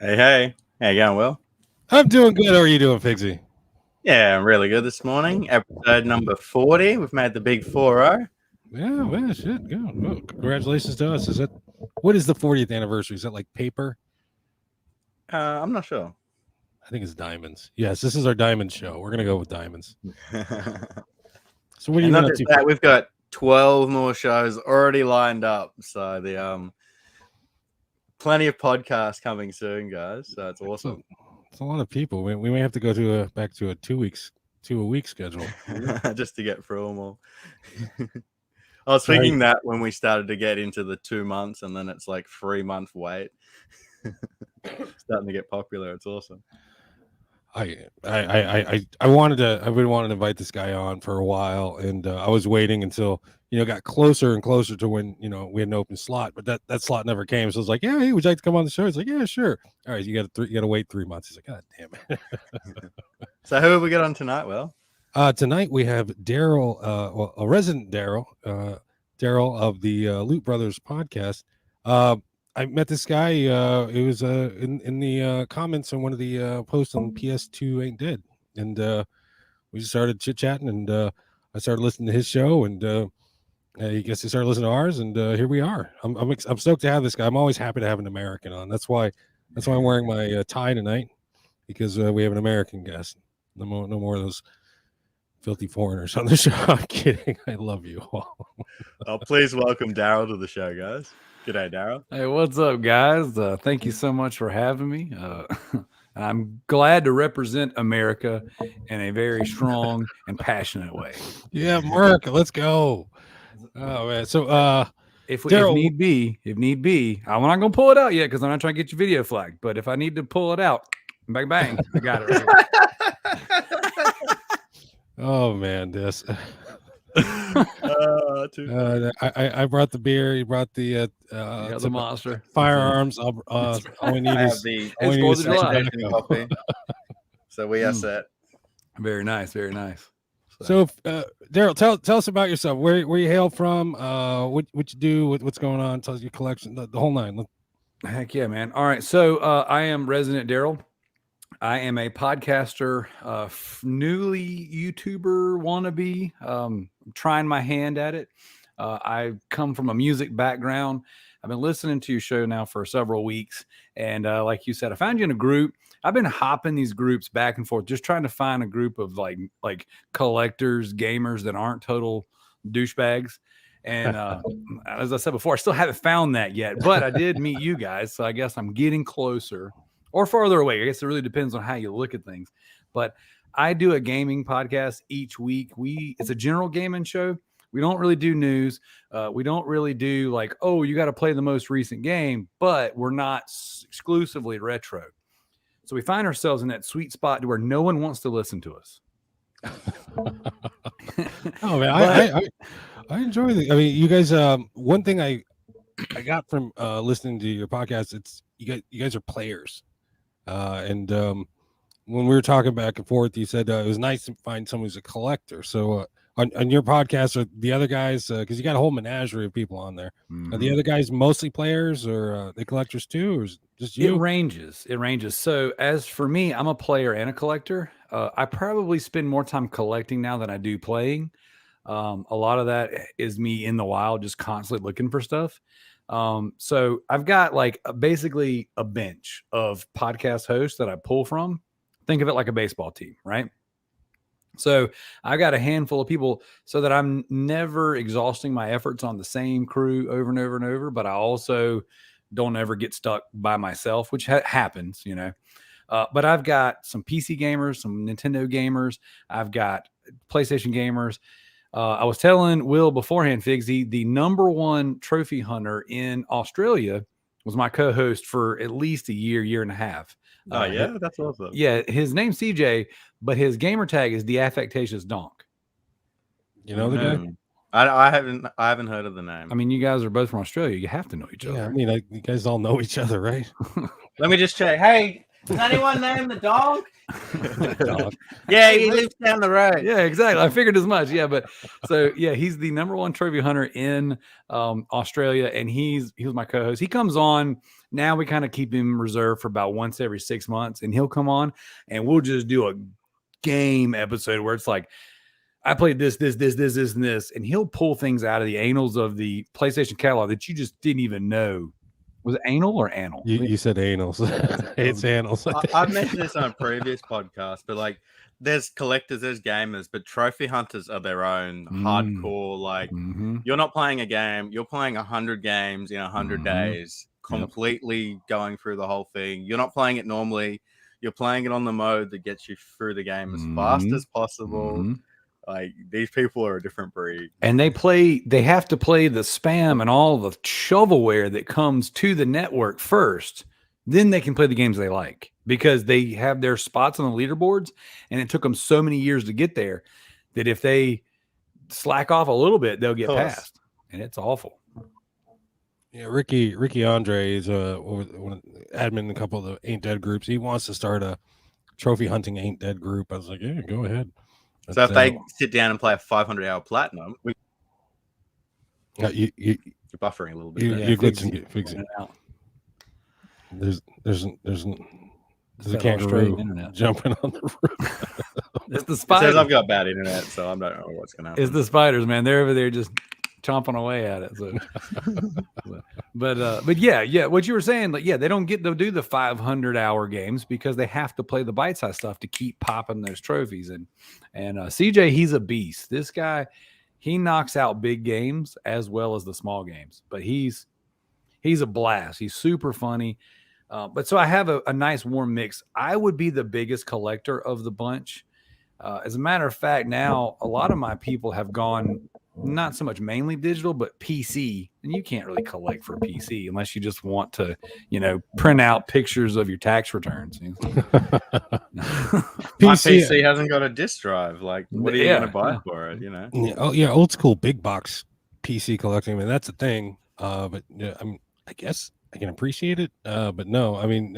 Hey. How you going, Will? I'm doing good. How are you doing, Figsy? Yeah, I'm really good this morning. Episode number 40. We've made the big 4-0. Yeah, well, shit. Go. Well, congratulations to us. What is the 40th anniversary? Is that like paper? I'm not sure. I think it's diamonds. Yes, this is our diamond show. We're going to go with diamonds. So what are you not up just to? that, we've got 12 more shows already lined up. So the plenty of podcasts coming soon, guys. So it's awesome. It's a lot of people. We may have to go back to a 2 a week schedule. Just to get through them all. I was thinking that when we started to get into the 2 months and then it's like 3-month wait. Starting to get popular. It's awesome. I've been wanting to invite this guy on for a while, and I was waiting until got closer and closer to when we had an open slot, but that slot never came. So I was like, yeah, hey, would you like to come on the show? He's like, yeah, sure. All right, you got to wait 3 months. He's like, God damn it. So who have we got on tonight, Will? Tonight we have Darrell, a resident Darrell of the Loot Brothers podcast. I met this guy. It was in the comments on one of the posts on PS2 Ain't Dead, and we just started chit chatting, and I started listening to his show, and I guess he started listening to ours, and here we are. I'm stoked to have this guy. I'm always happy to have an American on. That's why I'm wearing my tie tonight, because we have an American guest. No more of those filthy foreigners on the show. I'm kidding. I love you all. Please welcome Darrell to the show, guys. G'day, Darrell. Hey, what's up, guys? Thank you so much for having me. I'm glad to represent America in a very strong and passionate way. Yeah, America, let's go. Oh man, so if need be, I'm not gonna pull it out yet because I'm not trying to get your video flagged. But if I need to pull it out, bang bang, I got it. Right oh man, this. I brought the beer. You brought the monster firearms. All we need is coffee. So we are set. Very nice, very nice. So, Darrell, tell us about yourself. Where you hail from? What you do? What's going on? Tell us your collection, the whole nine. Heck yeah, man! All right, so I am resident Darrell. I am a podcaster, newly YouTuber wannabe. Trying my hand at it. I come from a music background. I've been listening to your show now for several weeks, and like you said, I found you in a group. I've been hopping these groups back and forth, just trying to find a group of like collectors, gamers that aren't total douchebags. And as I said before, I still haven't found that yet, but I did meet you guys, so I guess I'm getting closer. Or farther away. I guess it really depends on how you look at things. But I do a gaming podcast each week. It's a general gaming show. We don't really do news. We don't really do like, oh, you got to play the most recent game, but we're not exclusively retro. So we find ourselves in that sweet spot to where no one wants to listen to us. Oh man, I enjoy it. I mean, you guys. One thing I got from listening to your podcast, it's you guys are players. And when we were talking back and forth, you said it was nice to find someone who's a collector. So on your podcast, are the other guys, because you got a whole menagerie of people on there, are the other guys mostly players, or they collectors too, or is it just you? It ranges. So as for me, I'm a player and a collector. I probably spend more time collecting now than I do playing. A lot of that is me in the wild, just constantly looking for stuff. So I've got basically a bench of podcast hosts that I pull from. Think of it like a baseball team, right? So I got a handful of people so that I'm never exhausting my efforts on the same crew over and over and over, but I also don't ever get stuck by myself, which happens, but I've got some PC gamers, some Nintendo gamers. I've got PlayStation gamers. I was telling Will beforehand, Figsy, the number one trophy hunter in Australia was my co-host for at least a year and a half. Oh, yeah? That's awesome. Yeah, his name's CJ, but his gamer tag is the Affectatious Donk. You know the guy? I haven't heard of the name. I mean, you guys are both from Australia. You have to know each other. Yeah, I mean, you guys all know each other, right? Let me just check. Hey, Does anyone name the dog? Dog. Yeah, he lives down the road. Yeah, exactly. I figured as much. Yeah, but so yeah, he's the #1 trophy hunter in Australia, and he was my co-host. He comes on now. We kind of keep him reserved for about once every 6 months, and he'll come on, and we'll just do a game episode where it's like, I played this, and this, and he'll pull things out of the annals of the PlayStation catalog that you just didn't even know. Was it anal or anal? You said anals. It's anals. I've mentioned this on a previous podcast, but like, there's collectors, there's gamers, but trophy hunters are their own hardcore. Like, you're not playing a game, you're playing 100 games in 100 days, completely going through the whole thing. You're not playing it normally. You're playing it on the mode that gets you through the game as fast as possible. Like, these people are a different breed. And they have to play the spam and all the shovelware that comes to the network first. Then they can play the games they like, because they have their spots on the leaderboards, and it took them so many years to get there that if they slack off a little bit, they'll get past. And it's awful. Yeah, Ricky Andre is admin in a couple of the Ain't Dead groups. He wants to start a trophy hunting Ain't Dead group. I was like, yeah, go ahead. So if they sit down and play a 500-hour platinum, you're buffering a little bit. You're good to get Figsy. There's a kangaroo jumping on the roof. It's the spiders. It says I've got bad internet, so I don't know what's going to happen. It's the spiders, man. They're over there just chomping away at it. So, but yeah. What you were saying, like, yeah, they don't get to do the 500-hour games because they have to play the bite-sized stuff to keep popping those trophies. And CJ, he's a beast. This guy, he knocks out big games as well as the small games. But he's a blast. He's super funny. But so I have a nice warm mix. I would be the biggest collector of the bunch. As a matter of fact, now a lot of my people have gone not so much mainly digital, but PC. And you can't really collect for PC unless you just want to, print out pictures of your tax returns. My PC hasn't got a disk drive. Like, what are you going to buy for it? Yeah, oh yeah, old school big box PC collecting. I mean, that's a thing. But I guess I can appreciate it. But no, I mean,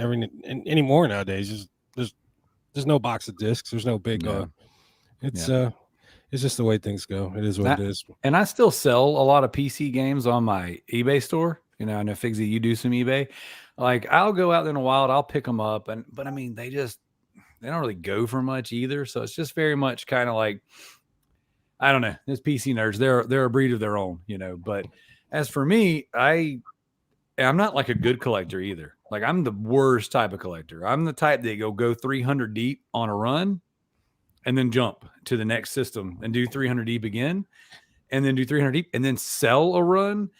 anymore nowadays, there's no box of discs. There's no big. It's just the way things go. It is what it is. And I still sell a lot of PC games on my eBay store. I know Figsy, you do some eBay. Like, I'll go out there in the wild, I'll pick them up, but I mean, they don't really go for much either. So it's just very much kind of like, I don't know, this PC nerds, they're a breed of their own, But as for me, I'm not like a good collector either. Like, I'm the worst type of collector. I'm the type that go 300 deep on a run and then jump to the next system and do 300 deep again, and then do 300 deep and then sell a run.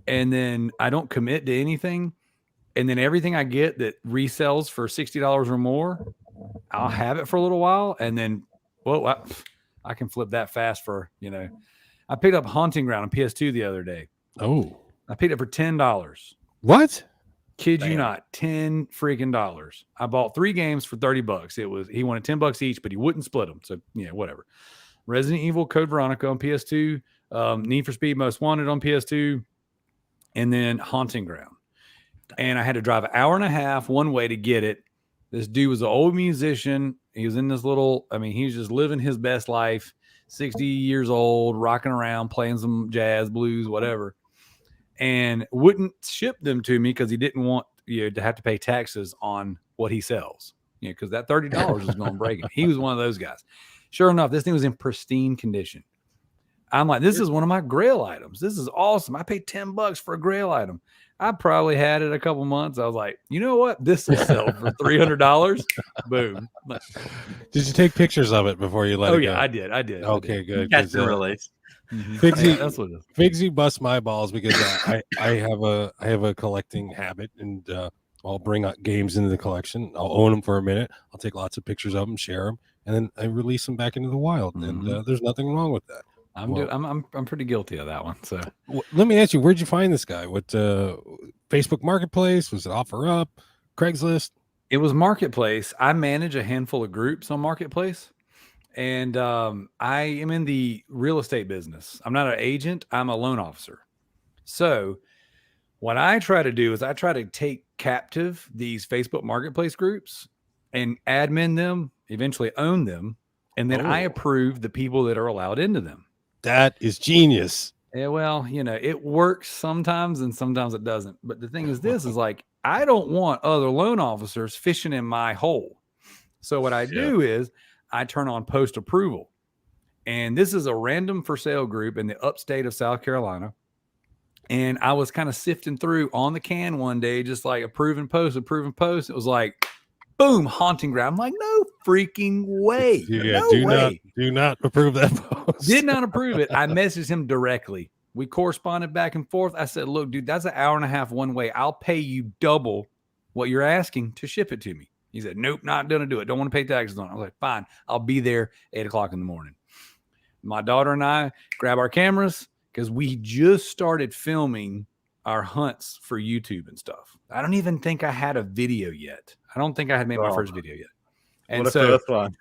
And then I don't commit to anything. And then everything I get that resells for $60 or more, I'll have it for a little while. And then, I can flip that fast for, I picked up Haunting Ground on PS2 the other day. Oh, I picked it for $10. What? Kid you not, $10 freaking dollars. I bought 3 games for $30. He wanted $10 each, but he wouldn't split them. So yeah, whatever. Resident Evil Code Veronica on PS2, Need for Speed Most Wanted on PS2, and then Haunting Ground. And I had to drive an hour and a half one way to get it. This dude was an old musician. He was in this he was just living his best life, 60 years old, rocking around, playing some jazz, blues, whatever. And wouldn't ship them to me because he didn't want to have to pay taxes on what he sells. Because that $30 is going to break him. He was one of those guys. Sure enough, this thing was in pristine condition. I'm like, this is one of my Grail items. This is awesome. I paid $10 for a Grail item. I probably had it a couple months. I was like, you know what? This will sell for $300. Boom. Did you take pictures of it before you let it go? I did. Okay, good. That's the release. Figsy, that's what it is. Figsy busts my balls because I have a collecting habit, and I'll bring out games into the collection. I'll own them for a minute. I'll take lots of pictures of them, share them, and then I release them back into the wild. And there's nothing wrong with that. I'm pretty guilty of that one. So let me ask you, where'd you find this guy? What Facebook Marketplace? Was it OfferUp? Craigslist? It was Marketplace. I manage a handful of groups on Marketplace. And I am in the real estate business. I'm not an agent. I'm a loan officer. So what I try to do is I try to take captive these Facebook Marketplace groups and admin them, eventually own them. And then I approve the people that are allowed into them. That is genius. Yeah, well, it works sometimes and sometimes it doesn't. But the thing is, this is like, I don't want other loan officers fishing in my hole. So what I do is I turn on post approval. And this is a random for sale group in the upstate of South Carolina. And I was kind of sifting through on the can one day, just like approving post. It was like, boom, haunting ground. I'm like, no freaking way. Yeah, no way. Do not approve that post. Did not approve it. I messaged him directly. We corresponded back and forth. I said, look, dude, that's an hour and a half one way. I'll pay you double what you're asking to ship it to me. He said, nope, not going to do it. Don't want to pay taxes on it. I was like, fine, I'll be there 8:00 in the morning. My daughter and I grab our cameras because we just started filming our hunts for YouTube and stuff. I don't even think I had a video yet. I don't think I had made my first video yet. And what a first one.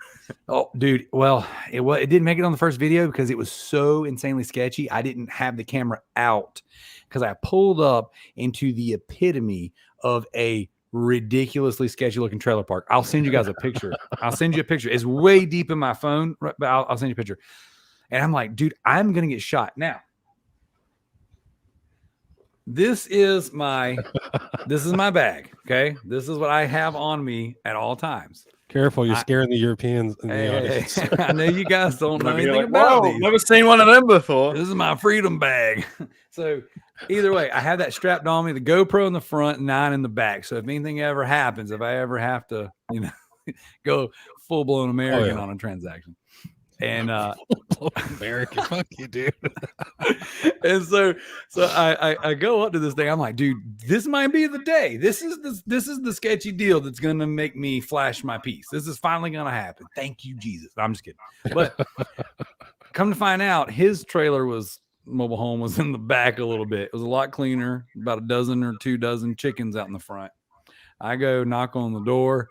Oh, dude. Well, it didn't make it on the first video because it was so insanely sketchy. I didn't have the camera out because I pulled up into the epitome of a ridiculously sketchy looking trailer park. I'll send you guys a picture. It's way deep in my phone, but I'll send you a picture. And I'm like, dude, I'm going to get shot. Now, this is my bag. Okay. This is what I have on me at all times. Careful, you're scaring the Europeans in the audience. I know you guys don't know anything about these. Never seen one of them before. This is my freedom bag. So either way, I have that strapped on me, the GoPro in the front, 9 in the back. So if anything ever happens, if I ever have to, go full blown American on a transaction. And American, fuck you, dude. And so I go up to this thing. I'm like, dude, this might be the day. This is the sketchy deal that's gonna make me flash my piece. This is finally gonna happen. Thank you, Jesus. I'm just kidding. But come to find out, his trailer mobile home was in the back a little bit. It was a lot cleaner, about a dozen or 2 dozen chickens out in the front. I go knock on the door,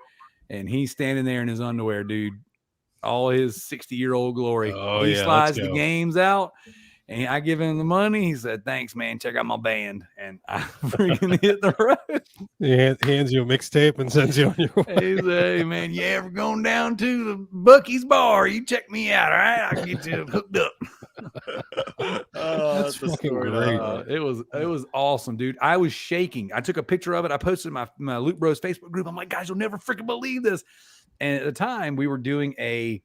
and he's standing there in his underwear, dude. All his 60-year-old glory. He slides the games out, and I give him the money. He said, thanks, man. Check out my band. And I freaking hit the road. He hands you a mixtape and sends you on your way. He said, hey, man, you ever going down to the Bucky's bar? You check me out, all right? I'll get you hooked up. That's fucking great. It was awesome, dude. I was shaking. I took a picture of it. I posted in my Loot Bros Facebook group. I'm like, guys, you'll never freaking believe this. And at the time, we were doing a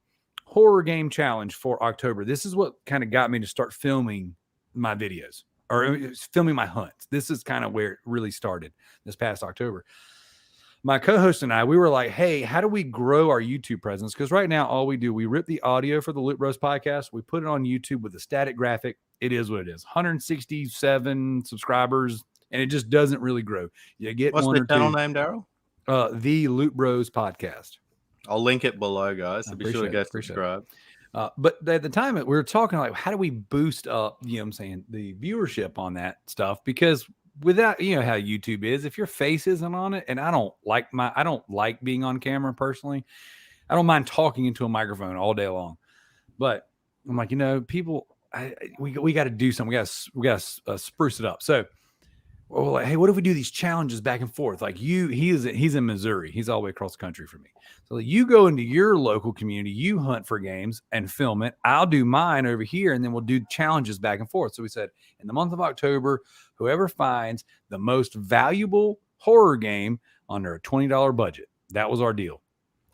horror game challenge for October. This is what kind of got me to start filming my videos or filming my hunts. This is kind of where it really started this past October. My co-host and I, we were like, hey, how do we grow our YouTube presence? Because right now, all we do, we rip the audio for the Loot Bros podcast. We put it on YouTube with a static graphic. It is what it is. 167 subscribers, and it just doesn't really grow. You get What's one the or channel two. name, Darrell? The Loot Bros podcast. I'll link it below, guys. So be sure to go subscribe. But at the time, we were talking like, how do we boost up, you know what I'm saying, the viewership on that stuff? Because without, you know how YouTube is, if your face isn't on it, and I don't like being on camera personally. I don't mind talking into a microphone all day long. But I'm like, people, we got to do something. We got to spruce it up. So we're like, hey, what if we do these challenges back and forth? Like he's in Missouri. He's all the way across the country from me. So you go into your local community, you hunt for games and film it. I'll do mine over here, and then we'll do challenges back and forth. So we said, in the month of October, whoever finds the most valuable horror game under a $20 budget, that was our deal.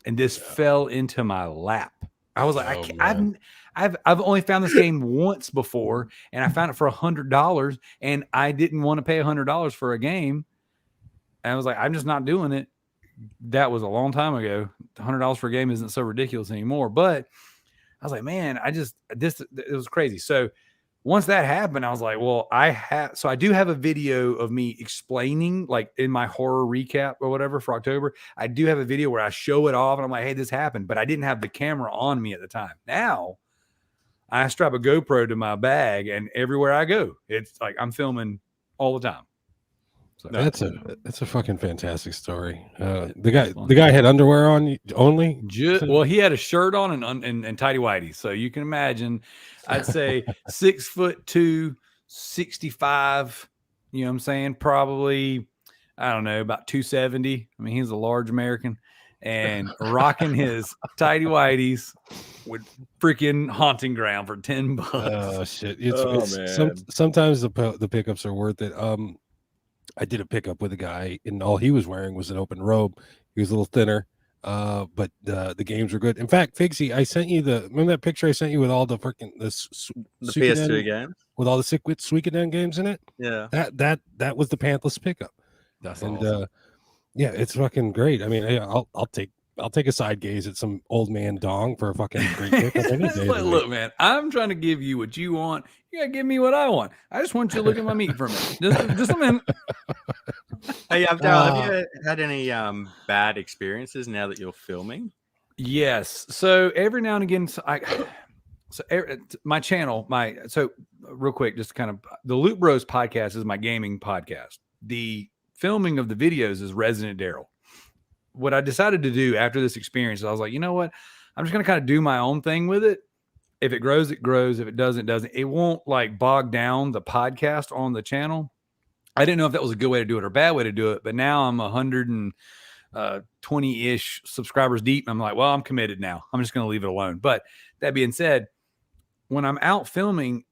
And this fell into my lap. I was like, I've only found this game once before, and I found it for $100, and I didn't want to pay $100 for a game. And I was like, I'm just not doing it. That was a long time ago. $100 for a game isn't so ridiculous anymore. But I was like, man, it was crazy. So once that happened, I was like, well, I do have a video of me explaining, like in my horror recap or whatever for October. I do have a video where I show it off, and I'm like, hey, this happened, but I didn't have the camera on me at the time. Now I strap a GoPro to my bag, and everywhere I go, it's like I'm filming all the time. So that's a fucking fantastic story. The guy had underwear on only. Well, he had a shirt on and tighty whities, so you can imagine. I'd say 6'2", 65. You know what I'm saying? Probably, I don't know, about 270. I mean, he's a large American, and rocking his tighty whities with freaking haunting ground for $10. Oh shit! Man. Sometimes the pickups are worth it. I did a pickup with a guy, and all he was wearing was an open robe. He was a little thinner, but the games were good. In fact, Figsy, I sent you remember that picture I sent you with all the freaking The PS2 game with all the Suikoden games in it. Yeah, that was the Panthless pickup. That's and awesome. yeah, it's fucking great. I mean, I'll take a side gaze at some old man dong for a fucking great pickup any day. Look, man, I'm trying to give you what you want. You gotta give me what I want. I just want you to look at my meat for a minute. Just a minute. Hey, Darrell, have you had any bad experiences now that you're filming? Yes. So every now and again, my channel, real quick, just kind of the Loot Bros podcast is my gaming podcast. The filming of the videos is Resident Darrell. What I decided to do after this experience, I was like, you know what? I'm just going to kind of do my own thing with it. If it grows, it grows. If it doesn't, it doesn't. It won't like bog down the podcast on the channel. I didn't know if that was a good way to do it or a bad way to do it, but now I'm 120-ish subscribers deep. And I'm like, well, I'm committed now. I'm just going to leave it alone. But that being said, when I'm out filming,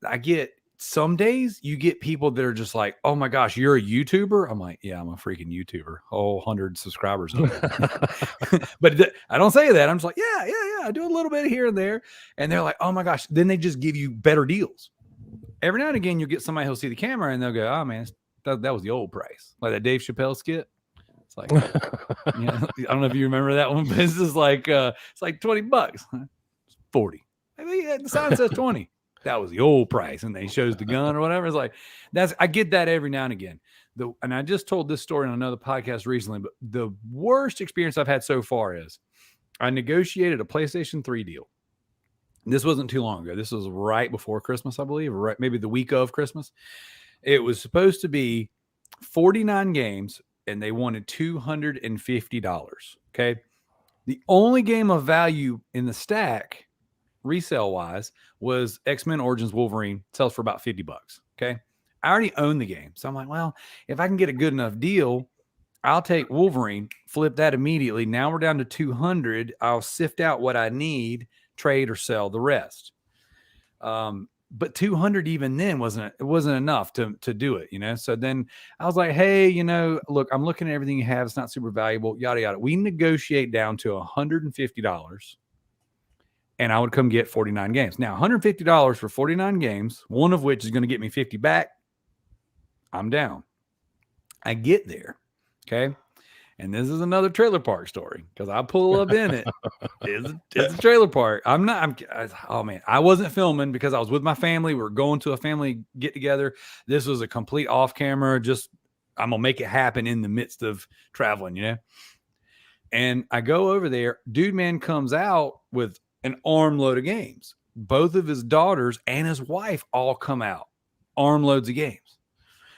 some days you get people that are just like, oh my gosh, you're a YouTuber? I'm like, yeah, I'm a freaking YouTuber. 100 subscribers. But I don't say that. I'm just like, yeah. I do a little bit here and there. And they're like, oh my gosh. Then they just give you better deals. Every now and again, you'll get somebody who'll see the camera and they'll go, oh man, that was the old price. Like that Dave Chappelle skit. It's like, I don't know if you remember that one, but it's just like, it's like $20. It's 40. I mean, the sign says 20. That was the old price, and they shows the gun or whatever. It's like I get that every now and again. And I just told this story on another podcast recently, but the worst experience I've had so far is I negotiated a PlayStation 3 deal. This wasn't too long ago. This was right before Christmas, I believe, right? Maybe the week of Christmas. It was supposed to be 49 games, and they wanted $250. Okay. The only game of value in the stack, resale wise, was X-Men Origins Wolverine. Sells for about $50. Okay. I already own the game. So I'm like, well, if I can get a good enough deal, I'll take Wolverine, flip that immediately. Now we're down to 200. I'll sift out what I need, trade or sell the rest. But 200 even then wasn't enough to do it, So then I was like, hey, look, I'm looking at everything you have. It's not super valuable, yada, yada. We negotiate down to $150. And I would come get 49 games. Now, $150 for 49 games, one of which is going to get me 50 back. I'm down. I get there. Okay. And this is another trailer park story because I pull up in it. It's a trailer park. oh man, I wasn't filming because I was with my family. We were going to a family get together. This was a complete off camera. Just, I'm going to make it happen in the midst of traveling, And I go over there. Dude, man comes out with an armload of games. Both of his daughters and his wife all come out. Armloads of games.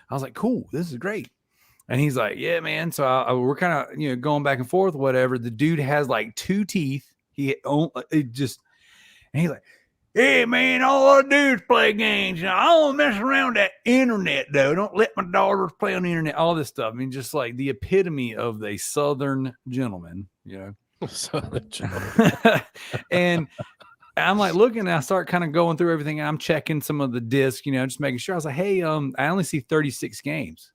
I was like, cool, this is great. And he's like, yeah, man. So we're kind of, going back and forth, whatever. The dude has like 2 teeth. And he's like, hey, man, all I do is play games. I don't mess around that internet, though. Don't let my daughters play on the internet, all this stuff. I mean, just like the epitome of the Southern gentleman, Southern gentleman. And I'm like looking, and I start kind of going through everything. And I'm checking some of the discs, just making sure. I was like, hey, I only see 36 games.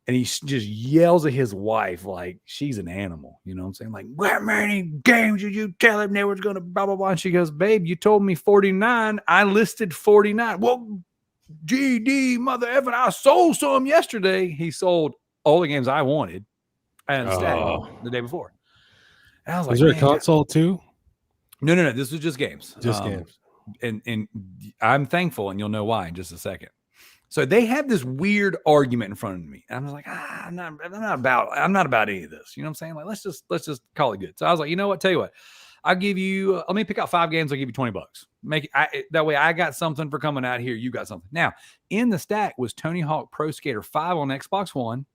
And he just yells at his wife like she's an animal. You know what I'm saying? Like, what many games did you tell him they were going to blah, blah, blah? And she goes, babe, you told me 49. I listed 49. Well, GD, mother effing, I sold some yesterday. He sold all the games I wanted. I had a stack the day before. And I was like, is there a console too? No. This was just games. Just games. And I'm thankful, and you'll know why in just a second. So they had this weird argument in front of me. And I was like, I'm not about any of this. You know what I'm saying? Like, let's just call it good. So I was like, you know what? Tell you what, I'll give you, let me pick out 5 games. I'll give you $20. That way I got something for coming out here. You got something. Now, in the stack was Tony Hawk Pro Skater 5 on Xbox One,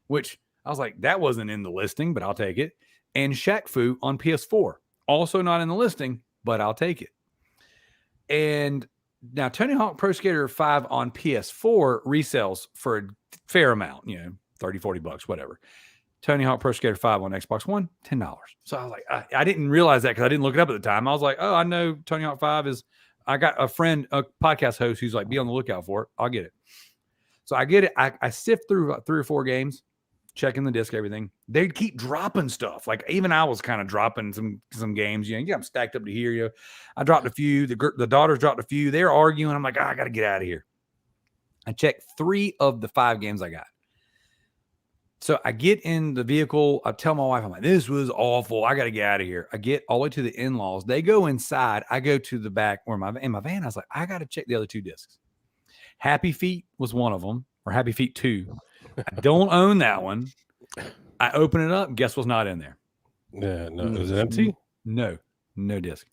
which I was like, that wasn't in the listing, but I'll take it. And Shaq Fu on PS4, also not in the listing, but I'll take it. And now, Tony Hawk Pro Skater 5 on PS4 resells for a fair amount, $30, $40, whatever. Tony Hawk Pro Skater 5 on Xbox One, $10. So I was like, I didn't realize that because I didn't look it up at the time. I was like, oh, I know Tony Hawk 5 is, I got a friend, a podcast host who's like, be on the lookout for it. I'll get it. So I get it. I sift through about 3 or 4 games, checking the disc, everything. They'd keep dropping stuff. Like even I was kind of dropping some games. You know, I'm stacked up to here. You know, I dropped a few. The daughters dropped a few. They're arguing. I'm like, I got to get out of here. I checked 3 of the 5 games I got. So I get in the vehicle. I tell my wife, I'm like, this was awful. I got to get out of here. I get all the way to the in-laws. They go inside. I go to the back where in my van. I was like, I got to check the other 2 discs. Happy Feet was one of them, or Happy Feet 2. I don't own that one. I open it up. Guess what's not in there? Yeah, no, is it empty? No disc.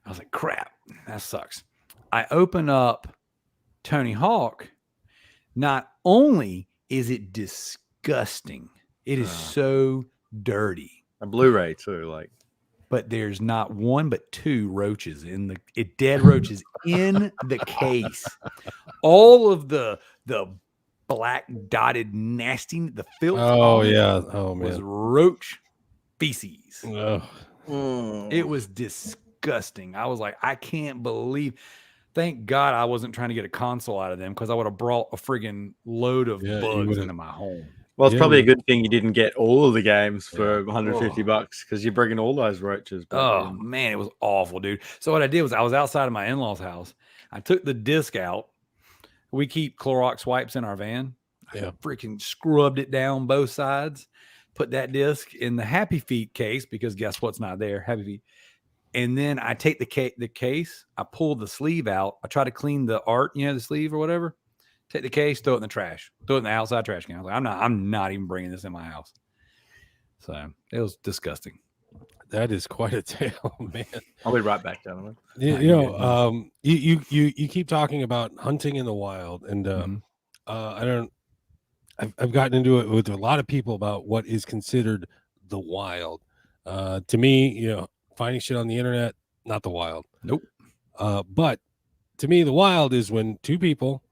I was like, crap, that sucks. I open up Tony Hawk. Not only is it disgusting, it is so dirty. A Blu-ray too, like. But there's not 1 but 2 roaches dead roaches in the case. All of the black dotted nasty, the filth. Oh yeah. Oh man. Was roach feces. Oh. It was disgusting. I was like, I can't believe. Thank God I wasn't trying to get a console out of them because I would have brought a friggin' load of bugs into my home. Well, it's probably a good thing you didn't get all of the games for $150 because you're bringing all those roaches. Oh man, it was awful, dude. So what I did was I was outside of my in-laws' house. I took the disc out. We keep Clorox wipes in our van. Yeah. I freaking scrubbed it down both sides. Put that disc in the Happy Feet case because guess what's not there? Happy Feet. And then I take the case. I pull the sleeve out. I try to clean the art, the sleeve or whatever. Take the case, throw it in the trash. Throw it in the outside trash can. I was like, I'm not even bringing this in my house. So it was disgusting. That is quite a tale, man. I'll be right back, gentlemen. You keep talking about hunting in the wild, and I've gotten into it with a lot of people about what is considered the wild. To me, finding shit on the internet, not the wild. Nope. But to me, the wild is when 2 people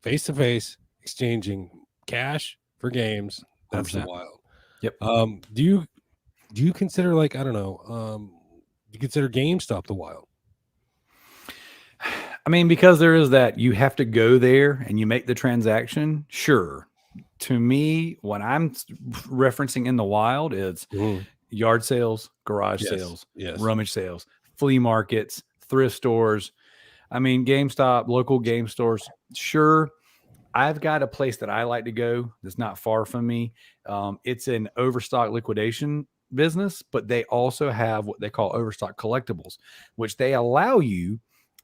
face to face exchanging cash for games. That's 100%. The wild. Yep. Do you consider, like, I don't know, do you consider GameStop the wild? I mean, because there is that you have to go there and you make the transaction. Sure. To me, when I'm referencing in the wild, it's yard sales, garage sales, rummage sales, flea markets, thrift stores. I mean, GameStop, local game stores. Sure. I've got a place that I like to go that's not far from me. It's an overstock liquidation business, but they also have what they call overstock collectibles, which they allow you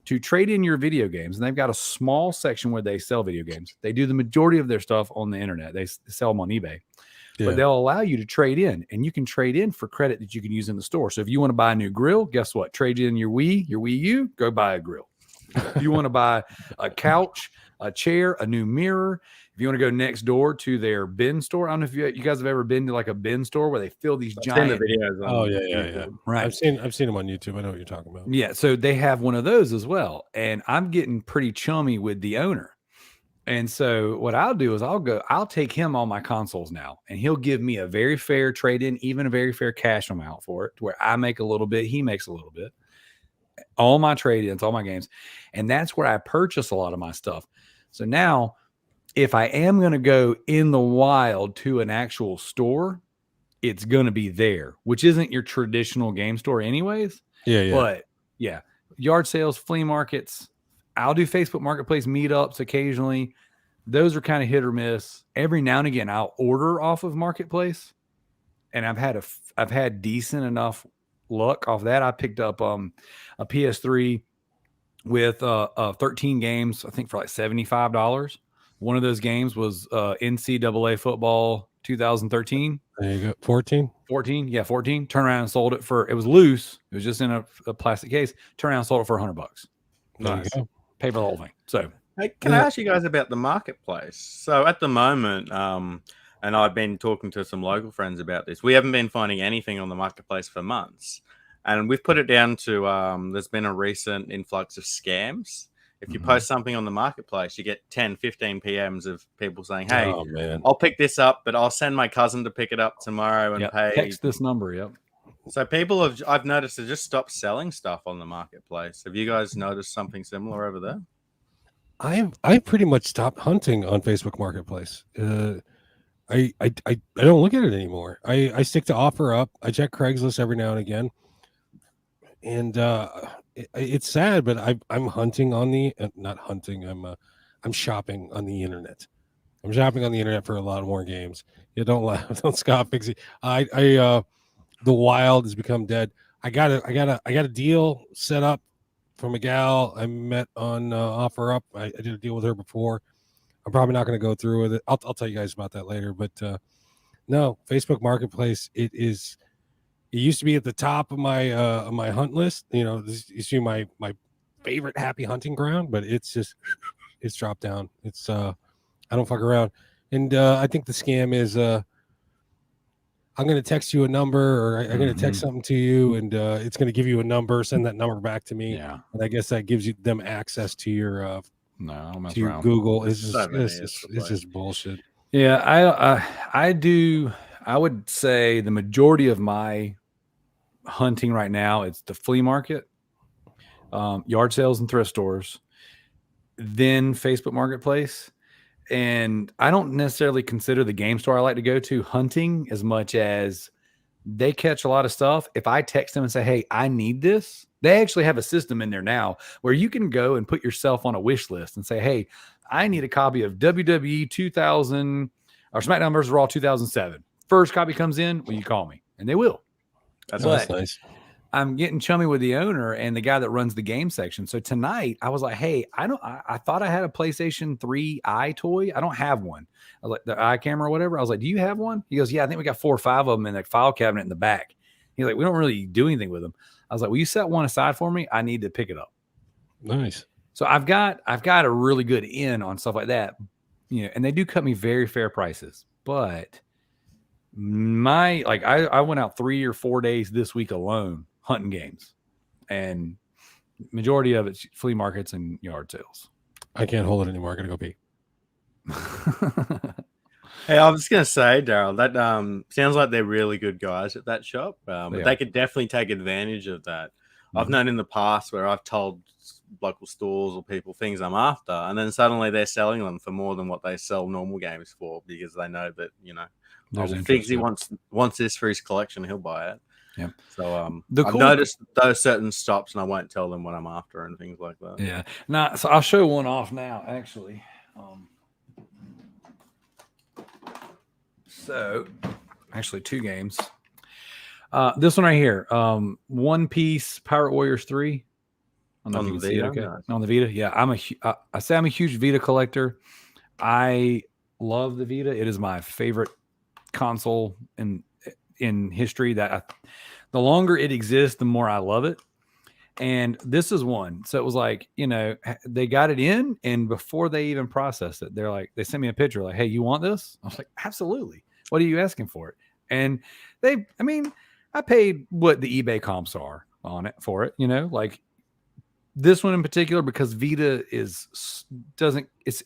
to trade in your video games. And they've got a small section where they sell video games. They do the majority of their stuff on the internet. They sell them on eBay. Yeah. But they'll allow you to trade in, and you can trade in for credit that you can use in the store. So if you want to buy a new grill, guess what? Trade in your Wii U, go buy a grill. If you want to buy a couch, a chair, a new mirror, if you want to go next door to their bin store, I don't know if you guys have ever been to like a bin store where they fill these giant videos. Oh yeah. Right. I've seen them on YouTube. I know what you're talking about. Yeah. So they have one of those as well. And I'm getting pretty chummy with the owner. And so what I'll do is I'll take him on my consoles now, and he'll give me a very fair trade-in, even a very fair cash amount for it, where I make a little bit, he makes a little bit. All my trade-ins, all my games. And that's where I purchase a lot of my stuff. So now, if I am going to go in the wild to an actual store, it's going to be there, which isn't your traditional game store anyways. Yeah. But yeah, yard sales, flea markets. I'll do Facebook Marketplace meetups occasionally. Those are kind of hit or miss. Every now and again, I'll order off of Marketplace, and I've had decent enough luck off that. I picked up a PS3 with 13 games, I think for like $75. One of those games was NCAA football 2013. There you go. 14. Yeah, 14. Turned around and sold it for. It was loose. It was just in a plastic case. Turned around and sold it for $100. Nice. Pay for the whole thing. So, hey, can I ask you guys about the marketplace? So at the moment, and I've been talking to some local friends about this, we haven't been finding anything on the marketplace for months. And we've put it down to there's been a recent influx of scams. If you post something on the marketplace, you get 10, 15 PMs of people saying, hey, Oh, man. I'll pick this up, but I'll send my cousin to pick it up tomorrow and pay. Text this number. Yep. So people I've noticed to just stop selling stuff on the marketplace. Have you guys noticed something similar over there? I pretty much stopped hunting on Facebook Marketplace. I don't look at it anymore. I stick to OfferUp. I check Craigslist every now and again, and it's sad, but I'm hunting on the not hunting. I'm shopping on the internet. I'm shopping on the internet for a lot more games. Yeah, don't laugh, don't scoff, Figsy. The wild has become dead. I got a deal set up from a gal I met on OfferUp. I did a deal with her before. I'm probably not going to go through with it. I'll tell you guys about that later. But no, Facebook Marketplace. It used to be at the top of my hunt list. You know, this used to be my favorite happy hunting ground, but it's dropped down. It's I don't fuck around, and I think the scam is I'm going to text you a number, or I'm going to text something to you, and it's going to give you a number. Send that number back to me. Yeah, and I guess that gives them access to your to your Google. It's just bullshit. Yeah, I would say the majority of my hunting right now, it's the flea market, yard sales and thrift stores, then Facebook Marketplace. And I don't necessarily consider the game store I like to go to hunting as much as they catch a lot of stuff. If I text them and say, hey, I need this, they actually have a system in there now where you can go and put yourself on a wish list and say, hey, I need a copy of WWE 2000 or SmackDown vs. Raw 2007. First copy comes in, will you call me? And they will. That's nice. I'm getting chummy with the owner and the guy that runs the game section. So tonight I was like, hey, I thought I had a PlayStation 3 eye toy. I don't have one. I was like, the eye camera or whatever. I was like, do you have one? He goes, yeah, I think we got 4 or 5 of them in the file cabinet in the back. He's like, we don't really do anything with them. I was like, will you set one aside for me? I need to pick it up. Nice. So I've got a really good in on stuff like that, you know, and they do cut me very fair prices, but I went out 3 or 4 days this week alone hunting games, and majority of it's flea markets and yard sales. I can't hold it anymore. I gotta go pee. Hey, I was just gonna say, Darrell, that sounds like they're really good guys at that shop. They could definitely take advantage of that. I've known in the past where I've told local stores or people things I'm after, and then suddenly they're selling them for more than what they sell normal games for, because they know that, you know, Figsy wants this for his collection, he'll buy it. Yeah. So I've noticed those certain stops, and I won't tell them what I'm after and things like that. Yeah. Now, so I'll show one off now, actually. So actually 2 games. This one right here, One Piece Pirate Warriors 3. I don't know if you can see it. Okay. On the Vita. Yeah. I say I'm a huge Vita collector. I love the Vita. It is my favorite console in history. The longer it exists, the more I love it. And this is one. So it was like, you know, they got it in, and before they even processed it, they sent me a picture like, hey, you want this? I was like, absolutely. What are you asking for it? And I paid what the eBay comps are on it for it, you know, like this one in particular, because Vita it's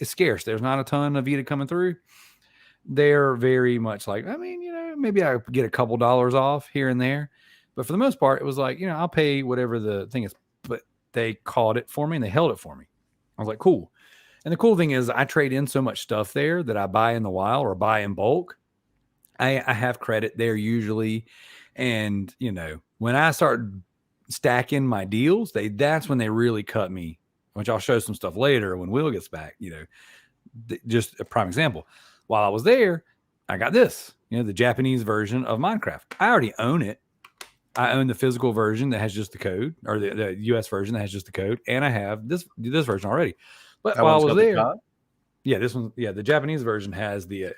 scarce. There's not a ton of Vita coming through. They're very much like, you know, maybe I get a couple dollars off here and there. But for the most part, it was like, you know, I'll pay whatever the thing is. But they called it for me and they held it for me. I was like, cool. And the cool thing is I trade in so much stuff there that I buy in the wild or buy in bulk. I have credit there usually. And, you know, when I start stacking my deals, that's when they really cut me, which I'll show some stuff later when Will gets back, you know, just a prime example. While I was there, I got this, you know, the Japanese version of Minecraft. I already own it. I own the physical version that has just the code, or the US version that has just the code. And I have this version already. But while I was there, this one, the Japanese version has the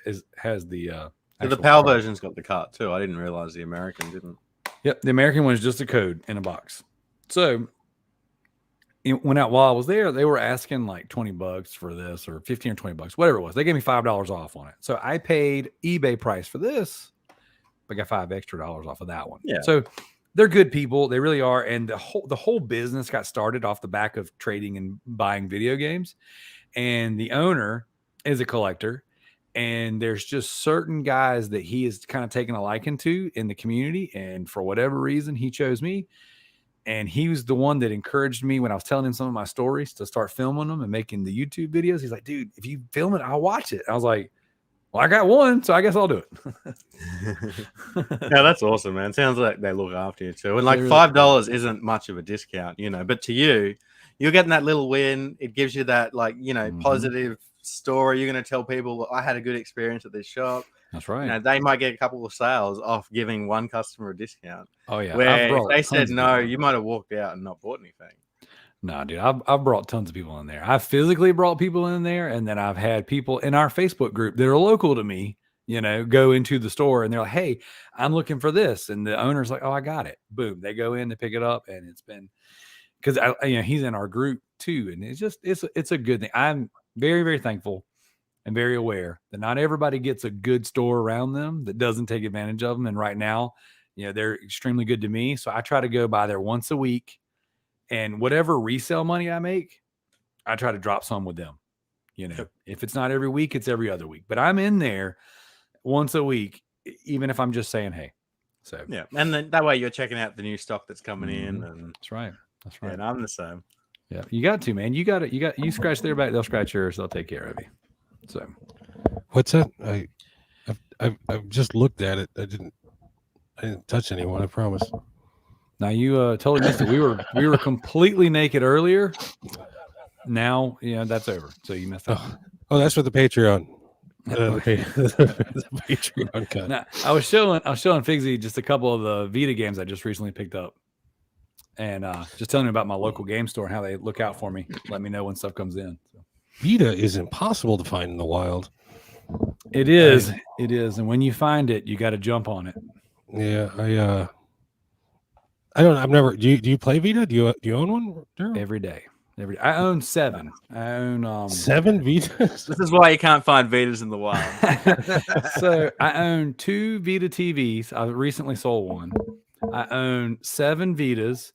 the PAL version's got the cart too. I didn't realize the American didn't. Yep, the American one is just a code in a box. So while I was there, they were asking like $20 for this, or 15 or $20, whatever it was. They gave me $5 off on it. So I paid eBay price for this, but got $5 extra off of that one. Yeah. So they're good people. They really are. And the whole business got started off the back of trading and buying video games. And the owner is a collector. And there's just certain guys that he is kind of taking a liking to in the community. And for whatever reason, he chose me. And he was the one that encouraged me when I was telling him some of my stories to start filming them and making the YouTube videos. He's like, dude, if you film it, I'll watch it. I was like, well, I got one, so I guess I'll do it. Yeah, that's awesome, man. Sounds like they look after you too. And like $5 isn't much of a discount, you know, but to you, you're getting that little win. It gives you that, like, you know, positive story. You're going to tell people, well, I had a good experience at this shop. That's right. You know, they might get a couple of sales off giving one customer a discount. Oh, yeah. Where if they said no, you might have walked out and not bought anything. No, dude, I've brought tons of people in there. I've physically brought people in there, and then I've had people in our Facebook group that are local to me, you know, go into the store and they're like, hey, I'm looking for this. And the owner's like, oh, I got it. Boom. They go in to pick it up. And it's been, because you know, he's in our group too. And it's just, it's a good thing. I'm very, very thankful and very aware that not everybody gets a good store around them that doesn't take advantage of them. And right now, you know, they're extremely good to me. So I try to go by there once a week. And whatever resale money I make, I try to drop some with them. You know, if it's not every week, it's every other week. But I'm in there once a week, even if I'm just saying, hey. So yeah, and then that way you're checking out the new stock that's coming in. And that's right. That's right. And I'm the same. Yeah, you got to, man. You scratch their back, they'll scratch yours. They'll take care of you. So, what's that? I've just looked at it. I didn't touch anyone. I promise. Now you totally missed it. We were completely naked earlier. Now, yeah, that's over. So you missed out. Oh, that's for the Patreon. The Patreon cut. Now, I was showing Figsy just a couple of the Vita games I just recently picked up, and just telling him about my local game store and how they look out for me. Let me know when stuff comes in. So. Vita is impossible to find in the wild. It is, and when you find it, you got to jump on it. Yeah, I don't. I've never. Do you play Vita? Do you own one? Darrell? Every day. I own 7. I own 7 Vitas. This is why you can't find Vitas in the wild. So I own 2 Vita TVs. I recently sold one. I own 7 Vitas.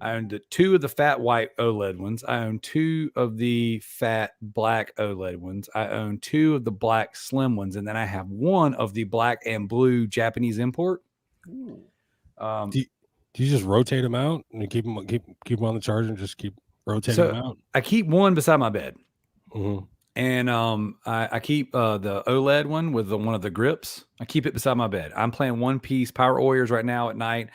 I own 2 of the fat white OLED ones. I own 2 of the fat black OLED ones. I own 2 of the black slim ones, and then I have 1 of the black and blue Japanese import. Do you just rotate them out and keep them on the charger and just keep rotating them out? I keep 1 beside my bed, and I keep the OLED one with one of the grips. I keep it beside my bed. I'm playing One Piece Power Warriors right now at night,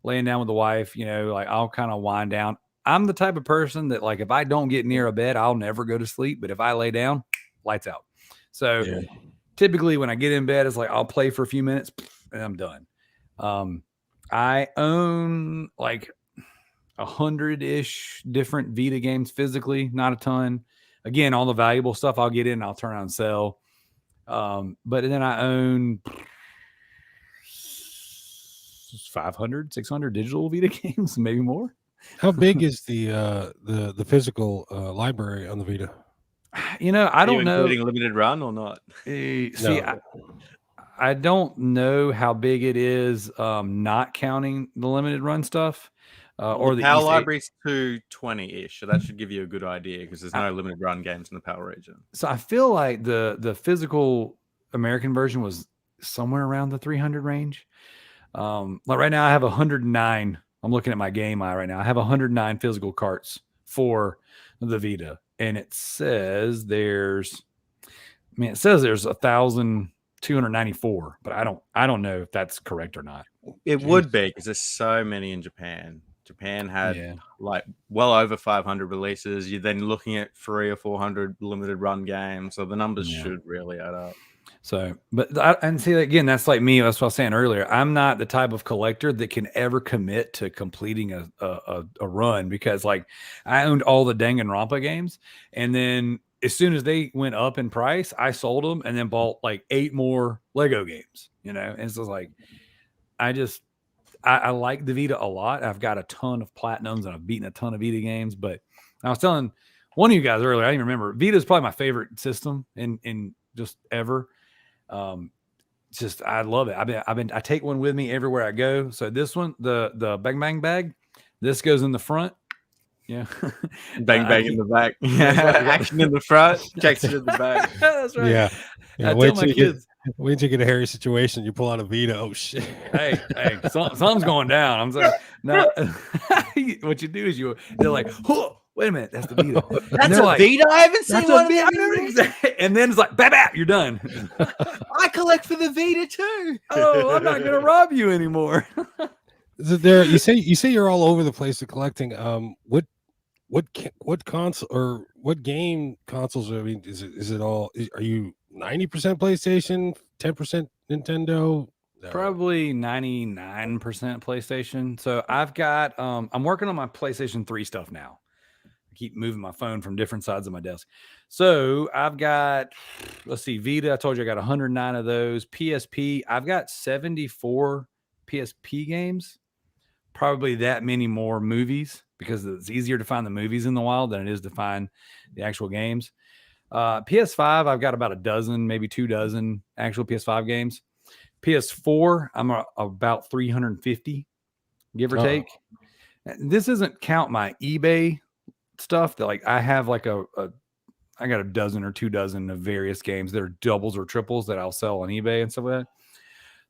laying down with the wife. You know, like I'll kind of wind down. I'm the type of person that, like, if I don't get near a bed, I'll never go to sleep. But if I lay down, lights out. So typically when I get in bed, it's like I'll play for a few minutes and I'm done. I own like 100-ish different Vita games physically, not a ton. Again, all the valuable stuff I'll get in, I'll turn around and sell. But then I own 500, 600 digital Vita games, maybe more. How big is the physical library on the Vita? You know, I don't know. Including limited run or not? See, I don't know how big it is, not counting the limited run stuff. Or the Power library's 220-ish, so that should give you a good idea because there's no limited run games in the Power region. So I feel like the physical American version was somewhere around the 300 range. Like right now I have 109. I'm looking at my game eye right now. I have 109 physical carts for the Vita, and it says there's 1,294, but I don't know if that's correct or not. It would be because there's so many in Japan. Japan had like well over 500 releases. You're then looking at 300 or 400 limited run games, so the numbers should really add up. So, and see, again, that's like me. That's what I was saying earlier. I'm not the type of collector that can ever commit to completing a run because, like, I owned all the Danganronpa games, and then as soon as they went up in price, I sold them and then bought like 8 more Lego games. You know, and so it's like I like the Vita a lot. I've got a ton of platinums and I've beaten a ton of Vita games. But I was telling one of you guys earlier, I didn't remember. Vita is probably my favorite system in just ever. just I love it. I take one with me everywhere I go. So this one, the Bang Bang bag, this goes in the front. Yeah. Bang bang in the back. Action in the front, Jackson in the back. That's right. Yeah. I tell my kids. Wait till you get a hairy situation. You pull out a Vita. Oh shit! Hey, something's going down. I'm saying now. What you do is they're like, oh, wait a minute, that's the Vita. That's a like, Vita. I haven't seen one of them. And then it's like, bap, you're done. I collect for the Vita too. Oh, I'm not gonna rob you anymore. There, you say you're all over the place to collecting. What console or what game consoles? I mean, is it all? Are you 90% PlayStation, 10% Nintendo? Probably 99% PlayStation. So I've got I'm working on my PlayStation 3 stuff now. I keep moving my phone from different sides of my desk. So I've got, let's see, Vita. I told you I got 109 of those. PSP, I've got 74 PSP games. Probably that many more movies because it's easier to find the movies in the wild than it is to find the actual games. PS5, I've got about a dozen, maybe 2 dozen actual PS5 games. PS4, I'm about 350, give or take. This doesn't count my eBay stuff. That like I have like I got a dozen or 2 dozen of various games that are doubles or triples that I'll sell on eBay and stuff like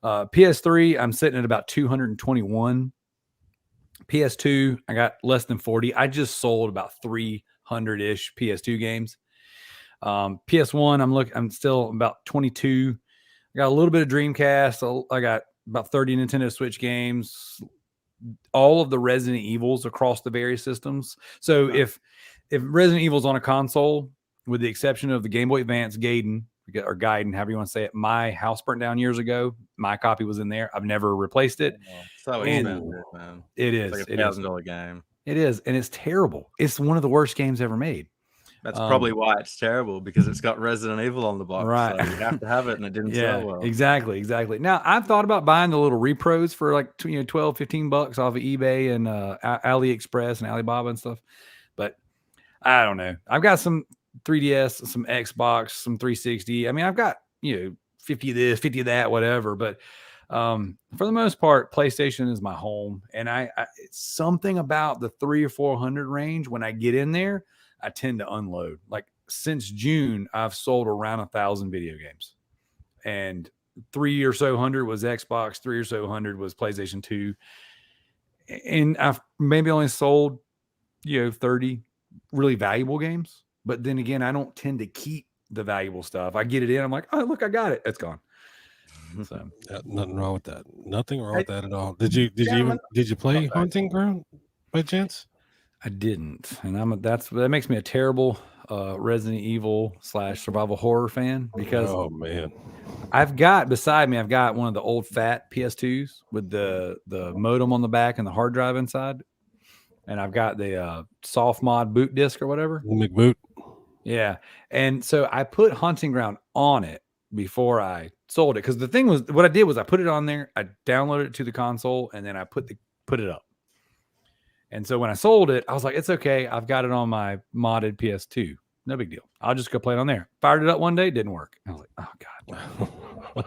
that. PS3, I'm sitting at about 221. PS2, I got less than 40. I just sold about 300-ish PS2 games. PS1, I'm still about 22. I got a little bit of Dreamcast. I got about 30 Nintendo Switch games, all of the Resident Evils across the various systems. So if Resident Evil's on a console, with the exception of the Game Boy Advance Gaiden, however you want to say it, my house burnt down years ago. My copy was in there. I've never replaced it. So expensive, man. It is. It's like $1,000 game. It is, and it's terrible. It's one of the worst games ever made. That's probably why it's terrible, because it's got Resident Evil on the box. Right. So you have to have it, and it didn't sell well. Exactly. Now, I've thought about buying the little repros for like $12, $15 off of eBay and AliExpress and Alibaba and stuff. But I don't know. I've got some 3DS, some Xbox, some 360. I mean, I've got 50 of this, 50 of that, whatever. But for the most part, PlayStation is my home, and I it's something about the 300 or 400 range. When I get in there, I tend to unload. Like since June, I've sold around 1,000 video games, and 300 or so was Xbox, 300 or so was PlayStation 2, and I've maybe only sold 30 really valuable games. But then again, I don't tend to keep the valuable stuff. I get it in, I'm like, oh look, I got it. It's gone. So nothing wrong with that. Nothing wrong with that at all. Did you play Hunting Ground by chance? I didn't, and that makes me a terrible Resident Evil / survival horror fan, because oh man, I've got beside me, I've got one of the old fat PS2s with the modem on the back and the hard drive inside, and I've got the soft mod boot disc or whatever. McBoot. Yeah, and so I put Hunting Ground on it before I sold it, because the thing was, what I did was I put it on there, I downloaded it to the console, and then I put it up. And so when I sold it, I was like, it's okay. I've got it on my modded PS2. No big deal. I'll just go play it on there. Fired it up one day. Didn't work. I was like, oh, God.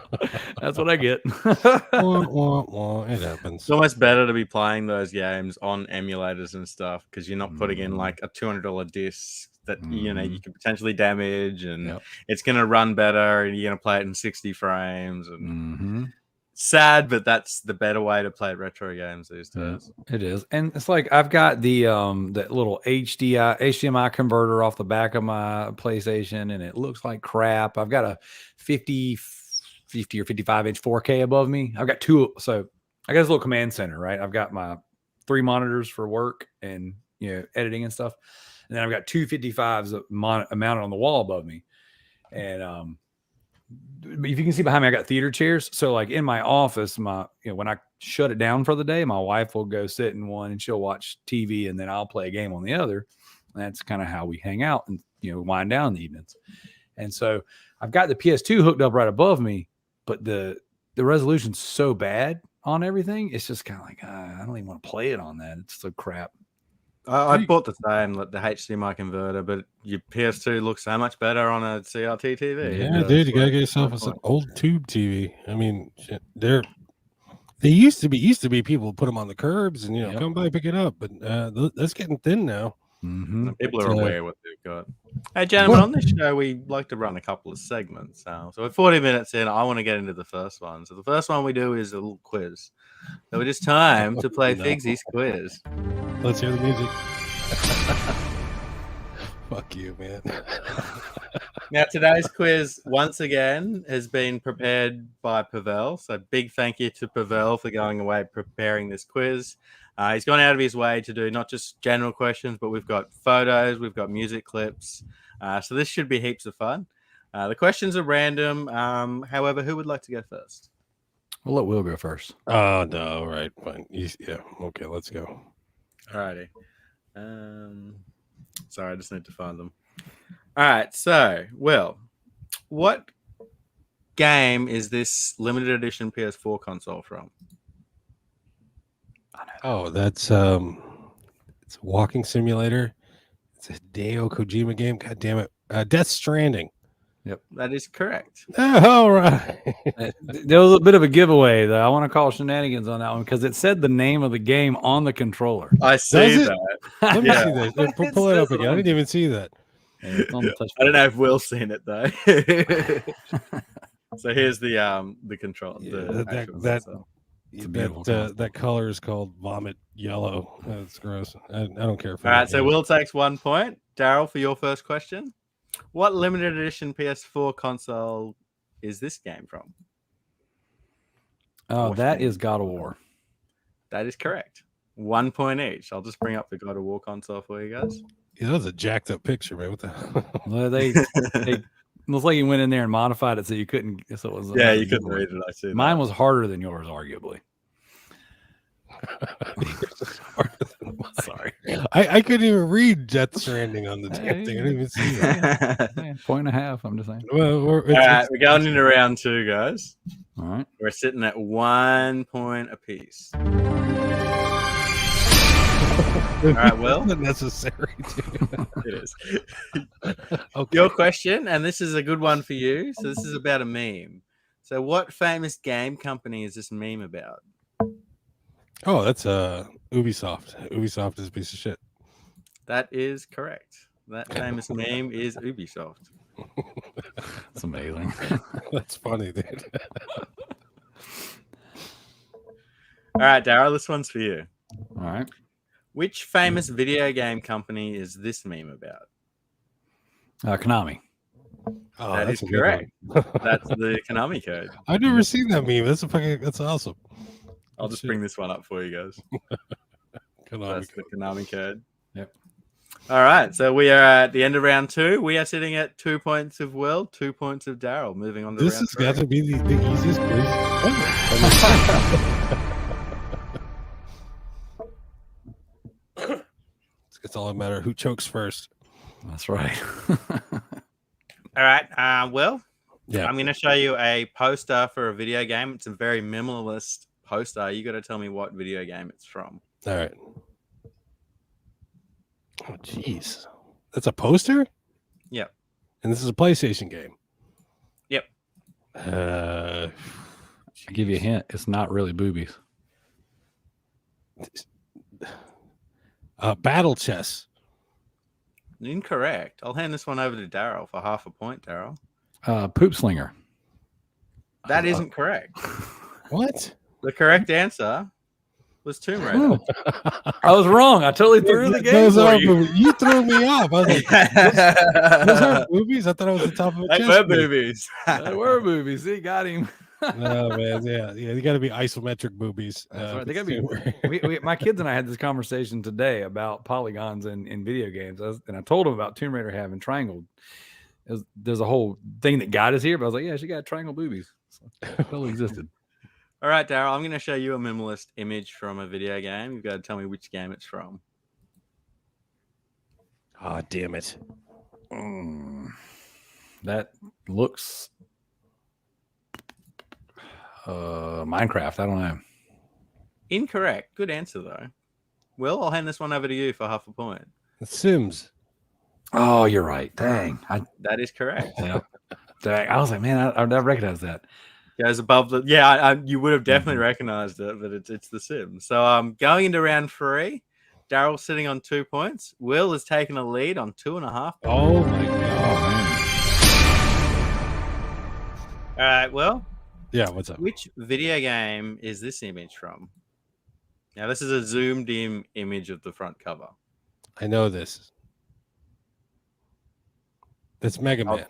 That's what I get. It happens. It's almost better to be playing those games on emulators and stuff, because you're not putting in like a $200 disc that, you could potentially damage, and it's going to run better, and you're going to play it in 60 frames. And sad, but that's the better way to play retro games these days. It is. And it's like I've got the that little HDMI converter off the back of my PlayStation, and it looks like crap. I've got a 50 or 55 inch 4K above me. I've got two, so I got this little command center, right? I've got my 3 monitors for work and editing and stuff, and then I've got 2 55s mounted on the wall above me. And if you can see behind me, I got theater chairs. So like in my office, when I shut it down for the day, my wife will go sit in one and she'll watch TV, and then I'll play a game on the other. And that's kind of how we hang out and wind down in the evenings. And so I've got the PS2 hooked up right above me, but the resolution's so bad on everything, it's just kind of like I don't even want to play it on that. It's so crap. I bought the same, like the HDMI converter, but your PS2 looks so much better on a CRT TV. Yeah, dude, you gotta get yourself an old tube TV. I mean, shit, they used to be people put them on the curbs and come by pick it up, but that's getting thin now. Mm-hmm. People are aware what they've got. Hey, gentlemen, on this show we like to run a couple of segments. So we're 40 minutes in. I want to get into the first one. So the first one we do is a little quiz. So it is time to play Figsy's quiz. Let's hear the music. Fuck you, man. Now, today's quiz, once again, has been prepared by Pavel. So big thank you to Pavel for going away preparing this quiz. He's gone out of his way to do not just general questions, but we've got photos, we've got music clips. So this should be heaps of fun. The questions are random. However, who would like to go first? We'll let Will go first. Oh, no. Right. Fine. Yeah. Okay. Let's go. All righty. Sorry, I just need to find them. All right. So, Will, what game is this limited edition PS4 console from? Oh, that's it's a walking simulator. It's a Hideo Kojima game. God damn it. Death Stranding. Yep, that is correct. All right. There was a bit of a giveaway, though. I want to call shenanigans on that one because it said the name of the game on the controller. I see that. Let me see that. Pull it up again. I didn't even see that. I don't know if Will's seen it though. So here's the control. That color is called vomit yellow. That's gross. I don't care for. All right, so Will takes 1 point. Darrell, for your first question, what limited edition PS4 console is this game from? Oh, that is God of War. That is correct. 1 point each. I'll just bring up the God of War console for you guys. Yeah, that was a jacked up picture, man. What the hell? Well, they looks like you went in there and modified it so you couldn't. So it was. Yeah, you couldn't read it. I see. Mine was harder than yours, arguably. Sorry, I couldn't even read Death Stranding on the damn thing. I didn't even see that. Point and a half. I'm just saying. Well, all right, we're going into round 2, guys. All right, we're sitting at 1 point apiece. All right, Will. Not necessary. It is. Okay. Your question, and this is a good one for you. So this is about a meme. So what famous game company is this meme about? Oh, that's Ubisoft. Ubisoft is a piece of shit. That is correct. That famous meme is Ubisoft. That's amazing. That's funny, dude. All right, Darrell, this one's for you. All right. Which famous video game company is this meme about? Konami. Oh, that is correct. That's the Konami code. I've never seen that meme. That's awesome. I'll just bring this one up for you guys. That's the Konami code. Yep. All right, so we are at the end of round 2. We are sitting at 2 points of Will, 2 points of Darrell. Moving on to this round has got to be the easiest quiz ever. It's all a matter of who chokes first. That's right. All right, Will. Yeah. I'm going to show you a poster for a video game. It's a very minimalist poster. You got to tell me what video game it's from. All right. Oh, jeez. That's a poster? Yep. And this is a PlayStation game? Yep. I'll give you a hint. It's not really boobies. Battle chess. Incorrect. I'll hand this one over to Darrell for half a point, Darrell. Poop slinger. That isn't correct. What? The correct answer was Tomb Raider. Oh. I was wrong. I totally threw the game for you. You threw me off. I was like, those aren't boobies? I thought it was the top of a chest. They were boobies. They were boobies. See, got him. No, man. Yeah. They got to be isometric boobies. Right. They got to be. My kids and I had this conversation today about polygons in video games, and I told them about Tomb Raider having triangle. There's a whole thing that got us here, but I was like, yeah, she got triangle boobies. So it totally existed. All right, Darrell, I'm going to show you a minimalist image from a video game. You've got to tell me which game it's from. Oh, damn it. That looks Minecraft. I don't know. Incorrect. Good answer, though. Will, I'll hand this one over to you for half a point. Sims. Oh, you're right. Dang. That is correct. Yeah. Dang. I was like, man, I never recognized that. Goes above the you would have definitely recognized it, but it's the Sims. So going into round 3, Darrell sitting on 2 points. Will is taking a lead on 2.5 points. Oh my god. All right, Will. Yeah, what's up? Which video game is this image from? Now this is a zoomed in image of the front cover. I know this. It's Mega Man.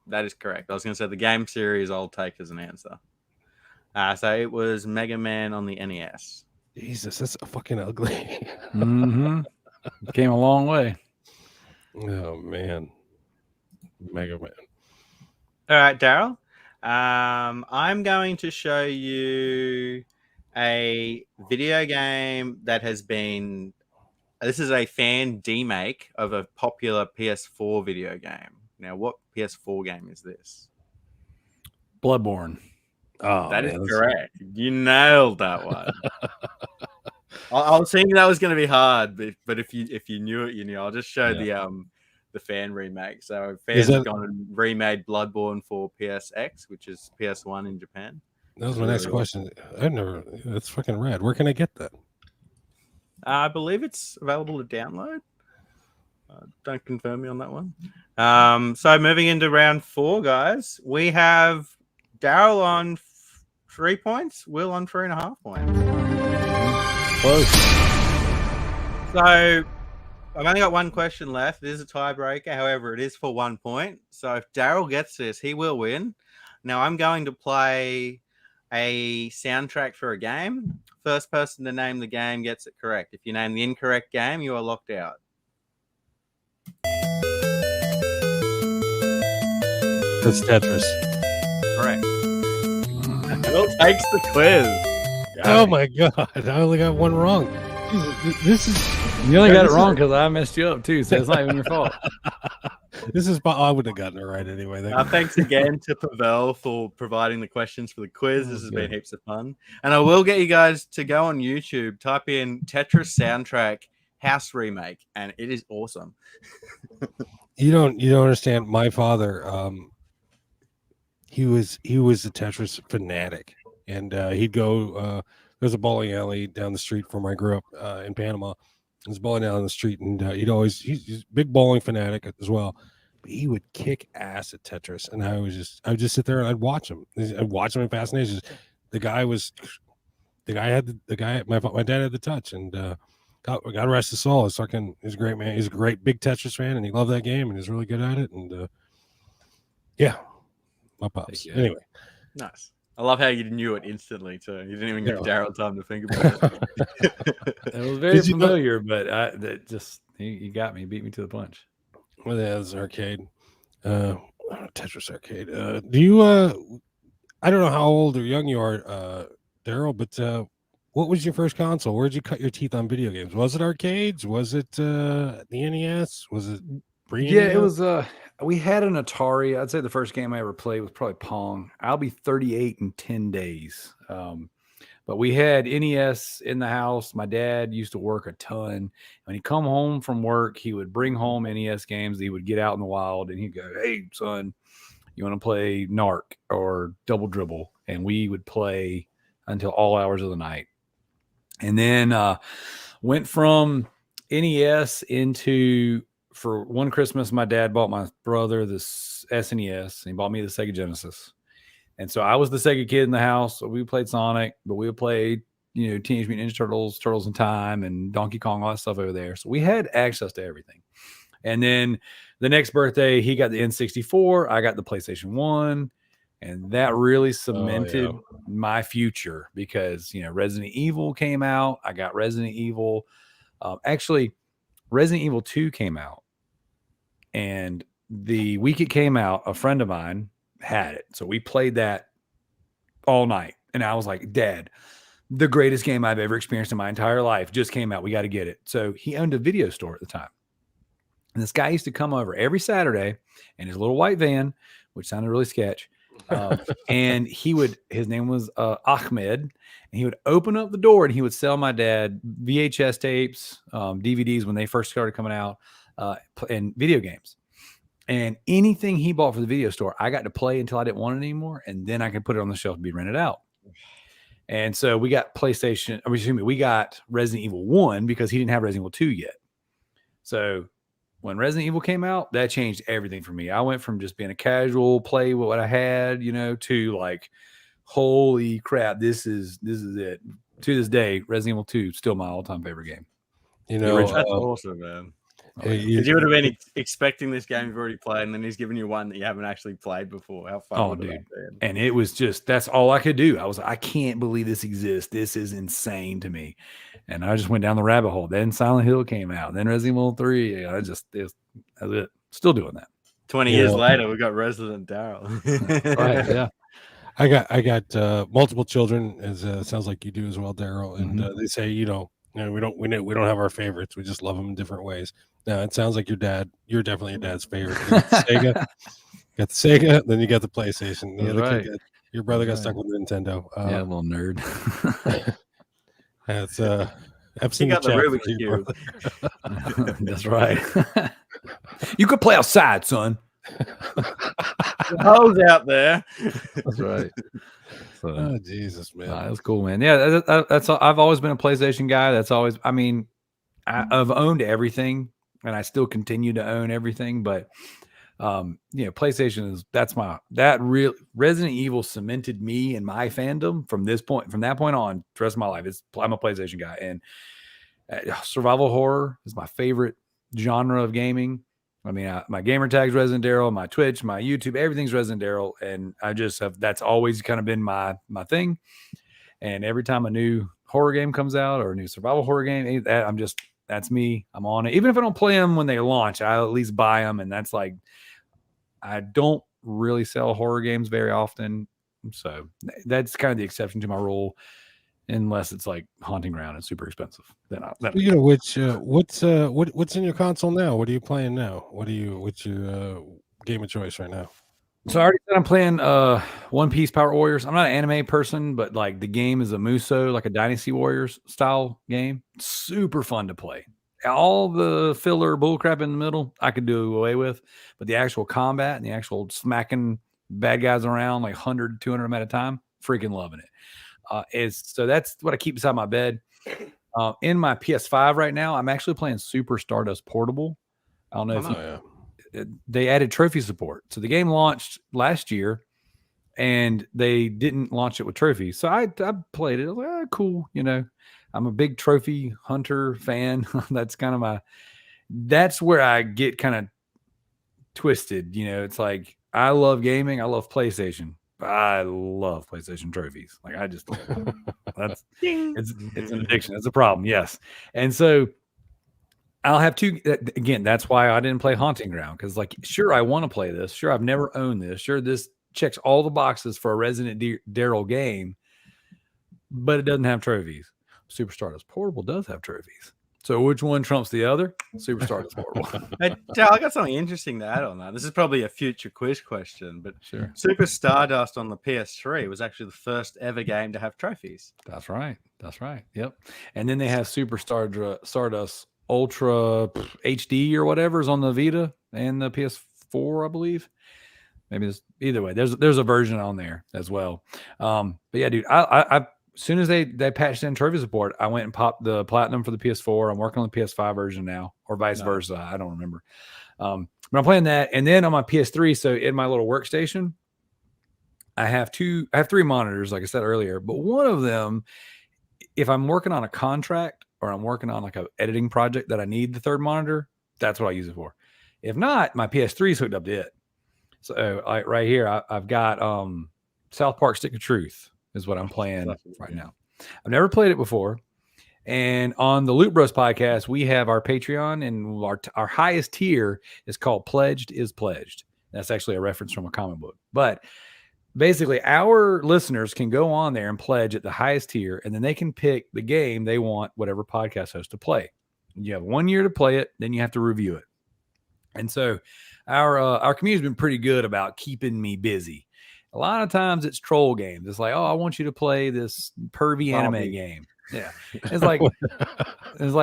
That is correct. I was going to say the game series I'll take as an answer. So it was Mega Man on the NES. Jesus, that's fucking ugly. Came a long way. Oh man, Mega Man. All right, Darrell. I'm going to show you a video game that has been. This is a fan demake of a popular PS4 video game. Now, what PS4 game is this? Bloodborne. Oh, that is correct. You nailed that one. I was thinking that was going to be hard, but if you knew it, you knew. I'll just show the fan remake. So fans have gone and remade Bloodborne for PSX, which is PS1 in Japan. That was my next question. That's fucking rad. Where can I get that? I believe it's available to download. Don't confirm me on that one. So moving into round 4, guys, we have Darrell on 3 points, Will on 3.5 points. Close. So I've only got one question left. It is a tiebreaker. However, it is for 1 point. So if Darrell gets this, he will win. Now I'm going to play a soundtrack for a game. First person to name the game gets it correct. If you name the incorrect game, you are locked out. That's Tetris. Correct. Will takes the quiz. Oh my god! I only got one wrong. Jesus, this is you only got it wrong because I messed you up too, so it's not even your fault. I would have gotten it right anyway. Thanks again to Pavel for providing the questions for the quiz. This has been heaps of fun, and I will get you guys to go on YouTube, type in Tetris soundtrack house remake, and it is awesome. You don't understand. My father, he was a Tetris fanatic, and he'd go. There's a bowling alley down the street from where I grew up in Panama. There's a bowling alley on the street, and he's a big bowling fanatic as well. But he would kick ass at Tetris, and I would just sit there and I'd watch him. I'd watch him in fascination. My dad had the touch, and God rest his soul. He's a great man. He's a great big Tetris fan, and he loved that game, and he's really good at it. And my pops. Anyway, nice. I love how you knew it instantly too. You didn't even give Darrell time to think about it. It was very familiar, but you got me, beat me to the punch. Well, yeah, it's arcade. Tetris arcade. Do you? I don't know how old or young you are, Darrell, but what was your first console? Where'd you cut your teeth on video games? Was it arcades? Was it the NES? Was it? It was. We had an Atari. I'd say the first game I ever played was probably Pong. I'll be 38 in 10 days. But we had NES in the house. My dad used to work a ton. When he'd come home from work, he would bring home NES games. He would get out in the wild and he'd go, "Hey, son, you want to play Narc or Double Dribble?" And we would play until all hours of the night. And then went from NES into, for one Christmas, my dad bought my brother this SNES, and he bought me the Sega Genesis. And so I was the Sega kid in the house. So we played Sonic, but we would play, Teenage Mutant Ninja Turtles, Turtles in Time, and Donkey Kong, all that stuff over there. So we had access to everything. And then the next birthday, he got the N64. I got the PlayStation 1. And that really cemented my future because, Resident Evil came out. I got Resident Evil. Actually, Resident Evil 2 came out. And the week it came out, a friend of mine had it. So we played that all night. And I was like, "Dad, the greatest game I've ever experienced in my entire life just came out. We got to get it." So he owned a video store at the time. And this guy used to come over every Saturday in his little white van, which sounded really sketch. And his name was Ahmed, and he would open up the door and he would sell my dad VHS tapes, DVDs when they first started coming out, and video games. And anything he bought for the video store, I got to play until I didn't want it anymore, and then I could put it on the shelf to be rented out. And so we got we got Resident Evil 1 because he didn't have Resident Evil 2 yet. So when Resident Evil came out, that changed everything for me. I went from just being a casual play with what I had, to like, holy crap, this is it. To this day, Resident Evil 2 is still my all-time favorite game. That's awesome, man. Because you would have been expecting this game you've already played, and then he's giving you one that you haven't actually played before. How fun would that be? And it was just, that's all I could do. I was like, I can't believe this exists. This is insane to me. And I just went down the rabbit hole. Then Silent Hill came out. Then Resident Evil 3. That's it. Still doing that. 20 years later, we got Resident Darrell. Right, yeah. I got multiple children, as sounds like you do as well, Darrell. And they say, we don't have our favorites. We just love them in different ways. Now it sounds like you're definitely your dad's favorite. You got the Sega, then you got the PlayStation. Your brother got stuck with Nintendo. Yeah, a little nerd. That's I've seen you got the Rubik's Cube. That's right. You could play outside, son. The hoes out there. That's right. So, oh Jesus, man, that's cool, man. Yeah, that's. I've always been a PlayStation guy. That's always. I mean, I've owned everything, and I still continue to own everything. But PlayStation is Resident Evil cemented me in my fandom from that point on. The rest of my life, I'm a PlayStation guy, and survival horror is my favorite genre of gaming. I mean, my gamer tag's Resident Darrell, my Twitch, my YouTube, everything's Resident Darrell, and I just have, that's always kind of been my thing. And every time a new horror game comes out or a new survival horror game, that's me. I'm on it. Even if I don't play them when they launch, I at least buy them. And that's like, I don't really sell horror games very often, so that's kind of the exception to my rule. Unless it's like Haunting Ground and super expensive, then speaking of which, what's in your console now? What are you playing now? What's your game of choice right now? So I already said I'm playing One Piece Power Warriors. I'm not an anime person, but like the game is a Muso, like a Dynasty Warriors style game. Super fun to play. All the filler bullcrap in the middle, I could do away with, but the actual combat and the actual smacking bad guys around like 100, 200 them at a time, freaking loving it. So that's what I keep beside my bed. In my PS5 right now, I'm actually playing Super Stardust Portable. I don't know if they added trophy support. So the game launched last year, and they didn't launch it with trophies. So I played it. I was like, cool. I'm a big trophy hunter fan. That's kind of that's where I get kind of twisted. It's like, I love gaming. I love PlayStation. I love PlayStation trophies. Like it's an addiction. It's a problem. Yes. And so I'll have two, again, that's why I didn't play Haunting Ground. Cause like, sure, I want to play this. Sure. I've never owned this. Sure. This checks all the boxes for a Resident Darrell game, but it doesn't have trophies. Super Stardust Portable does have trophies. So which one trumps the other? Super Stardust Portable. Hey, Darrell, I got something interesting to add on that. This is probably a future quiz question, but sure. Super Stardust on the PS3 was actually the first ever game to have trophies. That's right. Yep. And then they have Super Stardust Ultra HD or whatever is on the Vita and the PS4, I believe. Maybe it's either way. There's a version on there as well. But yeah, dude, I as soon as they patched in trophy support, I went and popped the platinum for the PS4. I'm working on the PS5 version now, or vice versa. I don't remember. But I'm playing that, and then on my PS3. So in my little workstation, I have three monitors, like I said earlier. But one of them, if I'm working on a contract or I'm working on like an editing project that I need the third monitor, that's what I use it for. If not, my PS3 is hooked up to it. So right here, I've got South Park: Stick of Truth. Is what I'm playing right now. I've never played it before. And on the Loot Bros podcast, we have our Patreon, and our highest tier is called Pledged is Pledged. That's actually a reference from a comic book. But basically, our listeners can go on there and pledge at the highest tier, and then they can pick the game they want whatever podcast host to play. You have 1 year to play it, then you have to review it. And so our community has been pretty good about keeping me busy. A lot of times it's troll games. It's like, oh, I want you to play this pervy anime Barbie. game. Yeah. It's like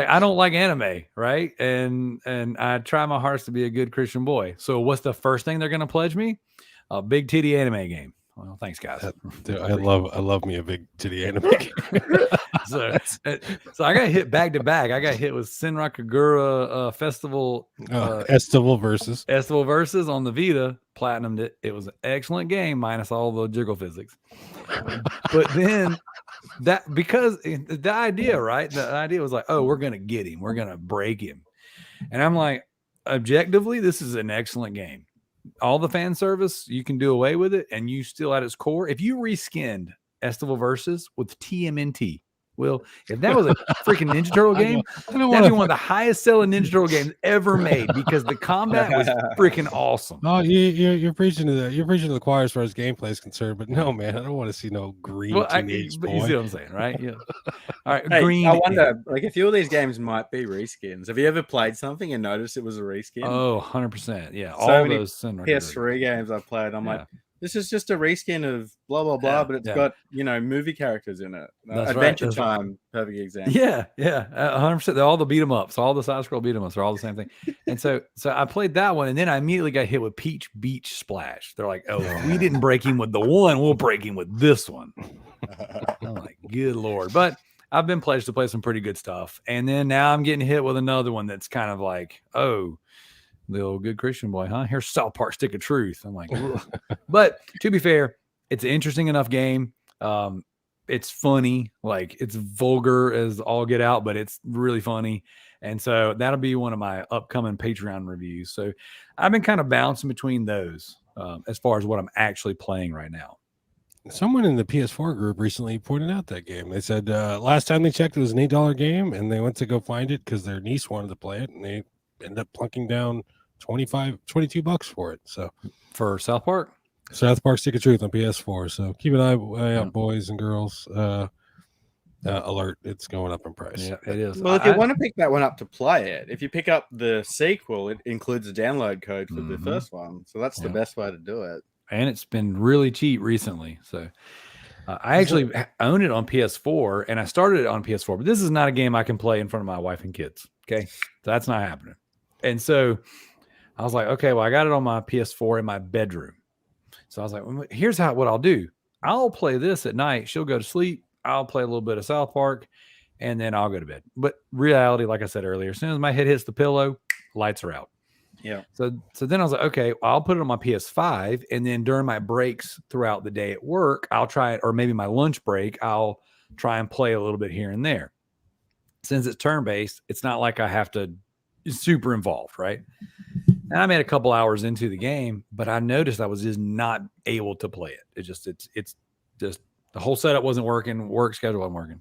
I don't like anime, right? And I try my hardest to be a good Christian boy. So what's the first thing they're gonna pledge me? A big titty anime game. Well, thanks, guys. Dude, I love me a big titty anime game. so I got hit back to back. I got hit with Senra Kagura Festival Estival versus on the Vita, platinumed it. It was an excellent game, minus all the jiggle physics. But then because the idea, right? The idea was like, oh, we're gonna get him, we're gonna break him. And I'm like, objectively, this is an excellent game. All the fan service, you can do away with it, and you still at its core. If you reskinned Estival Versus with TMNT, well, if that was a freaking Ninja Turtle game, that'd be one of the highest selling Ninja Turtle games ever made because the combat was freaking awesome. Oh, you're preaching to the choir as far as gameplay is concerned, but no, man, I don't want to see no green teenage boy. You see what I'm saying, right? Yeah. All right, hey, green. I wonder, like, a few of these games might be reskins. Have you ever played something and noticed it was a reskin? Oh, 100%. Yeah, so all many those PS3 games I've played. I'm like, this is just a reskin of blah blah blah, but it's got movie characters in it. That's Adventure right. Time, perfect example. Yeah, 100%. They're all the beat 'em ups, all the side scroll beat 'em ups are all the same thing. And so I played that one, and then I immediately got hit with Peach Beach Splash. They're like, oh, we didn't break him with the one, we'll break him with this one. I'm like, good Lord. But I've been pledged to play some pretty good stuff, and then now I'm getting hit with another one that's kind of like, oh, the old good Christian boy, huh? Here's South Park Stick of Truth. I'm like, but to be fair, it's an interesting enough game. It's funny, like it's vulgar as all get out, but it's really funny. And so that'll be one of my upcoming Patreon reviews. So I've been kind of bouncing between those as far as what I'm actually playing right now. Someone in the PS4 group recently pointed out that game. They said last time they checked, it was an $8 game, and they went to go find it because their niece wanted to play it, and they ended up plunking down $22 for it. So for South Park Stick of Truth on PS4. So keep an eye out, boys and girls. Alert, it's going up in price. Yeah, it is. Well, if you want to pick that one up to play it, if you pick up the sequel, it includes a download code for the first one. So that's the best way to do it. And it's been really cheap recently. So I actually own it on PS4, and I started it on PS4, but this is not a game I can play in front of my wife and kids. Okay. So that's not happening. And so I was like, okay, well, I got it on my PS4 in my bedroom. So I was like, well, here's what I'll do. I'll play this at night. She'll go to sleep. I'll play a little bit of South Park, and then I'll go to bed. But reality, like I said earlier, as soon as my head hits the pillow, lights are out. Yeah. So then I was like, okay, I'll put it on my PS5, and then during my breaks throughout the day at work, I'll try it, or maybe my lunch break, I'll try and play a little bit here and there. Since it's turn-based, it's not like I have to super involved, right? And I made a couple hours into the game, but I noticed I was just not able to play it. It's just the whole setup wasn't working, work schedule wasn't working.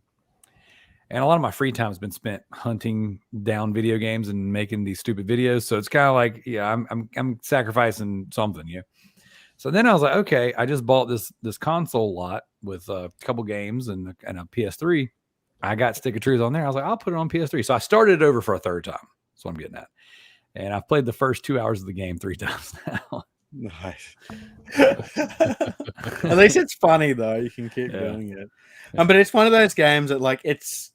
And a lot of my free time has been spent hunting down video games and making these stupid videos. So it's kind of like, yeah, I'm sacrificing something, yeah. So then I was like, okay, I just bought this console lot with a couple games and a PS3. I got Stick of Truth on there. I was like, I'll put it on PS3. So I started it over for a third time. That's what I'm getting at. And I've played the first 2 hours of the game 3 times now. Nice. At least it's funny though. You can keep doing it. But it's one of those games that, like, it's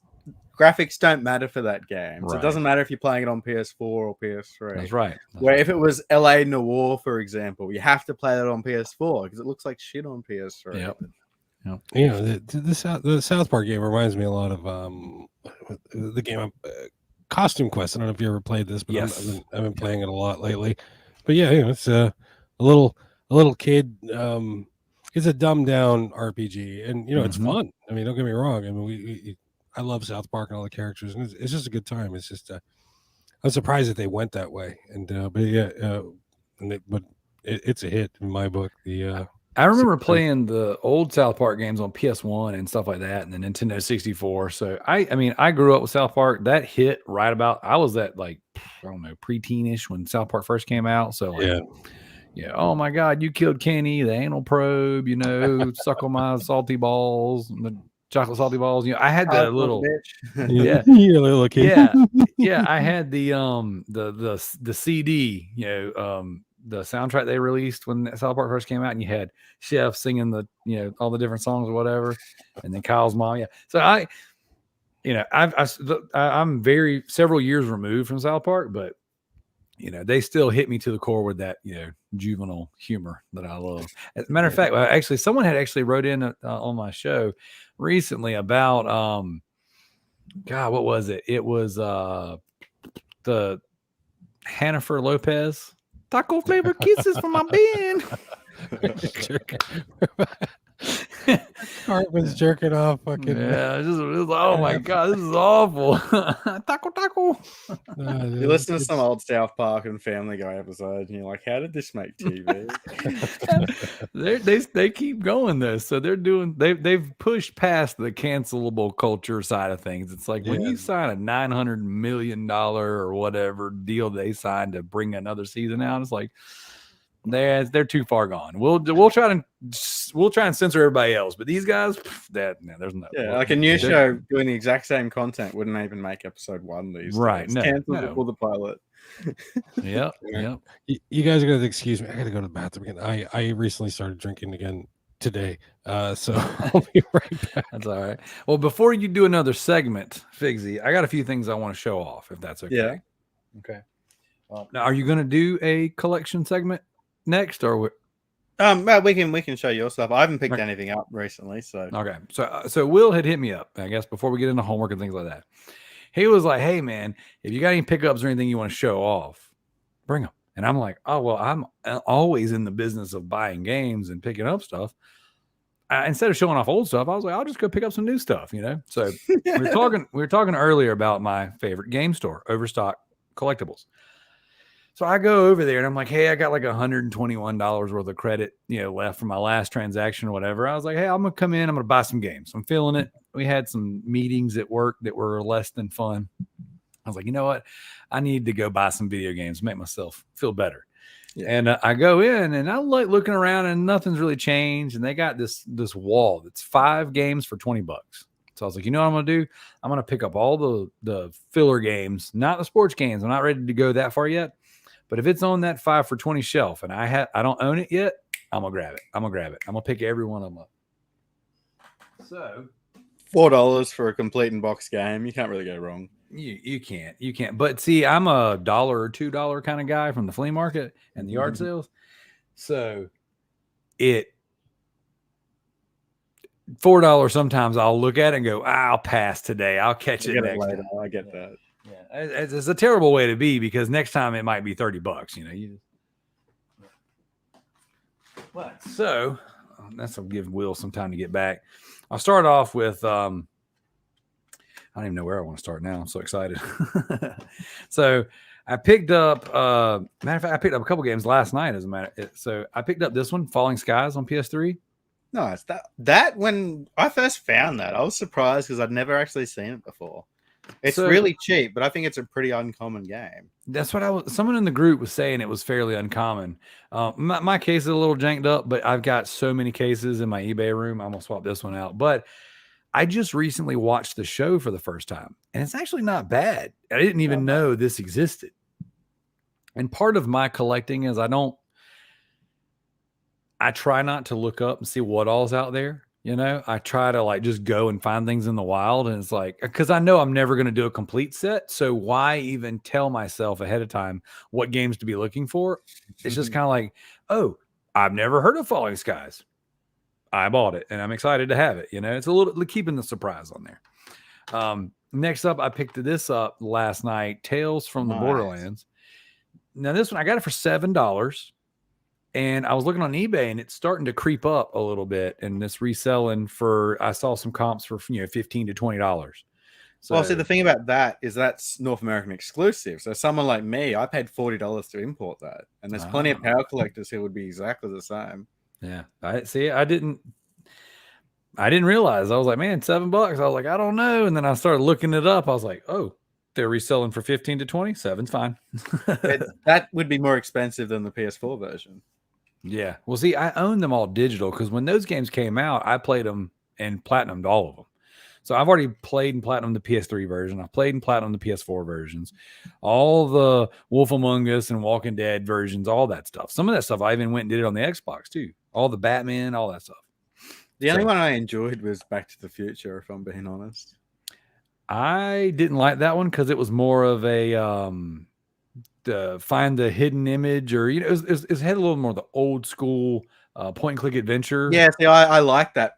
graphics don't matter for that game. So it doesn't matter if you're playing it on PS4 or PS3. That's right. If it was LA Noire, for example, you have to play that on PS4 because it looks like shit on PS3. Yep. You know, the South Park game reminds me a lot of the game Costume Quest. I don't know if you ever played this, but yes. I've been playing it a lot lately. But yeah, you know, it's a little kid. It's a dumbed down RPG, and you know it's fun. I mean, don't get me wrong. I mean, I love South Park and all the characters, and it's just a good time. It's just I'm surprised that they went that way, and but yeah, it's a hit in my book. I remember playing the old South Park games on PS1 and stuff like that, and the Nintendo 64. So I mean, I grew up with South Park. That hit right about. I was at, like, I don't know, preteenish when South Park first came out. So like, yeah. Oh my God, you killed Kenny, the anal probe. You know, suckle my salty balls, the chocolate salty balls. You know, I had the little bitch. Yeah, little kid. Yeah. I had the CD. You know, soundtrack they released when South Park first came out, and you had Chef singing all the different songs or whatever, and then Kyle's mom. Yeah, so I'm very several years removed from South Park, but they still hit me to the core with that juvenile humor that I love. As a matter of fact, actually, someone had actually wrote in on my show recently about God, what was it? It was the Jennifer Lopez taco flavor kisses from my bin. Cartman's jerking off. Fucking it was oh my god, this is awful. taco. You listen to some old South Park and Family Guy episode, and you're like, "How did this make TV?" they keep going though, so they've pushed past the cancelable culture side of things. It's like when you sign a $900 million or whatever deal they signed to bring another season out, it's like they're too far gone. We'll try and censor everybody else, but these guys, there's no. Yeah, like a new show doing the exact same content wouldn't even make episode 1 these right. days. No, cancel before the pilot. Yep. You guys are gonna excuse me. I gotta go to the bathroom again. I recently started drinking again today, so I'll be right back. That's all right. Well, before you do another segment, Figsy, I got a few things I want to show off, if that's okay. Yeah. Okay. Now, are you going to do a collection segment next, or what? Well, we can show your stuff. I haven't picked anything up recently, so okay. So Will had hit me up, I guess, before we get into homework and things like that. He was like, "Hey, man, if you got any pickups or anything you want to show off, bring them." And I'm like, "Oh, well, I'm always in the business of buying games and picking up stuff." Instead of showing off old stuff, I was like, "I'll just go pick up some new stuff," So we were talking earlier about my favorite game store, Overstock Collectibles. So I go over there and I'm like, "Hey, I got like $121 worth of credit, left from my last transaction or whatever." I was like, "Hey, I'm gonna come in. I'm gonna buy some games. I'm feeling it." We had some meetings at work that were less than fun. I was like, "You know what? I need to go buy some video games, make myself feel better." Yeah. And I go in and I'm like looking around and nothing's really changed. And they got this wall that's 5 games for $20. So I was like, "You know what I'm gonna do? I'm gonna pick up all the filler games, not the sports games. I'm not ready to go that far yet." But if it's on that 5 for $20 shelf and I don't own it yet, I'm gonna grab it. I'm gonna pick every one of them up. So $4 for a complete in box game, you can't really go wrong. You can't. But see, I'm a $1 or $2 kind of guy from the flea market and the yard sales. So $4 sometimes I'll look at it and go, "I'll pass today. I'll catch it next time." I get that. Yeah, it's a terrible way to be because next time it might be $30. But so that'll give Will some time to get back. I'll start off with I don't even know where I want to start now. I'm so excited. So I picked up matter of fact, I picked up a couple games last night so I picked up this one, Falling Skies on PS3. Nice. That when I first found that, I was surprised because I'd never actually seen it before. It's really cheap, but I think it's a pretty uncommon game. That's what someone in the group was saying. It was fairly uncommon. My case is a little janked up, but I've got so many cases in my eBay room. I'm gonna swap this one out. But I just recently watched the show for the first time, and it's actually not bad. I didn't even know this existed. And part of my collecting is I try not to look up and see what all's out there. I try to just go and find things in the wild, and it's like, because I know I'm never going to do a complete set. So why even tell myself ahead of time what games to be looking for? It's just kind of like, oh, I've never heard of Falling Skies. I bought it and I'm excited to have it. It's a little keeping the surprise on there. Next up, I picked this up last night, Tales from the Borderlands. Now this one, I got it for $7. And I was looking on eBay and it's starting to creep up a little bit. And it's reselling I saw some comps for, $15 to $20. So, well, see, the thing about that is that's North American exclusive. So someone like me, I paid $40 to import that. And there's plenty of power collectors who would be exactly the same. Yeah. I didn't realize. I was like, man, $7. I was like, I don't know. And then I started looking it up. I was like, oh, they're reselling for 15 to 20. $7's fine. That would be more expensive than the PS4 version. Yeah. Well, see, I own them all digital because when those games came out, I played them and platinumed all of them. So I've already played and platinum the PS3 version. I've played and platinum the PS4 versions, all the Wolf Among Us and Walking Dead versions, all that stuff. Some of that stuff I even went and did it on the Xbox too. All the Batman, all that stuff. The only one I enjoyed was Back to the Future, if I'm being honest. I didn't like that one because it was more of a find the hidden image, or it had a little more of the old school point and click adventure. Yeah, see, I like that.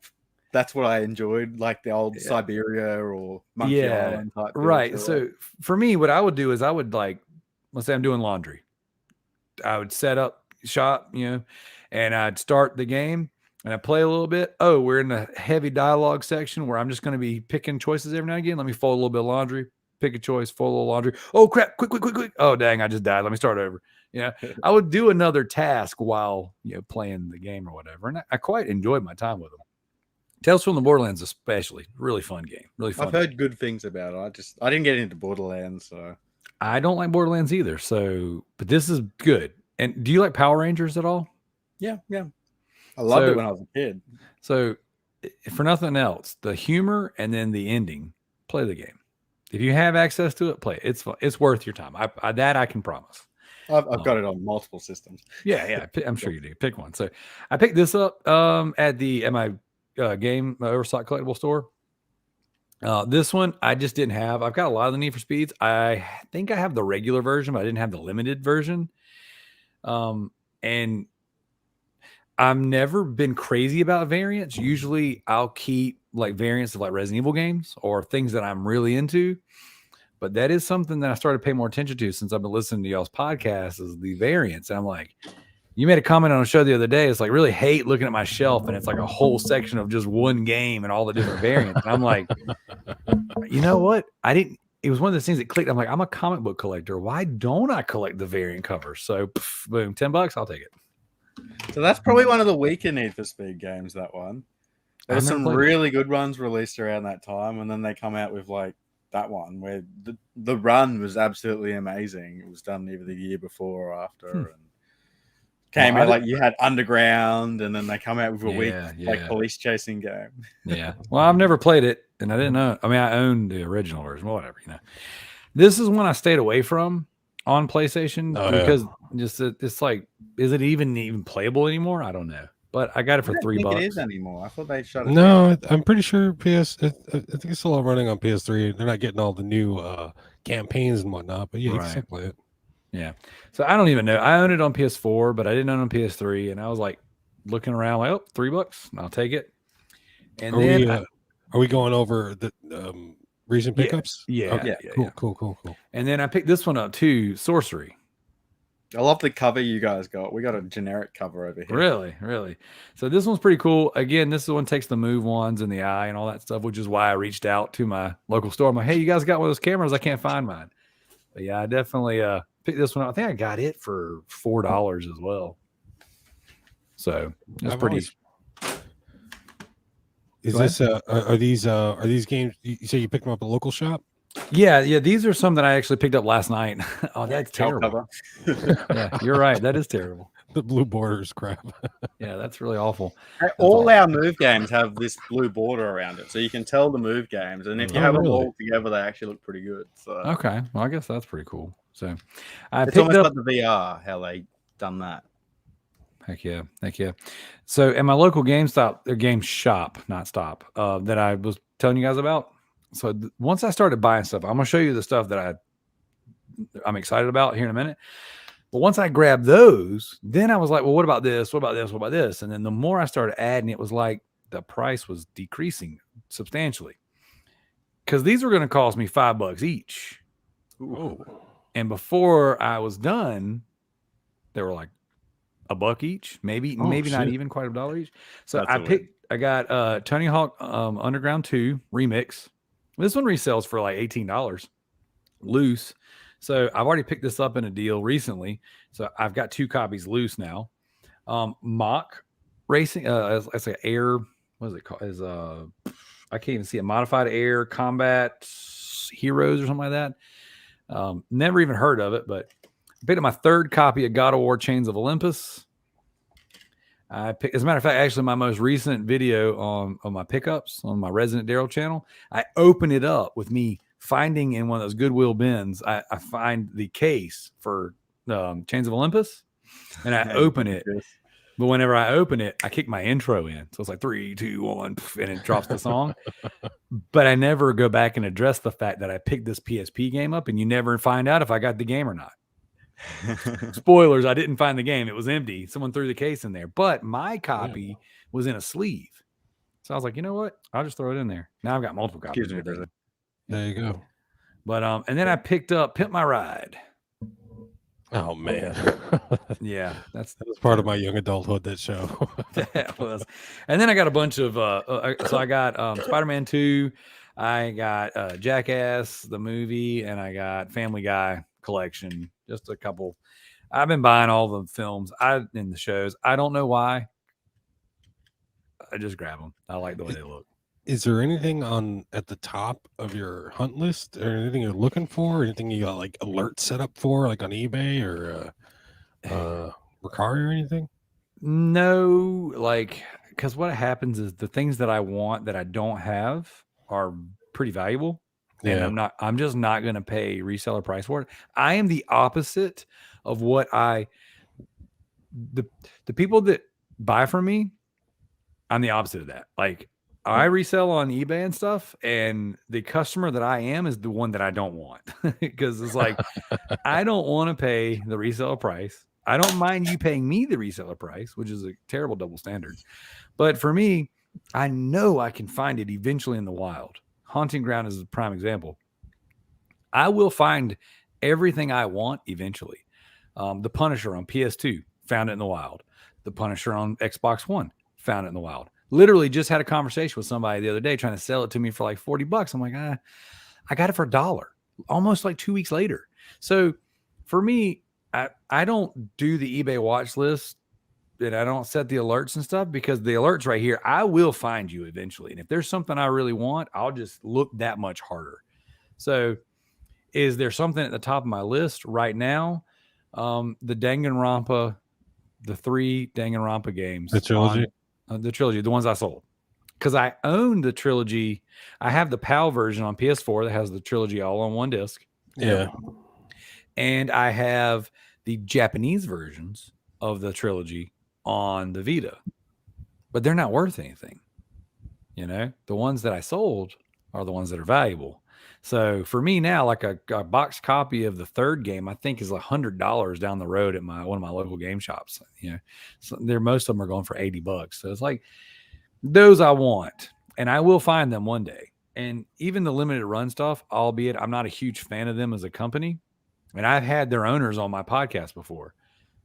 That's what I enjoyed, like the old Syberia or Monkey Island type. Right. So for me, what I would do is I would let's say I'm doing laundry. I would set up shop, and I'd start the game and I play a little bit. Oh, we're in the heavy dialogue section where I'm just going to be picking choices every now and again. Let me fold a little bit of laundry, pick a choice, fold a little laundry. Oh crap, quick. Oh dang, I just died. Let me start over. I would do another task while playing the game or whatever. And I quite enjoyed my time with them. Tales from the Borderlands especially. Really fun game. Really fun. I've heard good things about it. I didn't get into Borderlands, so I don't like Borderlands either. So, but this is good. And do you like Power Rangers at all? Yeah. I loved it when I was a kid. So, for nothing else, the humor and then the ending, play the game. If you have access to it, play it. It's fun. It's worth your time. I can promise. I've got it on multiple systems. Yeah. I'm sure you do. Pick one. So, I picked this up at my game Overstock collectible store. This one I just didn't have. I've got a lot of the Need for Speeds. I think I have the regular version, but I didn't have the limited version. And I've never been crazy about variants. Usually I'll keep variants of Resident Evil games or things that I'm really into. But that is something that I started to pay more attention to since I've been listening to y'all's podcasts, is the variants. And I'm like, you made a comment on a show the other day. It's really hate looking at my shelf and it's a whole section of just one game and all the different variants. And I'm like, you know what? It was one of those things that clicked. I'm like, I'm a comic book collector. Why don't I collect the variant covers? So boom, $10, I'll take it. So that's probably one of the weaker Need for Speed games, that one. There's some really good ones released around that time, and then they come out with that one where the run was absolutely amazing. It was done either the year before or after. And came out you had Underground, and then they come out with a weak police chasing game. Yeah. Well, I've never played it, and I didn't know. I mean, I owned the original version, whatever, This is one I stayed away from on PlayStation because it's is it even playable anymore? I don't know. But I got it for $3. I don't think it is anymore. I thought they shut it down. No, I'm pretty sure I think it's still running on PS3. They're not getting all the new campaigns and whatnot, but yeah, you can still play it. Yeah. So I don't even know. I own it on PS4, but I didn't own it on PS3. And I was looking around $3, and I'll take it. And are we going over the recent pickups? Yeah. Okay. Yeah. Cool. And then I picked this one up too, Sorcery. I love the cover you guys got. We got a generic cover over here. Really. So this one's pretty cool. Again, this one takes the move wands and the eye and all that stuff, which is why I reached out to my local store. I'm like, hey, you guys got one of those cameras? I can't find mine. But yeah, I definitely picked this one up. I think I got it for $4 as well. So that's pretty. Are these games? You say you picked them up at a local shop? Yeah. These are some that I actually picked up last night. Oh, that's terrible. Yeah, you're right. That is terrible. The blue borders crap. Yeah, that's really awful. All our move games have this blue border around it, so you can tell the move games. And if you have them all together, they actually look pretty good. So okay, well, I guess that's pretty cool. So it's almost like the VR, how they done that. Heck yeah. So at my local GameStop, or Game Shop, not Stop, that I was telling you guys about. So once I started buying stuff, I'm going to show you the stuff that I'm excited about here in a minute. But once I grabbed those, then I was like, well, what about this? What about this? What about this? And then the more I started adding, it was like the price was decreasing substantially. Because these were going to cost me $5 each. Ooh. And before I was done, they were like $1 each, maybe not even quite $1 each. So I got Tony Hawk Underground 2 Remix. This one resells for $18 loose. So I've already picked this up in a deal recently. So I've got 2 copies loose now. Mock Racing, it's like air. What is it called? I can't even see it. Modified Air Combat Heroes or something like that. Never even heard of it, but I picked up my 3rd copy of God of War Chains of Olympus. As a matter of fact, actually, my most recent video on my pickups on my Resident Darrell channel, I open it up with me finding in one of those Goodwill bins. I find the case for Chains of Olympus, and I open it. But whenever I open it, I kick my intro in. So it's like 3, 2, 1, and it drops the song. But I never go back and address the fact that I picked this PSP game up, and you never find out if I got the game or not. Spoilers, I didn't find the game. It was empty. Someone threw the case in there. But my copy was in a sleeve. So I was like, you know what? I'll just throw it in there. Now I've got multiple copies. There you go. But and then I picked up Pimp My Ride. Oh man. Yeah, that was part of my young adulthood, that show. That was. And then I got a bunch of so I got Spider-Man 2, I got Jackass the movie, and I got Family Guy collection. Just a couple. I've been buying all the films in the shows. I don't know why. I just grab them. I like the way they look. Is there anything at the top of your hunt list, or anything you're looking for? Anything you got like alerts set up for, like on eBay or Mercari or anything? No, because what happens is the things that I want that I don't have are pretty valuable. Yeah. And I'm just not going to pay reseller price for it. I am the opposite of what the people that buy from me. I'm the opposite of that. Like, I resell on eBay and stuff, and the customer that I am is the one that I don't want, because it's like, I don't want to pay the reseller price. I don't mind you paying me the reseller price, which is a terrible double standard. But for me, I know I can find it eventually in the wild. Haunting Ground is a prime example. I will find everything I want eventually. The Punisher on PS2, found it in the wild. The Punisher on Xbox One, found it in the wild. Literally just had a conversation with somebody the other day trying to sell it to me for like $40. I'm like, I got it for $1, almost like 2 weeks later. So for me, I don't do the eBay watch list, and I don't set the alerts and stuff, because the alerts right here, I will find you eventually. And if there's something I really want, I'll just look that much harder. So is there something at the top of my list right now? The Danganronpa, the 3 Danganronpa games. The trilogy? The trilogy, the ones I sold. Because I own the trilogy. I have the PAL version on PS4 that has the trilogy all on one disc. Yeah. And I have the Japanese versions of the trilogy on the Vita. But they're not worth anything. You know, the ones that I sold are the ones that are valuable. So for me now, like a boxed copy of the third game, I think is $100 down the road at one of my local game shops. You know, so most of them are going for $80. So it's like, those I want, and I will find them one day. And even the limited run stuff, albeit I'm not a huge fan of them as a company, and I've had their owners on my podcast before.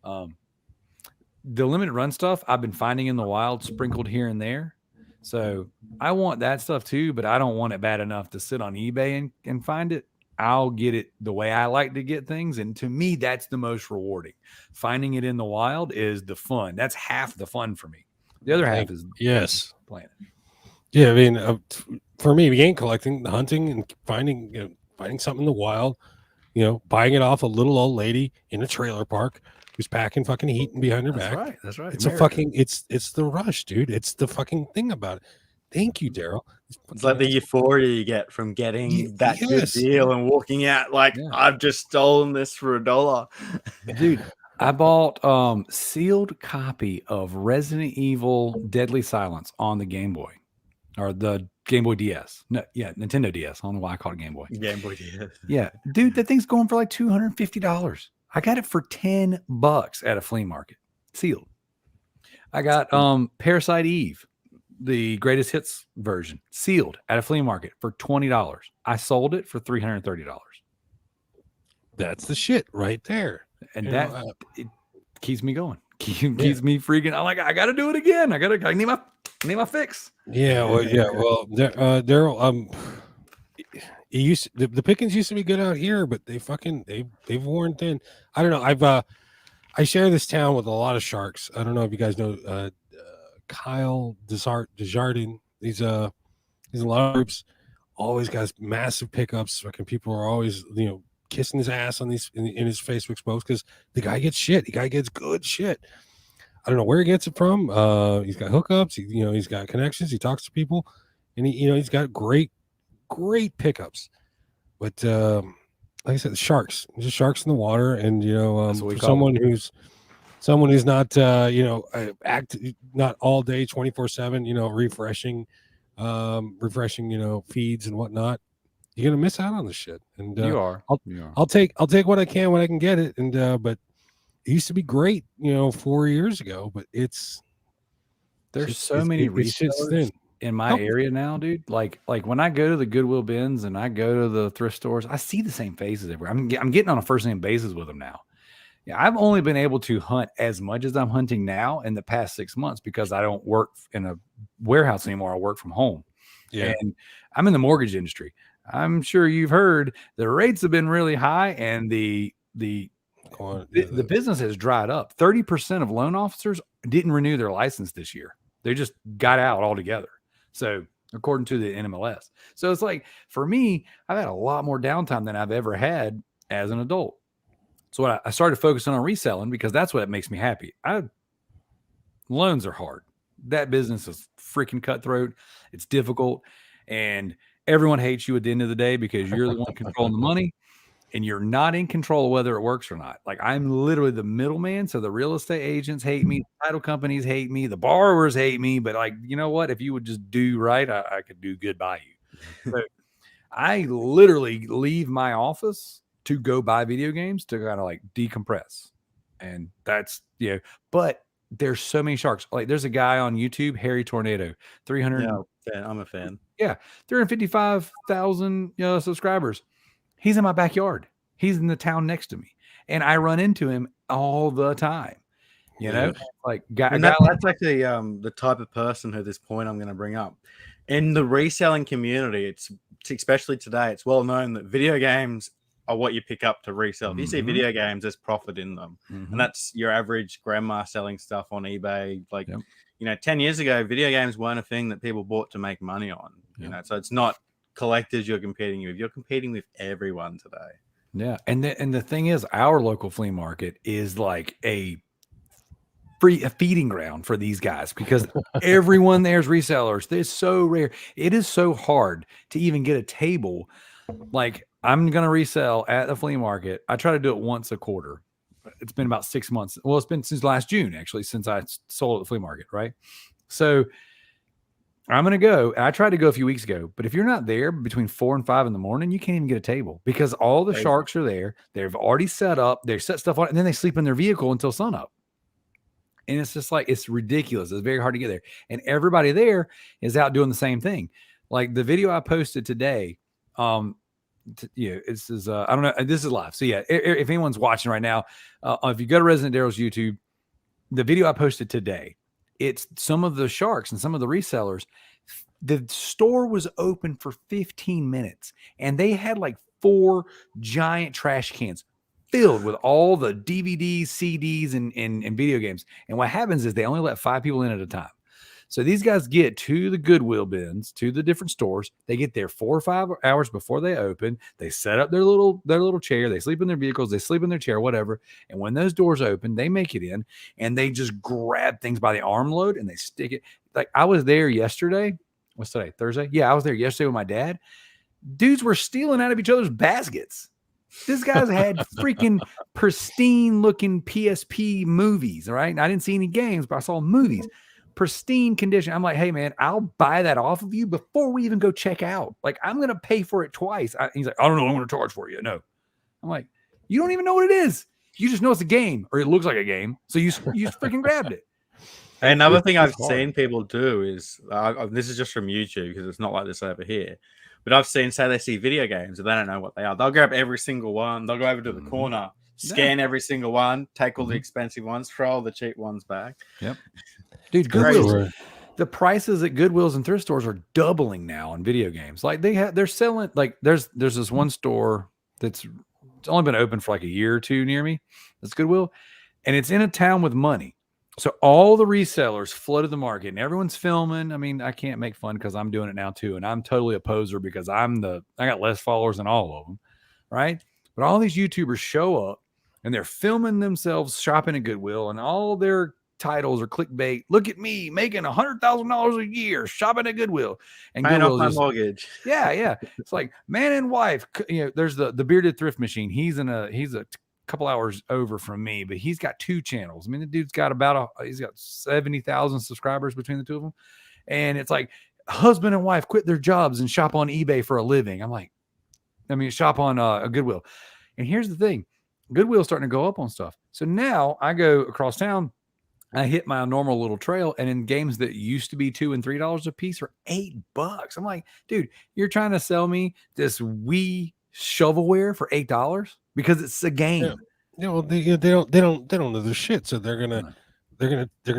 The limited run stuff I've been finding in the wild, sprinkled here and there. So I want that stuff too, but I don't want it bad enough to sit on eBay and find it. I'll get it the way I like to get things. And to me, that's the most rewarding. Finding it in the wild is the fun. That's half the fun for me. The other half is playing it. Yeah, I mean, for me, game collecting, hunting, and finding something in the wild, buying it off a little old lady in a trailer park who's packing fucking heat behind her back. That's right. It's it's the rush, dude. It's the fucking thing about it. Thank you, Darrell. It's like the euphoria you get from getting that good deal and walking out like, I've just stolen this for $1. Dude, I bought sealed copy of Resident Evil Deadly Silence on the Game Boy, or the Game Boy DS. No, yeah, Nintendo DS. I don't know why I called it Game Boy. Game Boy DS. Yeah, dude, that thing's going for like $250. I got it for $10 at a flea market, sealed. I got Parasite Eve, the greatest hits version, sealed at a flea market for $20. I sold it for $330. That's the shit right there. And it keeps me going. Keeps me freaking. I'm like, I got to do it again. I need my fix. Yeah. Well, Darrell, the pickings used to be good out here, but they've worn thin. I don't know. I share this town with a lot of sharks. I don't know if you guys know Kyle Desjardins. He's in a lot of groups. Always got massive pickups. Fucking people are always kissing his ass on in his Facebook posts because the guy gets shit. The guy gets good shit. I don't know where he gets it from. He's got hookups. He's got connections. He talks to people, and he's got great pickups. But like I said, sharks, just sharks in the water, and for someone who's not not all day 24/7, refreshing feeds and whatnot, you're gonna miss out on this shit. And you are. I'll take what I can when I can get it. And but it used to be great 4 years ago, but there's so many resellers in my area now, dude. Like when I go to the Goodwill bins and I go to the thrift stores, I see the same faces everywhere. I'm getting on a first name basis with them now. Yeah, I've only been able to hunt as much as I'm hunting now in the past 6 months because I don't work in a warehouse anymore. I work from home. Yeah. And I'm in the mortgage industry. I'm sure you've heard the rates have been really high, and the business has dried up. 30% of loan officers didn't renew their license this year. They just got out altogether. So according to the NMLS. So it's like, for me, I've had a lot more downtime than I've ever had as an adult. So I started focusing on reselling because that's what makes me happy. Loans are hard. That business is freaking cutthroat. It's difficult. And everyone hates you at the end of the day because you're the one controlling the money, and you're not in control of whether it works or not. Like, I'm literally the middleman. So the real estate agents hate me. The title companies hate me. The borrowers hate me. But like, you know what? If you would just do right, I could do good by you. So I literally leave my office to go buy video games to kind of like decompress. And that's, but there's so many sharks. Like, there's a guy on YouTube, Harry Tornado, 300. Yeah, I'm a fan. Yeah. 355,000 subscribers. He's in my backyard. He's in the town next to me. And I run into him all the time. Like, that's actually the type of person who this point I'm going to bring up. In the reselling community, it's especially today, it's well known that video games are what you pick up to resell. If you see video games, there's profit in them. And that's your average grandma selling stuff on eBay. Like, 10 years ago, video games weren't a thing that people bought to make money on. So it's not collectors you're competing with. You're competing with everyone today. Yeah. And the thing is, our local flea market is like a feeding ground for these guys because everyone there's resellers. It's so rare. It is so hard to even get a table. Like, I'm going to resell at the flea market. I try to do it once a quarter. It's been about 6 months. Well, it's been since last June, actually, since I sold at the flea market, right? So I'm going to go. I tried to go a few weeks ago, but if you're not there between 4 and 5 in the morning, you can't even get a table because all the sharks are there. They've already set up. They set stuff on, and then they sleep in their vehicle until sunup. And it's just like, it's ridiculous. It's very hard to get there. And everybody there is out doing the same thing. Like the video I posted today, this is I don't know, this is live. So yeah, if anyone's watching right now, if you go to Resident Darrell's YouTube, the video I posted today, it's some of the sharks and some of the resellers. The store was open for 15 minutes and they had like 4 giant trash cans filled with all the DVDs, CDs, and video games. And what happens is they only let 5 people in at a time. So these guys get to the Goodwill bins, to the different stores. They get there 4 or 5 hours before they open. They set up their little chair. They sleep in their vehicles. They sleep in their chair, whatever. And when those doors open, they make it in and they just grab things by the armload and they stick it. Like, I was there yesterday. What's today? Thursday? Yeah, I was there yesterday with my dad. Dudes were stealing out of each other's baskets. This guy's had freaking pristine looking PSP movies. All right. And I didn't see any games, but I saw movies. Pristine condition. I'm like, hey man, I'll buy that off of you before we even go check out. Like, I'm going to pay for it twice. He's like, I don't know what I'm going to charge for you. No. I'm like, you don't even know what it is. You just know it's a game, or it looks like a game. So you freaking grabbed it. And another thing I've seen people do is, this is just from YouTube because it's not like this over here, but I've seen, say they see video games and they don't know what they are. They'll grab every single one. They'll go over to the corner, scan every single one, take all the expensive ones, throw all the cheap ones back. Yep. Dude, Goodwill's, the prices at Goodwill's and thrift stores are doubling now on video games. Like, they're selling, like, there's this one store it's only been open for like a year or two near me. That's Goodwill. And it's in a town with money. So all the resellers flooded the market and everyone's filming. I mean, I can't make fun because I'm doing it now too. And I'm totally a poser because I got less followers than all of them. Right. But all these YouTubers show up and they're filming themselves shopping at Goodwill, and all their titles or clickbait. Look at me making $100,000 a year shopping at Goodwill, and Paying off Goodwill my just mortgage. yeah. It's like man and wife. There's the bearded thrift machine. He's a couple hours over from me, but he's got 2 channels. I mean, the dude's got he's got 70,000 subscribers between the two of them, and it's like husband and wife quit their jobs and shop on eBay for a living. Shop on a Goodwill. And here's the thing, Goodwill's starting to go up on stuff. So now I go across town, I hit my normal little trail, and in games that used to be $2 and $3 a piece are $8. I'm like, dude, you're trying to sell me this Wii shovelware for $8 because it's a game. Yeah, well, they don't know their shit, so they're gonna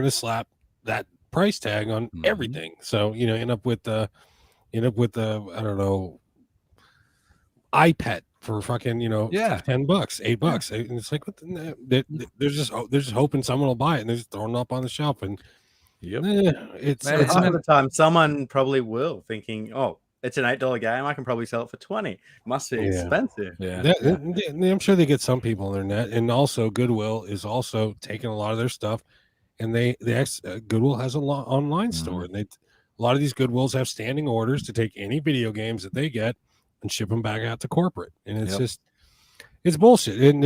slap that price tag on everything. So end up with I don't know, iPad for fucking $10, $8, and it's like they're just hoping someone will buy it, and they're just throwing it up on the shelf, and it's half of the time someone probably will, thinking, oh, it's an $8 game, I can probably sell it for $20. Must be expensive. I'm sure they get some people on their net. And also Goodwill is also taking a lot of their stuff, and Goodwill has a online store, and a lot of these Goodwills have standing orders to take any video games that they get and ship them back out to corporate, and it's just it's bullshit. And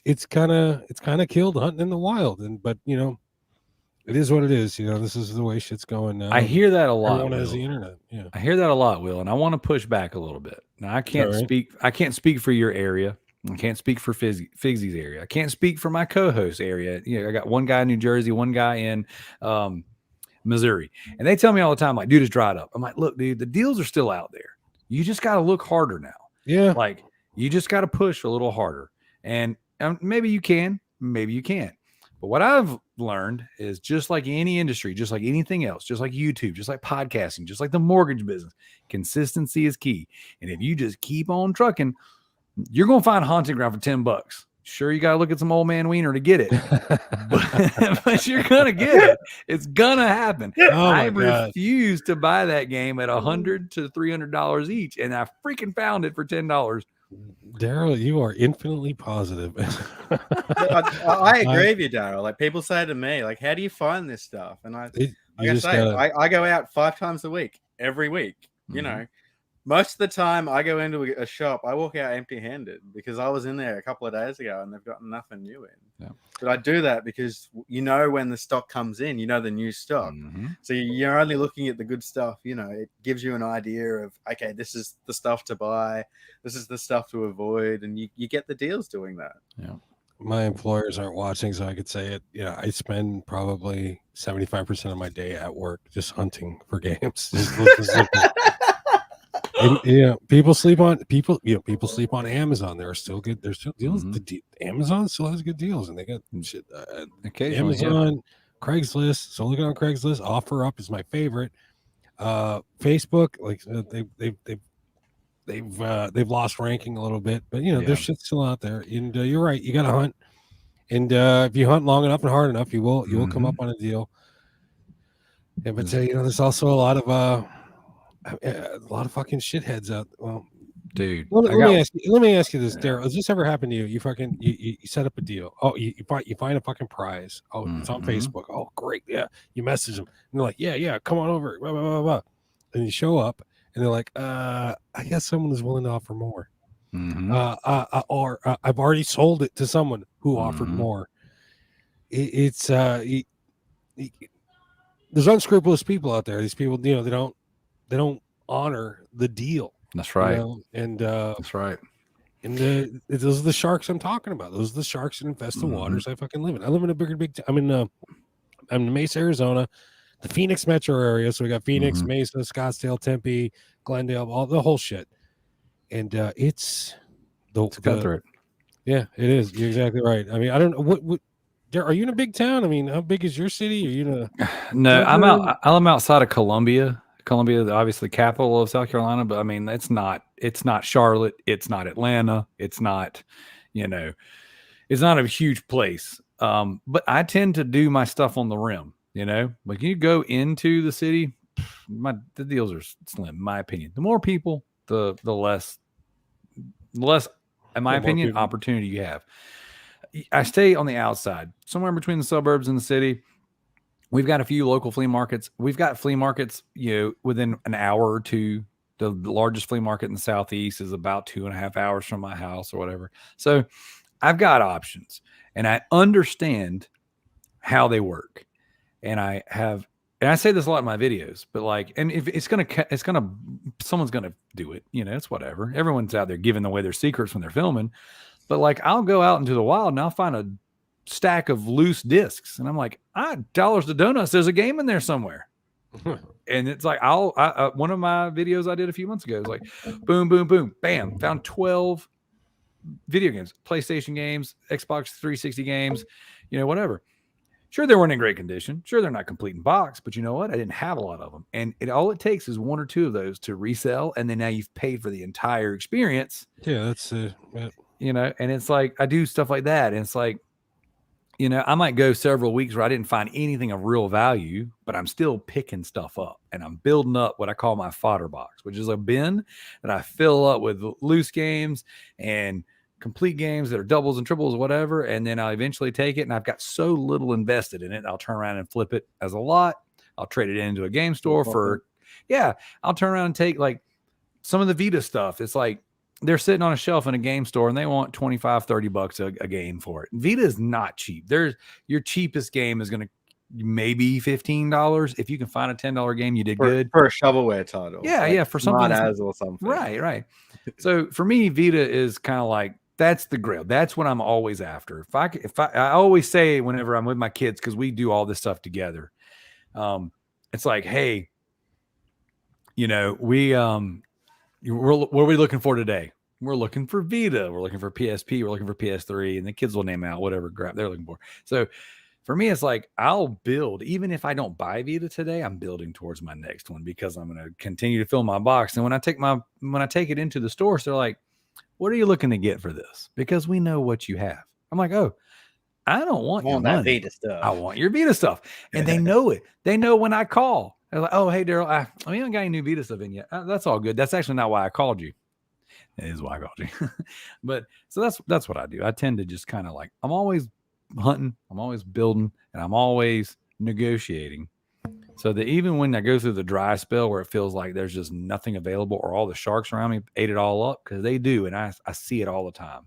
it's kind of killed hunting in the wild, but it is what it is. This is the way shit's going now. I hear that a lot. Everyone has the internet. Yeah, I hear that a lot, Will, and I want to push back a little bit. Now, I can't speak for your area. I can't speak for Figsy's area. I can't speak for my co-host area. I got one guy in New Jersey, one guy in Missouri, and they tell me all the time, like, dude, it's dried up. I'm like, look, dude, the deals are still out there. You just got to look harder now. Yeah, like you just got to push a little harder, and maybe you can, maybe you can't. But what I've learned is, just like any industry, just like anything else, just like YouTube, just like podcasting, just like the mortgage business, consistency is key. And if you just keep on trucking, you're going to find a haunting ground for $10. Sure, you got to look at some old man wiener to get it, but you're going to get it. It's going to happen. I refuse to buy that game at $100 to $300 each, and I freaking found it for $10. Darrell, you are infinitely positive. I agree with you, Darrell. Like, people say to me, like, how do you find this stuff? And I go out 5 times a week, every week. Most of the time I go into a shop, I walk out empty-handed because I was in there a couple of days ago and they've got nothing new in. Yeah. But I do that because when the stock comes in, the new stock. So you're only looking at the good stuff. It gives you an idea of, okay, this is the stuff to buy, this is the stuff to avoid, and you get the deals doing that. Yeah. My employers aren't watching, so I could say it. I spend probably 75% of my day at work just hunting for games. And, people sleep on Amazon. There are still good. There's still deals. Amazon still has good deals, and they got shit. Amazon, Craigslist. So looking on Craigslist, OfferUp is my favorite. Facebook, like they've lost ranking a little bit, but their shit's still out there. And you're right, you got to hunt. And if you hunt long enough and hard enough, you will come up on a deal. Yeah, but there's also a lot of fucking shitheads out. Well, dude, let me ask you this, Darrell. Has this ever happened to you? You set up a deal. Oh, you find a fucking prize. Oh, it's on Facebook. Oh, great. Yeah. You message them. And they're like, yeah, come on over. Blah, blah, blah, blah. And you show up and they're like, I guess someone is willing to offer more. Or I've already sold it to someone who offered more. It's there's unscrupulous people out there. These people, they don't honor the deal. That's right. That's right. And those are the sharks I'm talking about. Those are the sharks that infest the waters I fucking live in. I live in a big I'm in Mesa, Arizona, the Phoenix metro area. So we got Phoenix, Mesa, Scottsdale, Tempe, Glendale, all the whole shit. And it's cutthroat. Yeah, it is. You're exactly right. I mean, I don't know what are you in a big town? I mean, how big is your city? Are you in a No, I'm outside of Columbia. Columbia, obviously capital of South Carolina, but I mean, it's not Charlotte, it's not Atlanta, it's not, it's not a huge place. But I tend to do my stuff on the rim, like you go into the city, the deals are slim, in my opinion. The more people, the less, in my opinion, opportunity you have. I stay on the outside, somewhere between the suburbs and the city. We've got a few local flea markets. We've got flea markets, within an hour or two. The largest flea market in the Southeast is about 2.5 hours from my house or whatever. So I've got options, and I understand how they work. And I say this a lot in my videos, but and if someone's gonna do it, it's whatever. Everyone's out there giving away their secrets when they're filming, but I'll go out into the wild and I'll find a stack of loose discs, and I'm like, dollars to donuts, there's a game in there somewhere. And it's like, one of my videos I did a few months ago is like, boom, boom, boom, bam, found 12 video games, PlayStation games, Xbox 360 games, whatever. Sure, they weren't in great condition. Sure, they're not complete in box, but you know what? I didn't have a lot of them. And all it takes is one or two of those to resell, and then now you've paid for the entire experience. Yeah, that's and it's like, I do stuff like that. And it's like, I might go several weeks where I didn't find anything of real value, but I'm still picking stuff up, and I'm building up what I call my fodder box, which is a bin that I fill up with loose games and complete games that are doubles and triples, whatever. And then I'll eventually take it, and I've got so little invested in it, I'll turn around and flip it as a lot. I'll trade it into a game store I'll turn around and take some of the Vita stuff. It's like they're sitting on a shelf in a game store and they want $25-$30 a game for it. Vita is not cheap. Your cheapest game is going to maybe $15. If you can find a $10 game, you did good for a shovelware title. For something or something. Right. So for me, Vita is kind of like, that's the grail. That's what I'm always after. I always say whenever I'm with my kids, because we do all this stuff together, it's like, hey, what are we looking for today? We're looking for Vita. We're looking for PSP. We're looking for PS3, and the kids will name out whatever crap they're looking for. So for me, it's like, I'll build, even if I don't buy Vita today, I'm building towards my next one, because I'm going to continue to fill my box. And when I take it into the stores, they're like, what are you looking to get for this? Because we know what you have. I'm like, oh, I don't want your money. Vita stuff. I want your Vita stuff. And they know it. They know when I call. They're like, oh, hey, Darrell, we haven't got any new Vita stuff in yet. That's all good. That's actually not why I called you. It is why I called you. But so that's what I do. I tend to just kind of I'm always hunting, I'm always building, and I'm always negotiating. So that even when I go through the dry spell where it feels like there's just nothing available, or all the sharks around me ate it all up, because they do, and I see it all the time.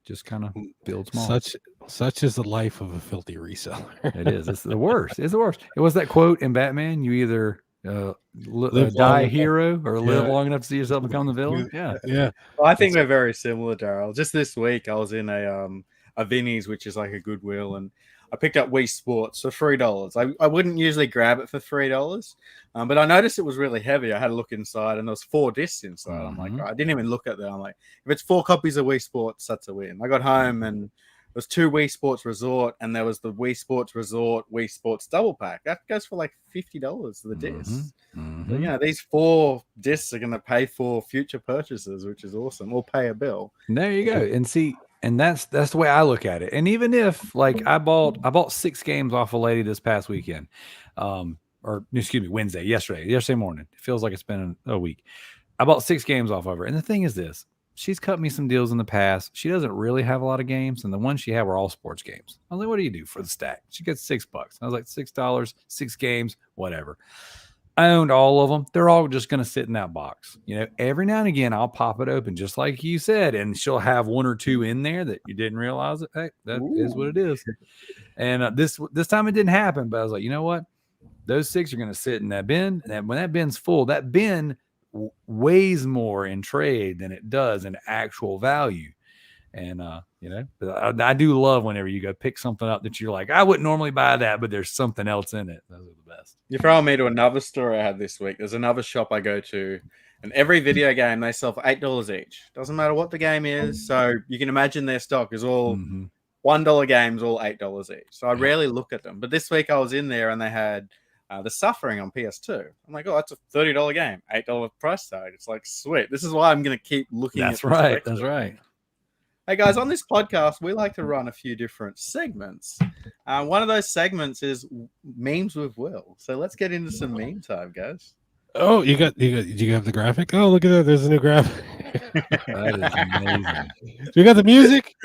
Just kind of build small. Such is the life of a filthy reseller. It is. It's the worst. It's the worst. It was that quote in Batman: "You either die a hero or live long enough to see yourself become the villain." Yeah. Well, I think we're very similar, Darrell. Just this week, I was in a Vinnie's, which is like a Goodwill, and I picked up Wii Sports for $3. I wouldn't usually grab it for $3, but I noticed it was really heavy. I had a look inside, and there was 4 discs inside. I'm like, I didn't even look at them. I'm like, if it's 4 copies of Wii Sports, that's a win. I got home, and there was 2 Wii Sports Resort, and there was the Wii Sports Resort Wii Sports double pack. That goes for like $50 for the discs. So, these 4 discs are going to pay for future purchases, which is awesome. Or pay a bill. There you go. And see. And that's the way I look at it. And even if I bought 6 games off a lady this past weekend, yesterday morning. It feels like it's been a week. I bought 6 games off of her. And the thing is this, she's cut me some deals in the past. She doesn't really have a lot of games. And the ones she had were all sports games. I was like, what do you do for the stack? She gets $6. I was like, $6, 6 games, whatever. I owned all of them. They're all just going to sit in that box. Every now and again, I'll pop it open, just like you said, and she'll have 1 or 2 in there that you didn't realize it. Hey, that is what it is. And this time it didn't happen, but I was like, you know what? Those 6 are going to sit in that bin. And when that bin's full, that bin weighs more in trade than it does in actual value. And, but I do love whenever you go pick something up that you're like, I wouldn't normally buy that, but there's something else in it. Those are the best. You're throwing me to another store I had this week. There's another shop I go to, and every video game they sell for $8 each. Doesn't matter what the game is. So you can imagine their stock is all $1 games, all $8 each. So I rarely look at them. But this week I was in there and they had The Suffering on PS2. I'm like, oh, that's a $30 game, $8 price tag. It's like, sweet. This is why I'm going to keep looking at That's right. That's right. Hey guys, on this podcast, we like to run a few different segments. One of those segments is memes with Will. So let's get into some meme time, guys. Oh, did you have the graphic? Oh, look at that. There's a new graphic. That is amazing. We got the music.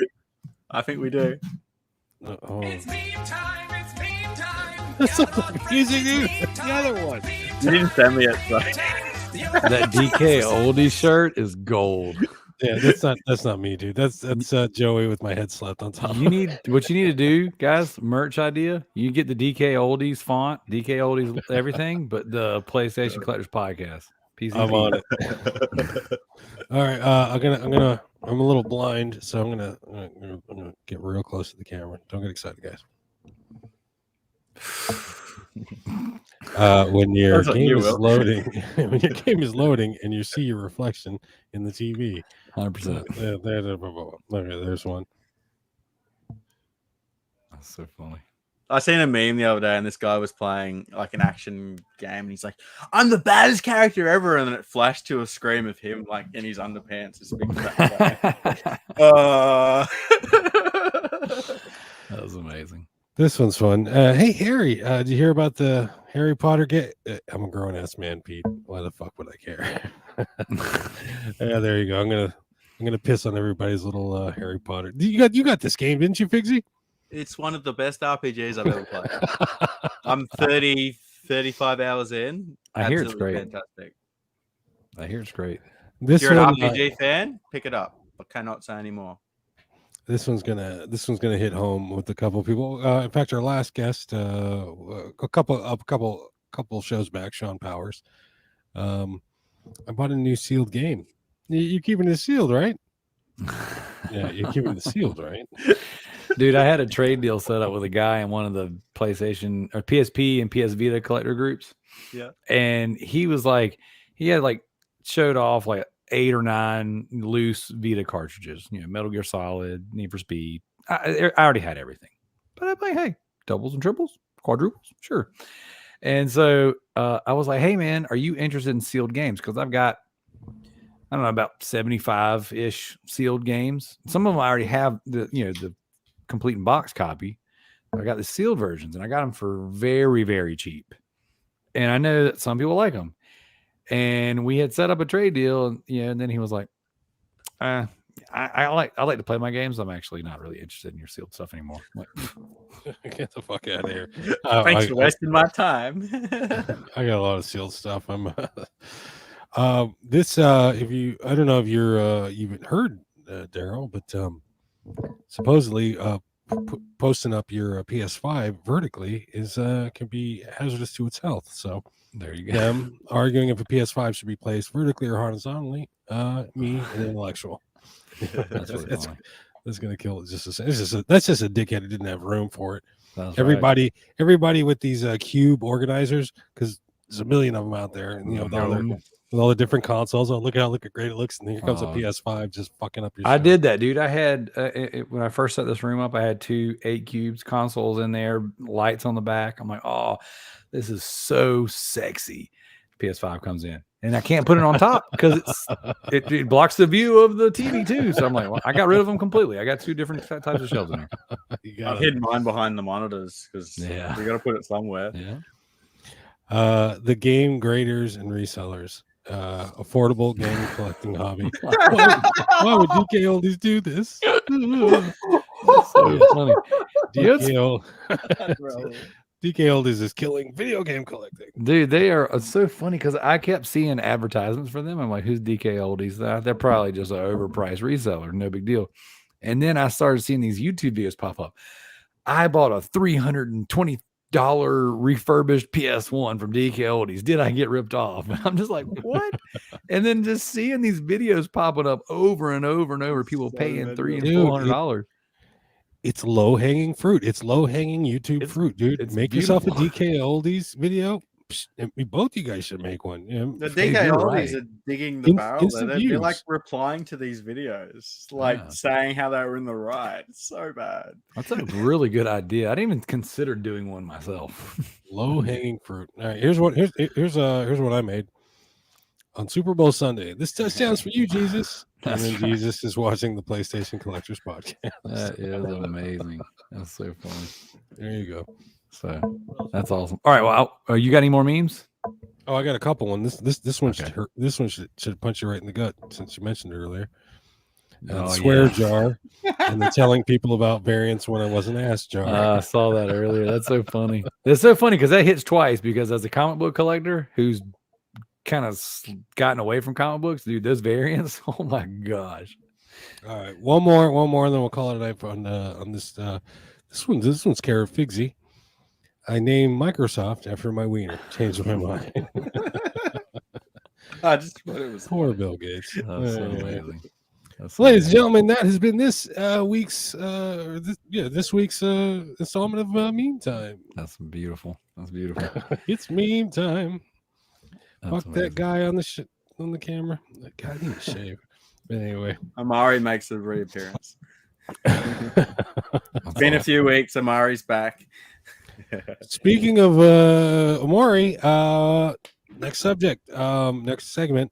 I think we do. Oh. It's meme time. It's meme time. That's not the music, dude. That's the other one. You didn't send me it, so. That DK oldie shirt is gold. Yeah, that's not me, dude. That's Joey with my head slapped on top. You need what you need to do, guys. Merch idea. You get the DK Oldies font, DK Oldies everything, but the PlayStation Collectors Podcast. PCP. I'm on it. All right, I'm a little blind, so I'm gonna get real close to the camera. Don't get excited, guys. When your game is loading, when your game is loading, and you see your reflection in the TV, 100%. Okay, there's one. That's so funny. I seen a meme the other day, and this guy was playing like an action game, and he's like, "I'm the baddest character ever," and then it flashed to a scream of him like in his underpants, just big fat guy. That was amazing. This one's fun. Hey Harry, did you hear about the Harry Potter get? I'm a grown ass man, Pete. Why the fuck would I care? Yeah, there you go. I'm gonna piss on everybody's little Harry Potter. You got this game, didn't you, Figsy? It's one of the best RPGs I've ever played. I'm 35 hours in. I hear it's Absolutely great. fantastic. I hear it's great. If you're an RPG fan, pick it up. I cannot say anymore. This one's gonna hit home with a couple of people. In fact, our last guest, a couple shows back, Sean Powers. I bought a new sealed game. You're keeping it sealed, right? Yeah, you're keeping it sealed, right? Dude, I had a trade deal set up with a guy in one of the PlayStation or PSP and PS Vita collector groups. Yeah. And he was like, he had like showed off like 8 or 9 loose Vita cartridges, Metal Gear Solid, Need for Speed. I already had everything. But I'm like, hey, doubles and triples, quadruples, sure. And so I was like, hey, man, are you interested in sealed games? Because I've got, I don't know, about 75-ish sealed games. Some of them I already have the complete and box copy. I got the sealed versions, and I got them for very, very cheap. And I know that some people like them. And we had set up a trade deal, and then he was like, I like to play my games. I'm actually not really interested in your sealed stuff anymore. I'm like, get the fuck out of here. Thanks for wasting my time. I got a lot of sealed stuff. I'm this if you, I don't know if you're you've heard Darrell, but supposedly posting up your PS5 vertically is can be hazardous to its health. So there you go. Them arguing if a PS5 should be placed vertically or horizontally, me an intellectual. That's gonna kill it. That's just a dickhead who didn't have room for it. That's everybody with these cube organizers, because there's a million of them out there, and with all the different consoles. Oh, look how great it looks, and then here comes a PS5 just fucking up your I did that, dude. I had when I first set this room up, I had 2 8 cubes consoles in there, lights on the back. I'm like, oh, this is so sexy. PS5 comes in, and I can't put it on top because it blocks the view of the TV too. So I'm like, well, I got rid of them completely. I got 2 different types of shelves in there. I've hidden mine behind the monitors because we got to put it somewhere. Yeah. The game graders and resellers. Affordable game collecting hobby. Why would DK Oldies do this? So funny. DK Oldies is killing video game collecting. Dude, they are so funny because I kept seeing advertisements for them. I'm like, who's DK Oldies? They're probably just an overpriced reseller. No big deal. And then I started seeing these YouTube videos pop up. I bought a $320 refurbished PS1 from DK Oldies. Did I get ripped off? I'm just like, what? And then just seeing these videos popping up over and over and over, people paying $300 and $400. It's low hanging fruit. It's low hanging YouTube fruit, dude. Make beautiful. Yourself a DK Oldies video. Both you guys should make one. The DK Oldies are digging the barrel. They're like replying to these videos, like saying how they were in the right. It's so bad. That's a really good idea. I didn't even consider doing one myself. Low hanging fruit. All right, here's what I made on Super Bowl Sunday. This touchdown's for you, Jesus. And then Jesus is watching the PlayStation Collectors podcast. That is amazing. That's so funny. There you go. So that's awesome. All right. Well, you got any more memes? Oh, I got a couple one. This one Okay. should hurt. This one should punch you right in the gut since you mentioned it earlier. The Oh, swear yeah. jar and the telling people about variants when I wasn't asked jar. I saw that earlier. That's so funny. It's so funny because that hits twice. Because as a comic book collector who's kind of gotten away from comic books, dude, those variants. Oh my gosh. All right, one more, and then we'll call it a night on this. This one's care of Figsy. I named Microsoft after my wiener. Changed my mind. I just thought it was Poor funny. Bill Gates. That's so Anyway. amazing. That's so Ladies and amazing. gentlemen, that has been this week's this week's installment of Meme Time. That's beautiful. That's beautiful. It's meme time. That's Fuck that guy on the camera. That guy needs to shave. But anyway, Amari makes a reappearance. That's Been a awesome. few weeks. Amari's back. speaking of Amori, next subject, next segment.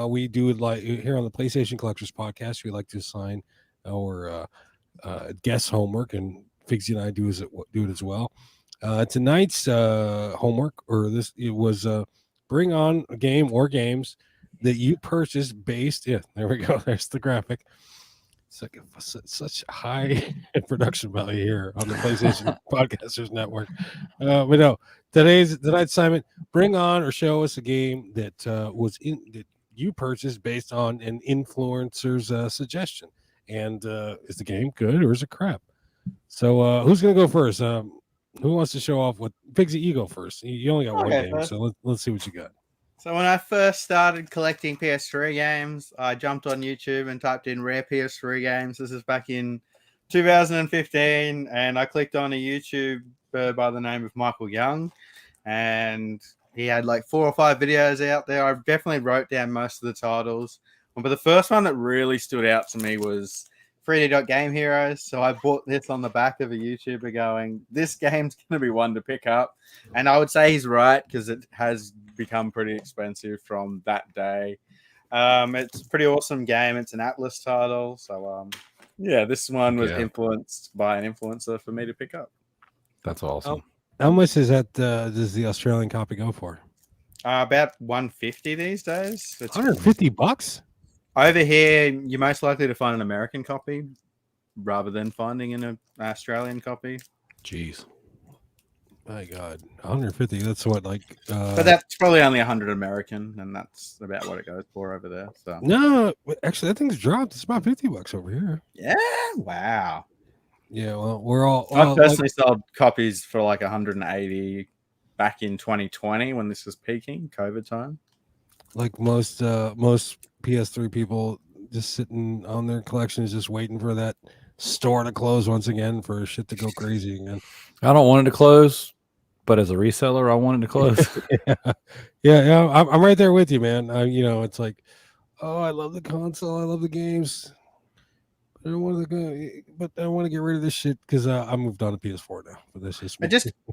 We do it like here on the PlayStation Collectors Podcast. We like to assign our guest homework, and Figsy and I do it as well. Tonight's homework, was bring on a game or games that you purchased based. Yeah, there we go. There's the graphic. It's like such high production value here on the PlayStation Podcasters Network. But no, tonight's assignment: bring on or show us a game that that you purchased based on an influencer's suggestion. And is the game good or is it crap? So who's gonna go first? Who wants to show off what Figsy? You go first. You only got one Okay, game, first. so let's see what you got. So when I first started collecting PS3 games, I jumped on YouTube and typed in rare PS3 games. This is back in 2015, and I clicked on a YouTuber by the name of Michael Young, and he had like 4 or 5 videos out there. I definitely wrote down most of the titles, but the first one that really stood out to me was 3D Game Heroes. So I bought this on the back of a YouTuber going, this game's going to be one to pick up. And I would say he's right because it has become pretty expensive from that day. It's a pretty awesome game. It's an Atlas title. So, yeah, this one was influenced by an influencer for me to pick up. That's awesome. How much is that? Does the Australian copy go for? About 150 these days. It's $150. over here, you're most likely to find an American copy rather than finding an Australian copy. Jeez. My God, 150. That's what like. But that's probably only 100 American, and that's about what it goes for over there. So No, actually, that thing's dropped. It's about $50 over here. yeah, wow. Yeah, well, we're all. I personally sold copies for like 180 back in 2020 when this was peaking, COVID time. Like most PS3 people, just sitting on their collections, just waiting for that store to close once again for shit to go crazy again. I don't want it to close, but as a reseller, I want it to close. yeah, I'm right there with you, man. It's like, oh, I love the console, I love the games. I don't want to go, but I want to get rid of this shit because I moved on to PS4 now. But this is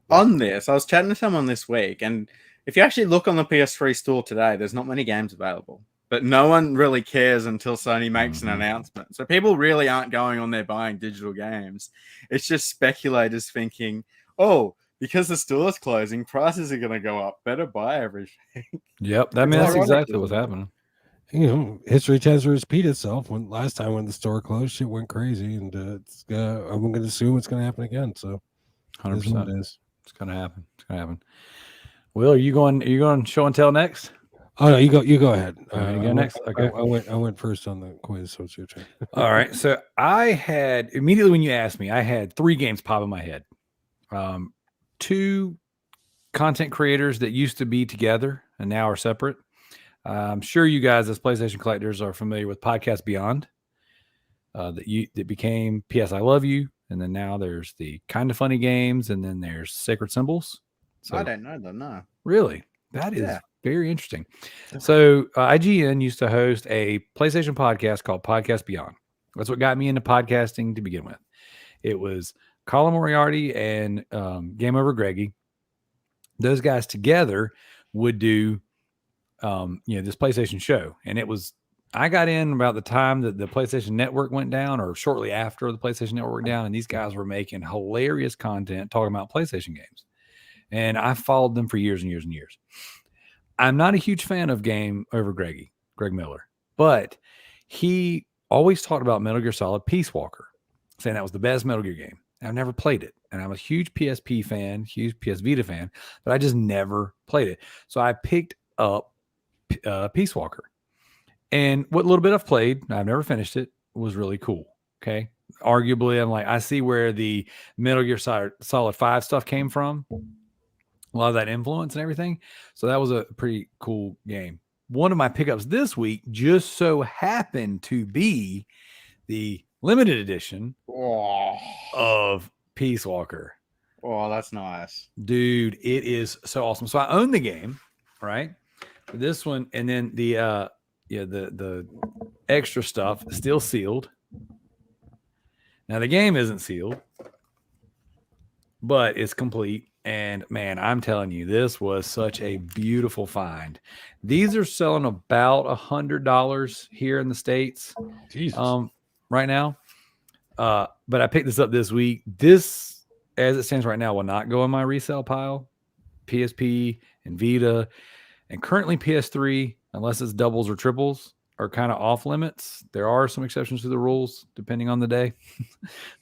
on this. I was chatting to someone this week, and if you actually look on the PS3 store today, there's not many games available. But no one really cares until Sony makes an announcement. So people really aren't going on there buying digital games. It's just speculators thinking, oh, because the store's closing, prices are going to go up. Better buy everything. Yep, that's exactly what's happening. History tends to repeat itself. Last time when the store closed, shit went crazy, and I'm going to assume it's going to happen again. So, 100%, it's going to happen. It's going to happen. Will, are you going show and tell next? Oh no, you go ahead. You go next. Okay, I went first on the quiz, so it's your turn. All right. So I had immediately when you asked me, I had 3 games pop in my head. 2 content creators that used to be together and now are separate. I'm sure you guys as PlayStation collectors are familiar with Podcast Beyond. That became PS I Love You, and then now there's the Kind of Funny games, and then there's Sacred Symbols. So I don't know. No. Really, that is very interesting. So IGN used to host a PlayStation podcast called Podcast Beyond. That's what got me into podcasting to begin with. It was Colin Moriarty and Game Over Greggy. Those guys together would do this PlayStation show. And I got in about the time that the PlayStation Network went down, or shortly after the PlayStation Network went down, and these guys were making hilarious content talking about PlayStation games. And I followed them for years and years and years. I'm not a huge fan of game over Greg Miller, but he always talked about Metal Gear Solid Peace Walker, saying that was the best Metal Gear game. I've never played it, and I'm a huge PSP fan, huge PS Vita fan, but I just never played it. So I picked up Peace Walker, and what little bit I've played, I've never finished it, was really cool. Okay, arguably, I'm like, I see where the Metal Gear Solid 5 stuff came from, a lot of that influence and everything. So that was a pretty cool game. One of my pickups this week just so happened to be the limited edition of Peace Walker. Oh, that's nice. Dude, it is so awesome. So I own the game, right? This one, and then the extra stuff is still sealed. Now the game isn't sealed, but it's complete. And man, I'm telling you, this was such a beautiful find. These are selling about $100 here in the States. Jesus. Right now. But I picked this up this week. This, as it stands right now, will not go in my resale pile. PSP and Vita and currently PS3, unless it's doubles or triples, are kind of off limits. There are some exceptions to the rules depending on the day.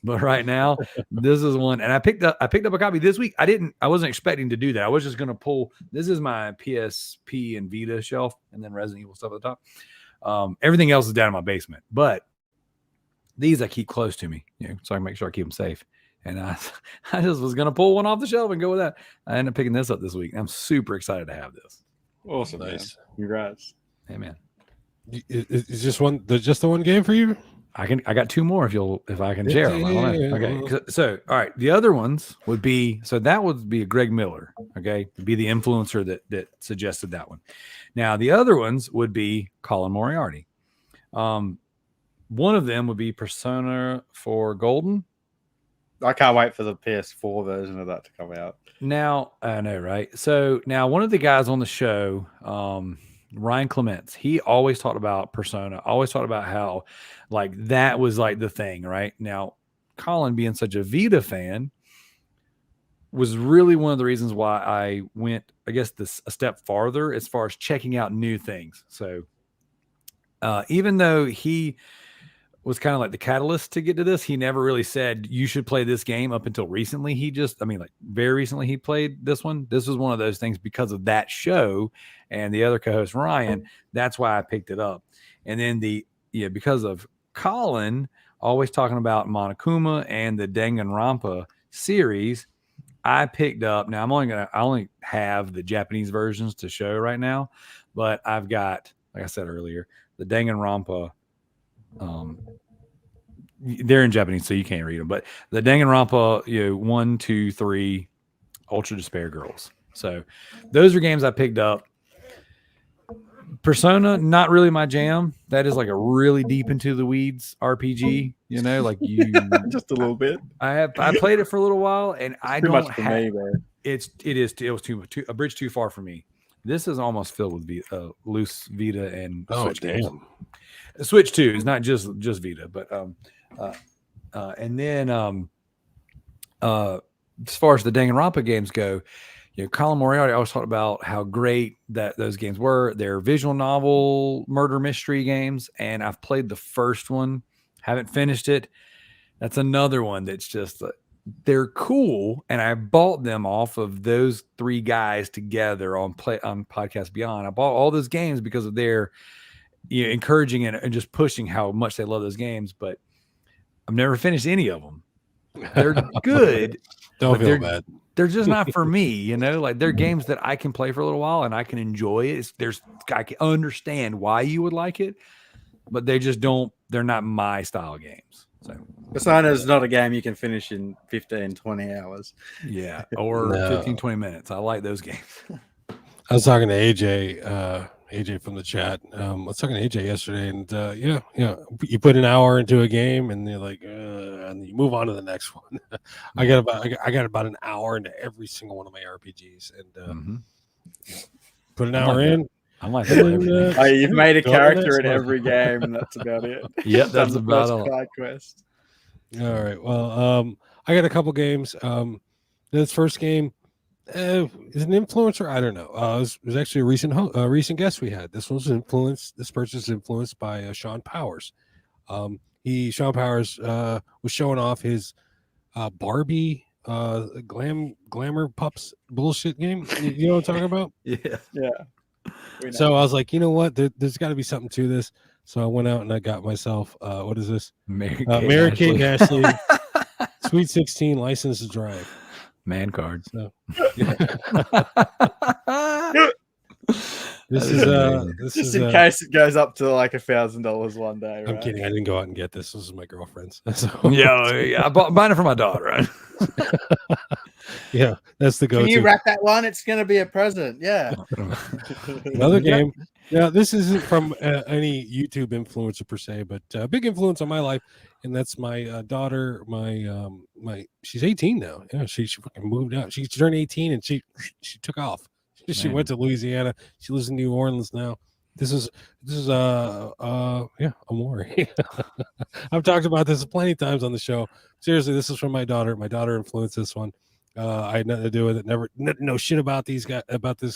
But right now, this is one. And I picked up a copy this week. I wasn't expecting to do that. I was just going to pull, this is my PSP and Vita shelf and then Resident Evil stuff at the top. Everything else is down in my basement, but these I keep close to me, so I can make sure I keep them safe. And I just was going to pull one off the shelf and go with that. I ended up picking this up this week. I'm super excited to have this. Awesome. Nice. Man. Congrats. Hey, man. Is just the one game for you? I got two more if I can share them. Okay. So, all right. The other ones would be, that would be a Greg Miller. Okay. To be the influencer that suggested that one. Now, the other ones would be Colin Moriarty. One of them would be Persona 4 Golden. I can't wait for the PS4 version of that to come out. Now, I know, right? So now one of the guys on the show, Ryan Clements, he always talked about Persona, always talked about how like that was like the thing, right? Now, Colin being such a Vita fan was really one of the reasons why I went, I guess, a step farther as far as checking out new things. So even though he was kind of like the catalyst to get to this, he never really said you should play this game up until recently. Very recently he played this one. This was one of those things because of that show and the other co-host Ryan. That's why I picked it up. And then because of Colin always talking about Monokuma and the Danganronpa series, I picked up. Now I only have the Japanese versions to show right now, but I've got, like I said earlier, the Danganronpa. They're in Japanese, so you can't read them. But the Danganronpa, 1, 2, 3, Ultra Despair Girls. So those are games I picked up. Persona, not really my jam. That is like a really deep into the weeds RPG. Like you, just a little bit. I played it for a little while, and I too don't much for have. me, man. It was too a bridge too far for me. This is almost filled with loose Vita and Switch games. Switch 2 is not just Vita, but and then as far as the Danganronpa games go, Colin Moriarty always talked about how great that those games were. They're visual novel murder mystery games, and I've played the first one, haven't finished it. That's another one that's just they're cool, and I bought them off of those three guys together on Podcast Beyond. I bought all those games because of their encouraging and just pushing how much they love those games, but I've never finished any of them. They're good. Don't feel bad. They're just not for me, like they're games that I can play for a little while and I can enjoy it. I can understand why you would like it, but they're not my style games. So Persona is not a game you can finish in 15, 20 hours. Yeah. Or 15, 20 minutes. I like those games. I was talking to AJ from the chat. I was talking to AJ yesterday, and you put an hour into a game, and you're like, and you move on to the next one. I got about an hour into every single one of my RPGs, and put an hour in. I like that. You've made a character in every game, and that's about it. Yep, that's about all. Side quest. All right. Well, I got a couple games. This first game, is an influencer. I don't know. It was actually a recent guest we had. This purchase is influenced by Sean Powers. Sean Powers was showing off his Barbie glamour pups bullshit game. You know what I'm talking about? Yeah. So I was like, you know what? There's got to be something to this. So I went out and I got myself what is this? Mary Kate Ashley Sweet 16 license to drive. Man cards. So this is Just in case it goes up to like $1,000 one day. Right? I'm kidding. I didn't go out and get this. This is my girlfriend's. So. Yeah, I bought it for my daughter. Right? Yeah, that's the go-to. Can you wrap that one? It's going to be a present. Yeah. Another game. Yeah, this isn't from any YouTube influencer per se, but a big influence on my life, and that's my daughter. She's 18 now. Yeah, she fucking moved out. She turned 18 and she took off. She went to Louisiana. She lives in New Orleans now. This is Amore. I've talked about this plenty of times on the show. Seriously, this is from my daughter. My daughter influenced this one. I had nothing to do with it. Never know shit about this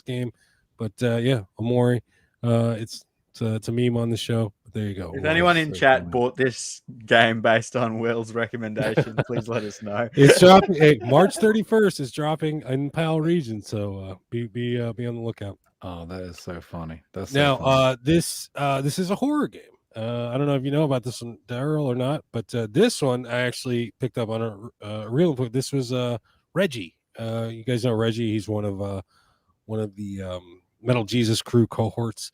game, but yeah, Amore. It's a meme on the show. But there you go. If anyone in chat bought this game based on Will's recommendation, please let us know. It's dropping. March 31st is dropping in PAL region, so be on the lookout. Oh, that is so funny. That's now so funny. this is a horror game. I don't know if you know about this one, Darrell, or not, but this one I actually picked up on a real quick. This was Reggie. You guys know Reggie. He's one of the Metal Jesus crew cohorts.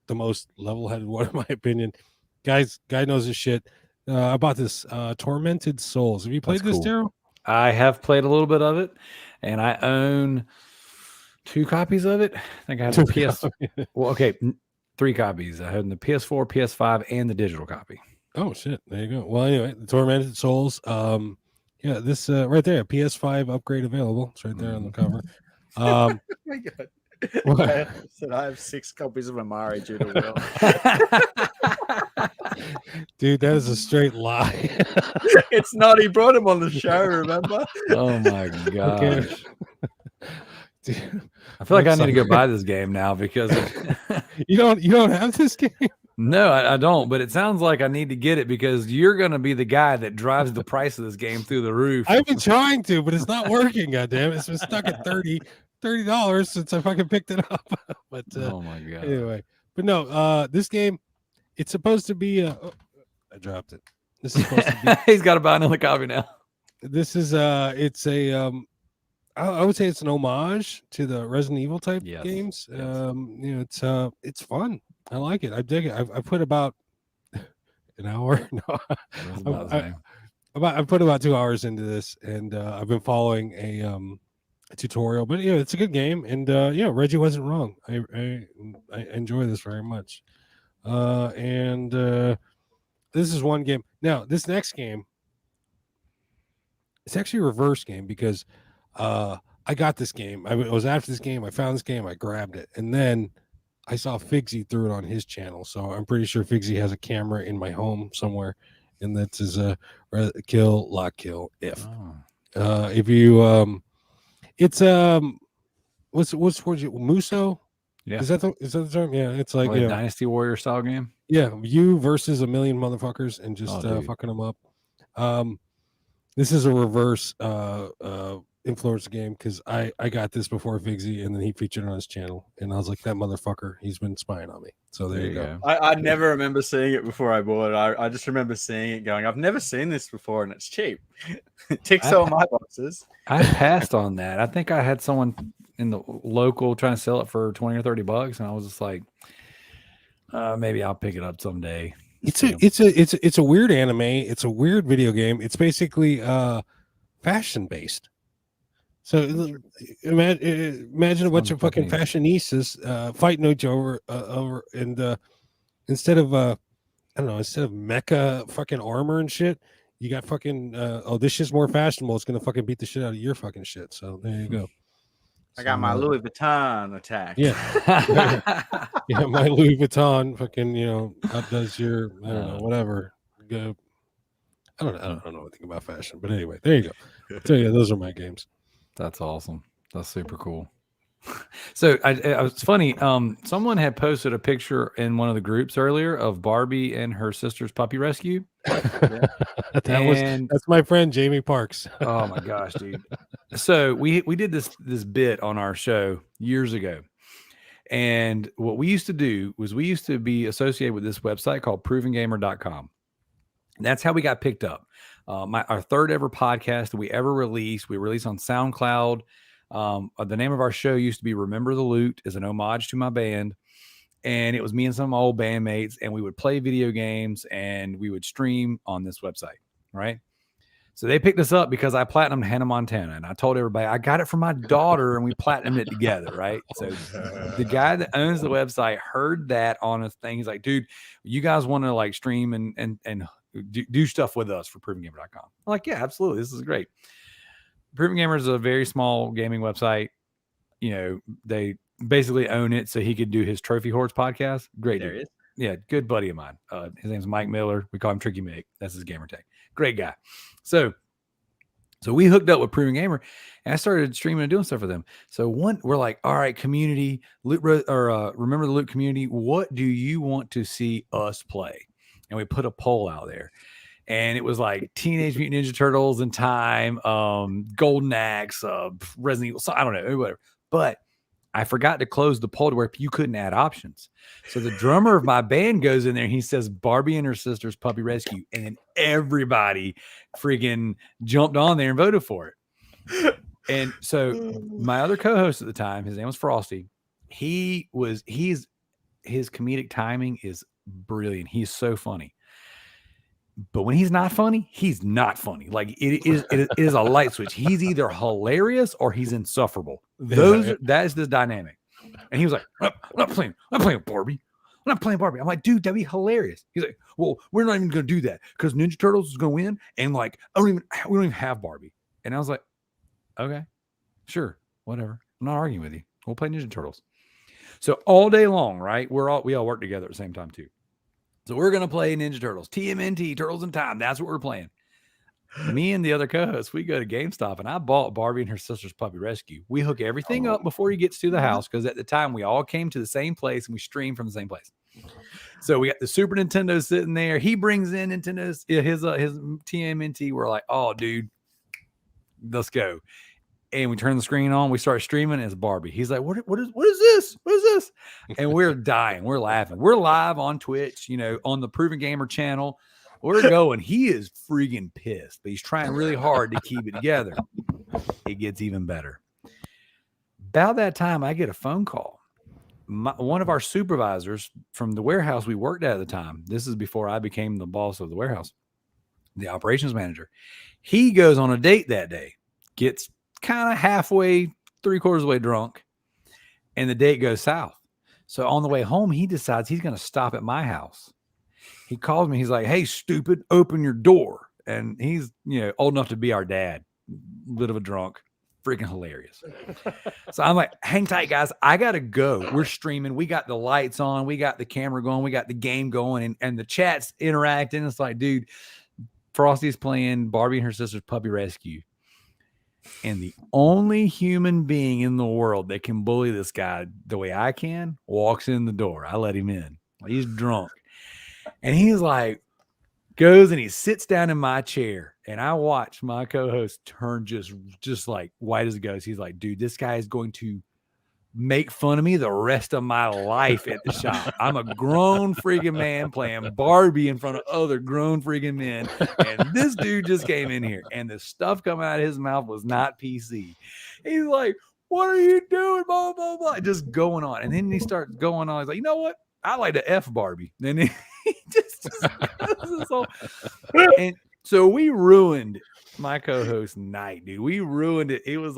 The most level-headed one, in my opinion. Guy knows his shit. I bought this Tormented Souls. Have you played this, Darrell? I have played a little bit of it, and I own 2 copies of it. I think I have the PS. Well, okay, 3 copies. I have the PS4, PS5, and the digital copy. Oh shit! There you go. Well, anyway, the Tormented Souls. Yeah, this right there, PS5 upgrade available. It's right there on the cover. Oh my God. I said I have 6 copies of Amari due to Will. Dude, that is a straight lie. It's not. He brought him on the show, remember? Oh my gosh. Okay. Dude, I feel like I need to go buy this game now because you don't have this game. No, I don't. But it sounds like I need to get it because you're going to be the guy that drives the price of this game through the roof. I've been trying to, but it's not working. Goddamn, it's been stuck at $30 since I fucking picked it up. But oh my god. Anyway, but no, this game, it's supposed to be. I dropped it. This is supposed to be. He's got to buy another copy now. This is it's a I would say it's an homage to the Resident Evil type games. Yes. You know, it's fun. I like it. I dig it. I put about an hour. No, I put about 2 hours into this, and I've been following a tutorial. But yeah, it's a good game, and yeah, Reggie wasn't wrong. I enjoy this very much. And this is one game. Now, this next game, it's actually a reverse game because I got this game. I was after this game. I found this game. I grabbed it, and then I saw Figsy threw it on his channel. So I'm pretty sure Figsy has a camera in my home somewhere, and that's his kill, lock, kill. If you it's what's Muso? Yeah, is that the term? Yeah, it's like a Dynasty Warrior style game. Yeah, you versus a million motherfuckers and just fucking them up. This is a reverse influencer game because I got this before Figsy, and then he featured it on his channel, and I was like, that motherfucker, he's been spying on me. So there you go. I never remember seeing it before I bought it. I just remember seeing it going, I've never seen this before, and it's cheap. It ticks all my boxes. I passed on that. I think I had someone in the local trying to sell it for $20 or $30, and I was just like, maybe I'll pick it up someday. It's a weird anime. It's a weird video game. It's basically fashion based. So imagine a bunch of fucking fashionistas fighting each other over, and instead of I don't know, instead of mecha fucking armor and shit, you got fucking this shit's more fashionable. It's gonna fucking beat the shit out of your fucking shit. So there you go. I got my Louis Vuitton attack. Yeah, yeah, my Louis Vuitton fucking outdoes your I don't know whatever. I don't know anything about fashion, but anyway, there you go. So yeah, those are my games. That's awesome. That's super cool. So it's funny. Someone had posted a picture in one of the groups earlier of Barbie and her sister's puppy rescue. That's my friend Jamie Parks. Oh my gosh, dude. So we did this bit on our show years ago. And what we used to do was we used to be associated with this website called provengamer.com. That's how we got picked up. Our third ever podcast that we ever released, we released on SoundCloud. The name of our show used to be Remember the Loot, as an homage to my band. And it was me and some old bandmates, and we would play video games and we would stream on this website, right? So they picked us up because I platinumed Hannah Montana, and I told everybody I got it from my daughter, and we platinumed it together, right? So the guy that owns the website heard that on a thing. He's like, dude, you guys want to like stream and do stuff with us for provengamer.com. I'm like, yeah, absolutely. This is great. Proven Gamer is a very small gaming website. You know, they basically own it so he could do his Trophy Horse podcast. Great There dude. he is. Yeah, good buddy of mine. His name's Mike Miller. We call him Tricky Mick. That's his gamer tag. Great guy. So we hooked up with Proven Gamer, and I started streaming and doing stuff for them. So we're like, all right, community, remember the Loot community. What do you want to see us play? And we put a poll out there, and it was like Teenage Mutant Ninja Turtles in Time, Golden Axe, Resident Evil. So I don't know, whatever. But I forgot to close the poll to where you couldn't add options. So the drummer of my band goes in there and he says Barbie and her sister's puppy rescue. And then everybody freaking jumped on there and voted for it. And so my other co-host at the time, his name was Frosty. His comedic timing is brilliant. He's so funny. But when he's not funny, he's not funny. Like it is a light switch. He's either hilarious or he's insufferable. That is the dynamic. And he was like, I'm not playing Barbie. I'm not playing Barbie. I'm like, dude, that'd be hilarious. He's like, well, we're not even gonna do that because Ninja Turtles is gonna win. And like, we don't even have Barbie. And I was like, okay, sure, whatever. I'm not arguing with you. We'll play Ninja Turtles. So all day long, right? We all work together at the same time too. So we're going to play Ninja Turtles, TMNT, Turtles in Time. That's what we're playing. Me and the other co-hosts, we go to GameStop, and I bought Barbie and her sister's puppy rescue. We hook everything up before he gets to the house because at the time we all came to the same place and we streamed from the same place. So we got the Super Nintendo sitting there. He brings in Nintendo's his TMNT. We're like, oh, dude, let's go. And we turn the screen on. We start streaming as Barbie. He's like, what is this? What is this? And we're dying. We're laughing. We're live on Twitch, on the Proven Gamer channel. We're going. He is freaking pissed, but he's trying really hard to keep it together. It gets even better. About that time, I get a phone call. One of our supervisors from the warehouse we worked at the time, this is before I became the boss of the warehouse, the operations manager. He goes on a date that day, gets kind of halfway, 3/4 of the way drunk, and the date goes south. So on the way home, he decides he's going to stop at my house. He calls me. He's like, hey, stupid, open your door. And he's, old enough to be our dad, bit of a drunk, freaking hilarious. So I'm like, hang tight, guys. I got to go. We're streaming. We got the lights on. We got the camera going. We got the game going, and the chat's interacting. It's like, dude, Frosty's playing Barbie and her sister's puppy rescue. And the only human being in the world that can bully this guy the way I can walks in the door. I let him in. He's drunk. And he's like, goes and he sits down in my chair. And I watch my co-host turn just like white as a ghost. He's like, dude, this guy is going to make fun of me the rest of my life at the shop. I'm a grown freaking man playing Barbie in front of other grown freaking men. And this dude just came in here and the stuff coming out of his mouth was not PC. He's like, what are you doing? Blah, blah, blah. Just going on. And then he starts going on. He's like, you know what? I like to F Barbie. Then he just so, and so we ruined my co-host's night, dude. We ruined it. It was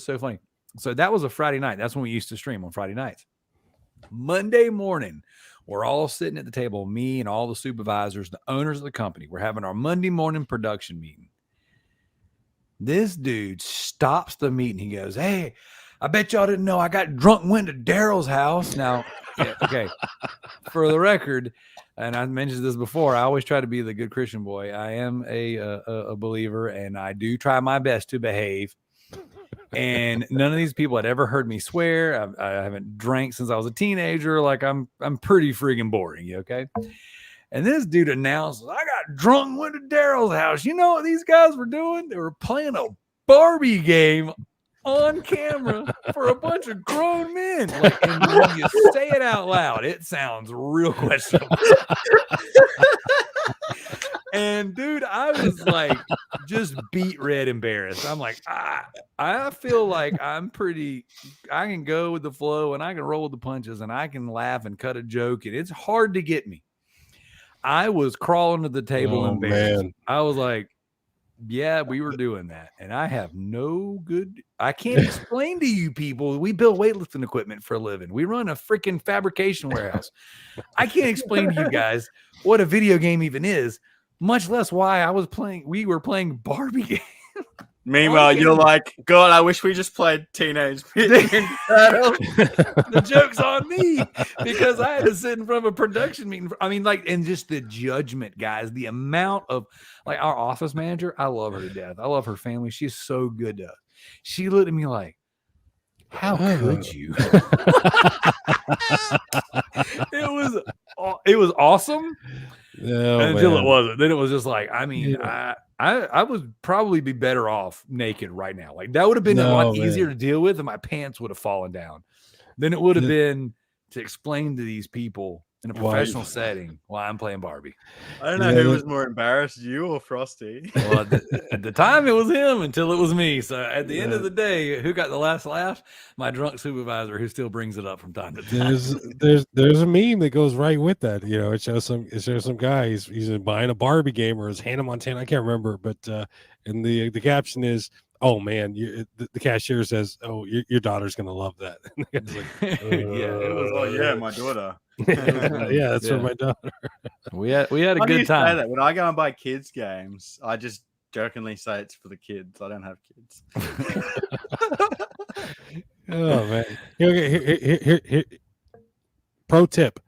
so funny. So that was a Friday night. That's when we used to stream on Friday nights. Monday morning, we're all sitting at the table, me and all the supervisors, the owners of the company. We're having our Monday morning production meeting. This dude stops the meeting. He goes, hey, I bet y'all didn't know I got drunk and went to Darrell's house. Now, okay, for the record, and I mentioned this before, I always try to be the good Christian boy. I am a believer, and I do try my best to behave. And none of these people had ever heard me swear. I haven't drank since I was a teenager. Like I'm pretty freaking boring. Okay. And this dude announces, I got drunk and went to Darrell's house. You know what these guys were doing? They were playing a Barbie game on camera for a bunch of grown men. Like, and when you say it out loud, it sounds real questionable. And dude, I was like just beat red embarrassed. I'm like, I feel like I can go with the flow and I can roll with the punches and I can laugh and cut a joke. And it's hard to get me. I was crawling to the table embarrassed. Man. I was like, yeah, we were doing that. And I have I can't explain to you people. We build weightlifting equipment for a living. We run a freaking fabrication warehouse. I can't explain to you guys what a video game even is, much less why we were playing Barbie games. Meanwhile, you're like, God, I wish we just played Teenage Mutant Ninja Turtles. The joke's on me because I had to sit in front of a production meeting. I mean, like, and just the judgment, guys, the amount of, like, our office manager, I love her to death. I love her family. She's so good to us. She looked at me like, how could you? It was awesome until it wasn't. Then it was just like, I mean, I would probably be better off naked right now. Like that would have been a lot easier to deal with, and my pants would have fallen down. Then it would have been to explain to these people in a professional setting why I'm playing Barbie. I don't know who was more embarrassed, you or Frosty. Well, at the time it was him until it was me. So at the end of the day, who got the last laugh? My drunk supervisor, who still brings it up from time to time. There's a meme that goes right with that. You know, it shows some guy he's buying a Barbie game or his Hannah Montana. I can't remember, but and the caption is, "Oh man," the cashier says, "Oh, your daughter's gonna love that." It's like, it was. Oh yeah, my daughter. Yeah, that's for my daughter. We had a good time. Say that. When I go and buy kids games, I just jokingly say it's for the kids. I don't have kids. Oh man! Here. Pro tip: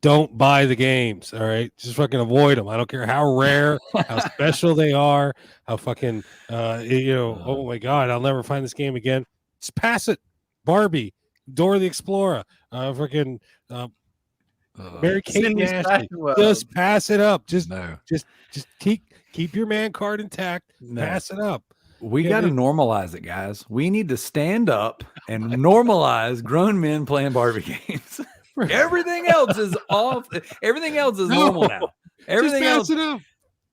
don't buy the games. All right, just fucking avoid them. I don't care how rare, how special they are, how fucking oh my god, I'll never find this game again. Just pass it. Barbie, Dora the Explorer, fucking Mary-Kate and Ashley. Just pass it up. Just keep your man card intact. Pass it up. We got to normalize it, guys. We need to stand up and normalize grown men playing Barbie games. Everything else is off. Everything else is normal now. Everything else. It up.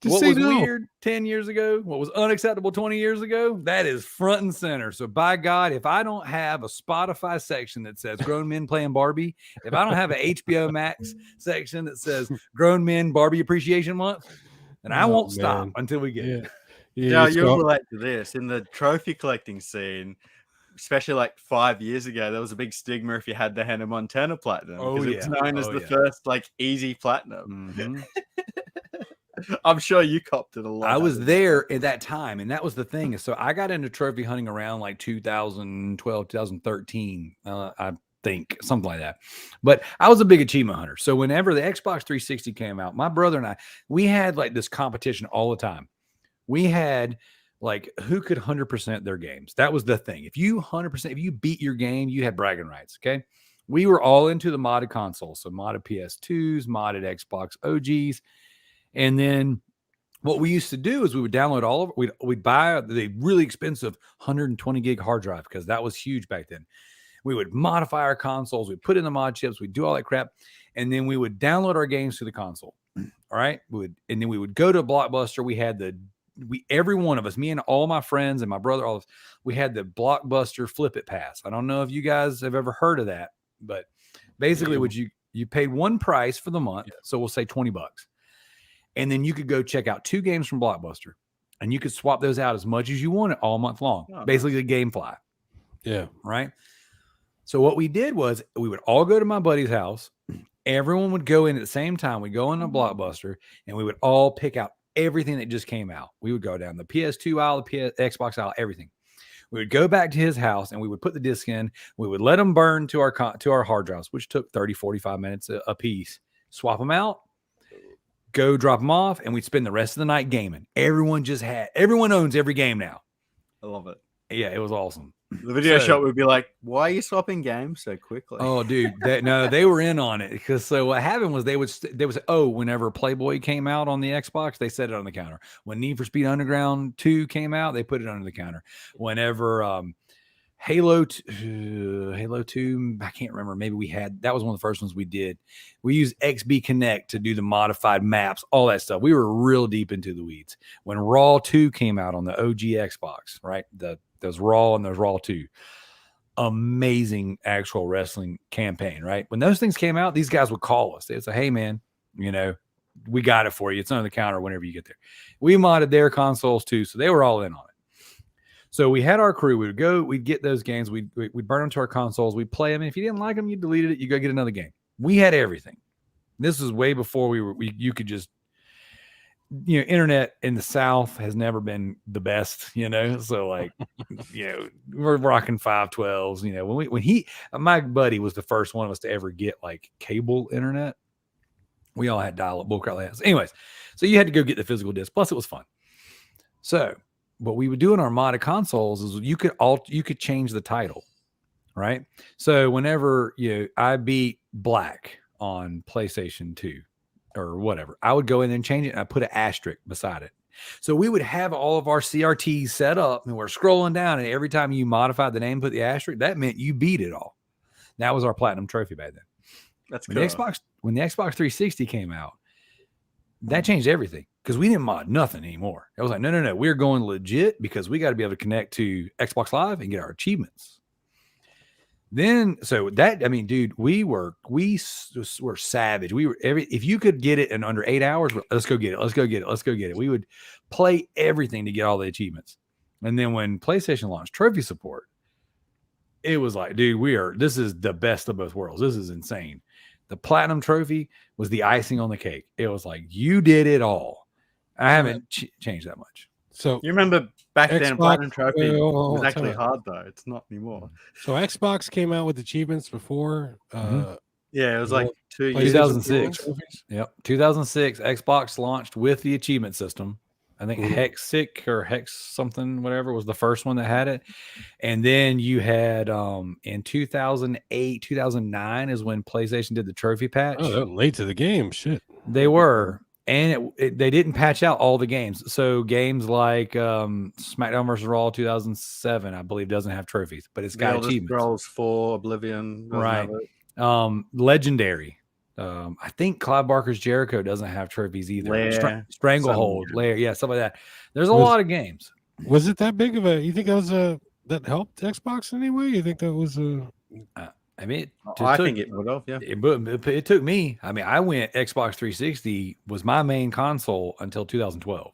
What was weird 10 years ago, what was unacceptable 20 years ago, that is front and center. So by God, if I don't have a Spotify section that says grown men playing Barbie, if I don't have an HBO Max section that says grown men Barbie appreciation month, then I won't stop until we get it. Yeah, you'll relate to this. In the trophy collecting scene, especially like 5 years ago, there was a big stigma if you had the Hannah Montana platinum. Because it's known as the first like easy platinum. Mm-hmm. I'm sure you copped it a lot. I was there at that time, and that was the thing. So I got into trophy hunting around like 2012, 2013, I think, something like that. But I was a big achievement hunter. So whenever the Xbox 360 came out, my brother and I, we had like this competition all the time. We had like who could 100% their games. That was the thing. If you beat your game, you had bragging rights. Okay. We were all into the modded consoles. So modded PS2s, modded Xbox OGs. And then what we used to do is we would download all of it. We'd buy the really expensive 120 gig hard drive because that was huge back then. We would modify our consoles. We'd put in the mod chips. We'd do all that crap. And then we would download our games to the console. All right. And then we would go to Blockbuster. We had every one of us, me and all my friends and my brother, all of us, we had the Blockbuster Flip It Pass. I don't know if you guys have ever heard of that, but basically you paid one price for the month. So we'll say $20. And then you could go check out 2 games from Blockbuster and you could swap those out as much as you wanted all month long. Basically the game fly. Yeah. Right. So what we did was we would all go to my buddy's house. Everyone would go in at the same time. We'd go in a Blockbuster and we would all pick out everything that just came out. We would go down the PS2 aisle, the Xbox aisle, everything. We would go back to his house and we would put the disc in. We would let them burn to our hard drives, which took 30, 45 minutes a piece. Swap them out. Go drop them off, and we'd spend the rest of the night gaming. Everyone owns every game now. I love it. Yeah, it was awesome. The video So- shop would be like, "Why are you swapping games so quickly?" Oh, dude, they were in on it because so what happened was they would say, whenever Playboy came out on the Xbox, they set it on the counter. When Need for Speed Underground 2 came out, they put it under the counter. Whenever Halo 2, I can't remember. Maybe that was one of the first ones we did. We used XB Connect to do the modified maps, all that stuff. We were real deep into the weeds. When Raw 2 came out on the OG Xbox, right? There's Raw and there's Raw 2. Amazing actual wrestling campaign, right? When those things came out, these guys would call us. They'd say, "Hey, man, we got it for you. It's under the counter whenever you get there." We modded their consoles too, so they were all in on it. So we had our crew. We'd get those games. We'd burn them to our consoles. We'd play them. And if you didn't like them, you deleted it. You go get another game. We had everything. This was way before you could just, internet in the South has never been the best, So like, we're rocking 512s. When my buddy was the first one of us to ever get like cable internet. We all had dial-up bullcrap. Anyways, so you had to go get the physical disc. Plus, it was fun. So what we would do in our modded consoles is you could change the title, right? So whenever I beat Black on PlayStation 2 or whatever, I would go in and change it and I put an asterisk beside it. So we would have all of our CRTs set up and we're scrolling down, and every time you modified the name, put the asterisk, that meant you beat it all. That was our platinum trophy back then. That's when cool. the Xbox 360 came out, that changed everything because we didn't mod nothing anymore. I was like, no, we're going legit because we got to be able to connect to Xbox Live and get our achievements. Then, dude, we were savage. We were if you could get it in under 8 hours, let's go get it. We would play everything to get all the achievements. And then when PlayStation launched trophy support, it was like, dude, this is the best of both worlds. This is insane. The platinum trophy was the icing on the cake. It was like, you did it all. I haven't changed that much. So you remember back then, Xbox, platinum trophy was time actually out. hard though. It's not anymore. So Xbox came out with achievements before. Yeah, it was like 2 years. 2006. Trophies? Yep. 2006, Xbox launched with the achievement system. I think Hexic or Hex something, whatever, was the first one that had it. And then you had in 2008, 2009 is when PlayStation did the trophy patch. Oh, they're late to the game. Shit. They were. And they didn't patch out all the games. So games like SmackDown vs. Raw 2007, I believe, doesn't have trophies, but it's got achievements. Scrolls 4, Oblivion. Right. Legendary. I think Clive Barker's Jericho doesn't have trophies either. Stranglehold, Lair, yeah, stuff like that. There's a lot of games. Was it that big of a? You think that was that helped Xbox in any way? You think that was a? I mean, I think it would have. Yeah, it took me. I mean, I went Xbox 360 was my main console until 2012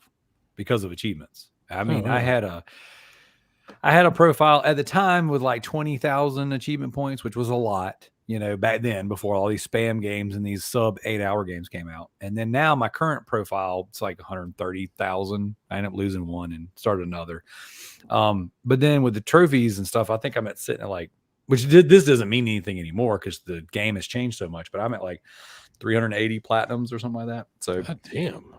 because of achievements. I mean, I had a profile at the time with like 20,000 achievement points, which was a lot. Back then, before all these spam games and these sub 8-hour games came out. And then now my current profile, it's like 130,000. I ended up losing one and started another. But then with the trophies and stuff, I think I'm sitting at like, this doesn't mean anything anymore because the game has changed so much, but I'm at like 380 platinums or something like that. So, God damn.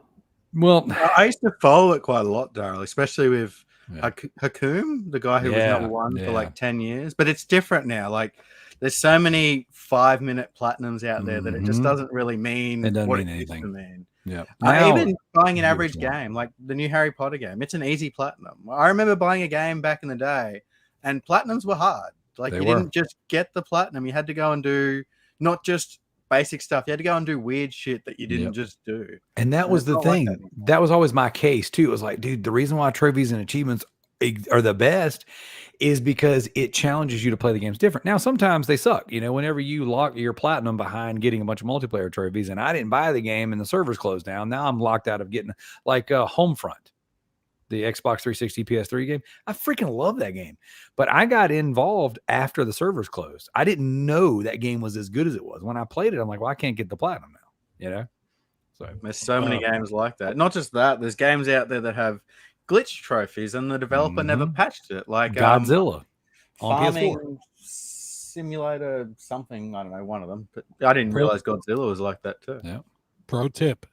Well, I used to follow it quite a lot, Darrell, especially with Hakum, the guy who was number one for like 10 years. But it's different now. Like, there's so many 5-minute platinums out there that it just doesn't really mean what it used to mean. Yeah. Even buying an average game, like the new Harry Potter game, it's an easy platinum. I remember buying a game back in the day, and platinums were hard. Like didn't just get the platinum. You had to go and do not just basic stuff. You had to go and do weird shit that you didn't just do. And that was the thing. Like that was always my case too. It was like, dude, the reason why trophies and achievements are the best is because it challenges you to play the games different. Now, sometimes they suck. Whenever you lock your platinum behind getting a bunch of multiplayer trophies, and I didn't buy the game and the servers closed down. Now I'm locked out of getting like Homefront. The Xbox 360 PS3 game. I freaking love that game. But I got involved after the servers closed. I didn't know that game was as good as it was. When I played it, I'm like, well, I can't get the platinum now, So there's so many games like that. Not just that, there's games out there that have glitch trophies and the developer never patched it. Like Godzilla on Farming PS4. Simulator something, I don't know, one of them. But I didn't realize Godzilla was like that too. Yeah. Pro tip.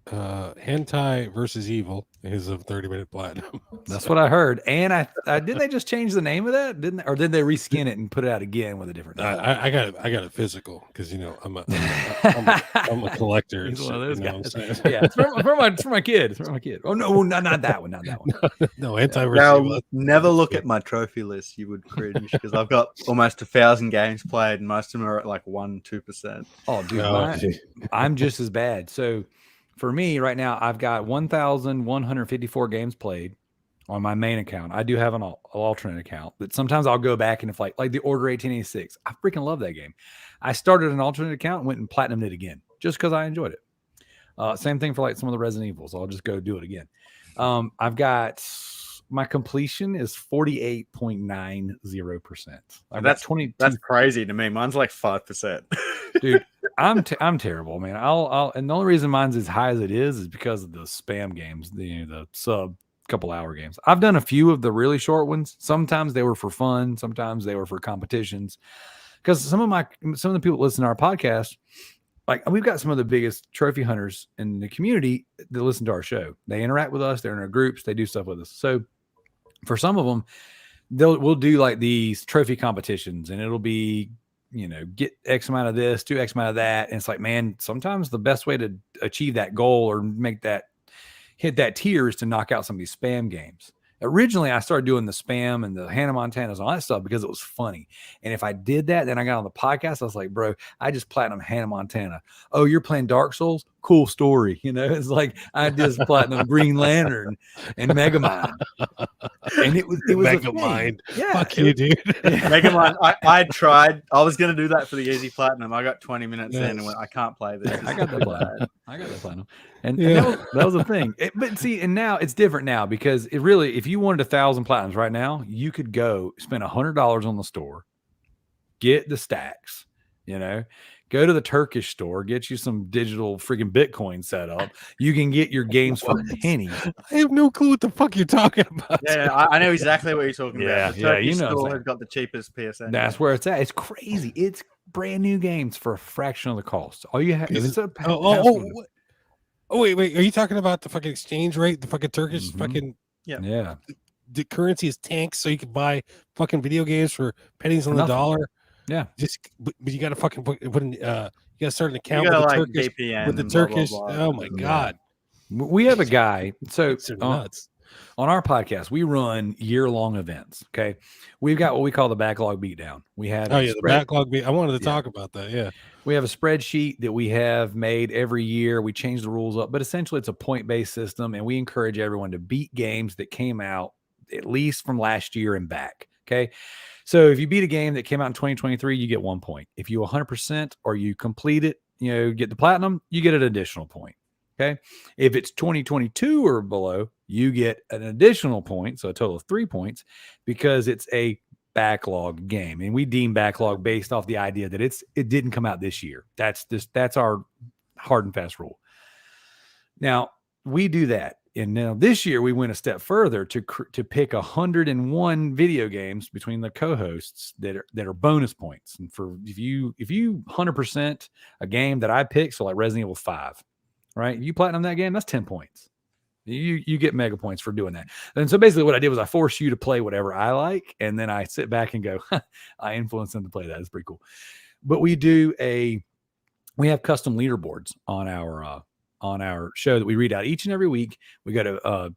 Hentai versus Evil is a 30-minute platinum. That's what I heard. And I didn't they just change the name of that? Didn't they? Or did they reskin it and put it out again with a different name? I got it physical because I'm a collector. He's And one of shit, those you know what I'm guys. saying? Yeah, it's for my kid. It's for my kid. Oh no, not that one. Not that one. No, Hentai versus Now, Evil. never that's look good. at my trophy list. You would cringe because I've got almost 1,000 games played, and most of them are at like 1-2%. Oh, dude, Oh, gee. I'm just as bad. So for me right now, I've got 1,154 games played on my main account. I do have an alternate account that sometimes I'll go back and if like the Order 1886, I freaking love that game. I started an alternate account and went and platinumed it again just because I enjoyed it. Same thing for like some of the Resident Evils. I'll just go do it again. I've got my completion is 48.90%. I've got 20. That's crazy to me. Mine's like 5%. Dude, I'm terrible, man. And the only reason mine's as high as it is because of the spam games, the sub couple hour games. I've done a few of the really short ones. Sometimes they were for fun, sometimes they were for competitions. Because some of the people that listen to our podcast, like we've got some of the biggest trophy hunters in the community that listen to our show. They interact with us, they're in our groups, they do stuff with us. So for some of them, we'll do like these trophy competitions, and it'll be, get X amount of this, do X amount of that. And it's like, man, sometimes the best way to achieve that goal or hit that tier is to knock out some of these spam games. Originally, I started doing the spam and the Hannah Montanas and all that stuff because it was funny. And if I did that, then I got on the podcast. I was like, bro, I just platinum Hannah Montana. Oh, you're playing Dark Souls? Cool story. It's like I just platinum Green Lantern and Megamind. And it was Megamind. Yeah, Fuck you, dude. Megamind. I tried. I was going to do that for the easy platinum. I got 20 minutes in and went, I can't play this. I got that platinum. And that was the thing. But see, and now it's different now because it really, if you wanted 1,000 platinums right now, you could go spend $100 on the store, get the stacks, go to the Turkish store, get you some digital freaking Bitcoin set up. You can get your games for pennies. I have no clue what the fuck you're talking about. Yeah, I know exactly what you're talking about. The Turkish store has got the cheapest PSN. That's where it's at. It's crazy. It's brand new games for a fraction of the cost. All you have is wait. Are you talking about the fucking exchange rate? The fucking Turkish fucking yeah. The currency is tanks, so you can buy fucking video games for pennies on the dollar. Yeah, but you got to fucking put in. You got to start an account with the like Turkish. VPN With the Turkish. Blah, blah, blah. Oh my god, we have a guy. So nuts. On our podcast, we run year-long events. Okay, we've got what we call the backlog beatdown. We have the backlog. I wanted to talk about that. Yeah, we have a spreadsheet that we have made every year. We change the rules up, but essentially it's a point-based system, and we encourage everyone to beat games that came out at least from last year and back. Okay. So if you beat a game that came out in 2023, you get 1 point. If you 100% or you complete it, get the platinum, you get an additional point. Okay. If it's 2022 or below, you get an additional point. So a total of 3 points because it's a backlog game. And we deem backlog based off the idea that it didn't come out this year. That's our hard and fast rule. Now we do that. And now this year we went a step further to pick 101 video games between the co-hosts that are bonus points. And for if you 100% a game that I picked, so like Resident Evil 5, right? If you platinum that game, that's 10 points. You get mega points for doing that. And so basically what I did was I force you to play whatever I like, and then I sit back and go, I influence them to play that. It's pretty cool. But we have custom leaderboards on our show that we read out each and every week. We go to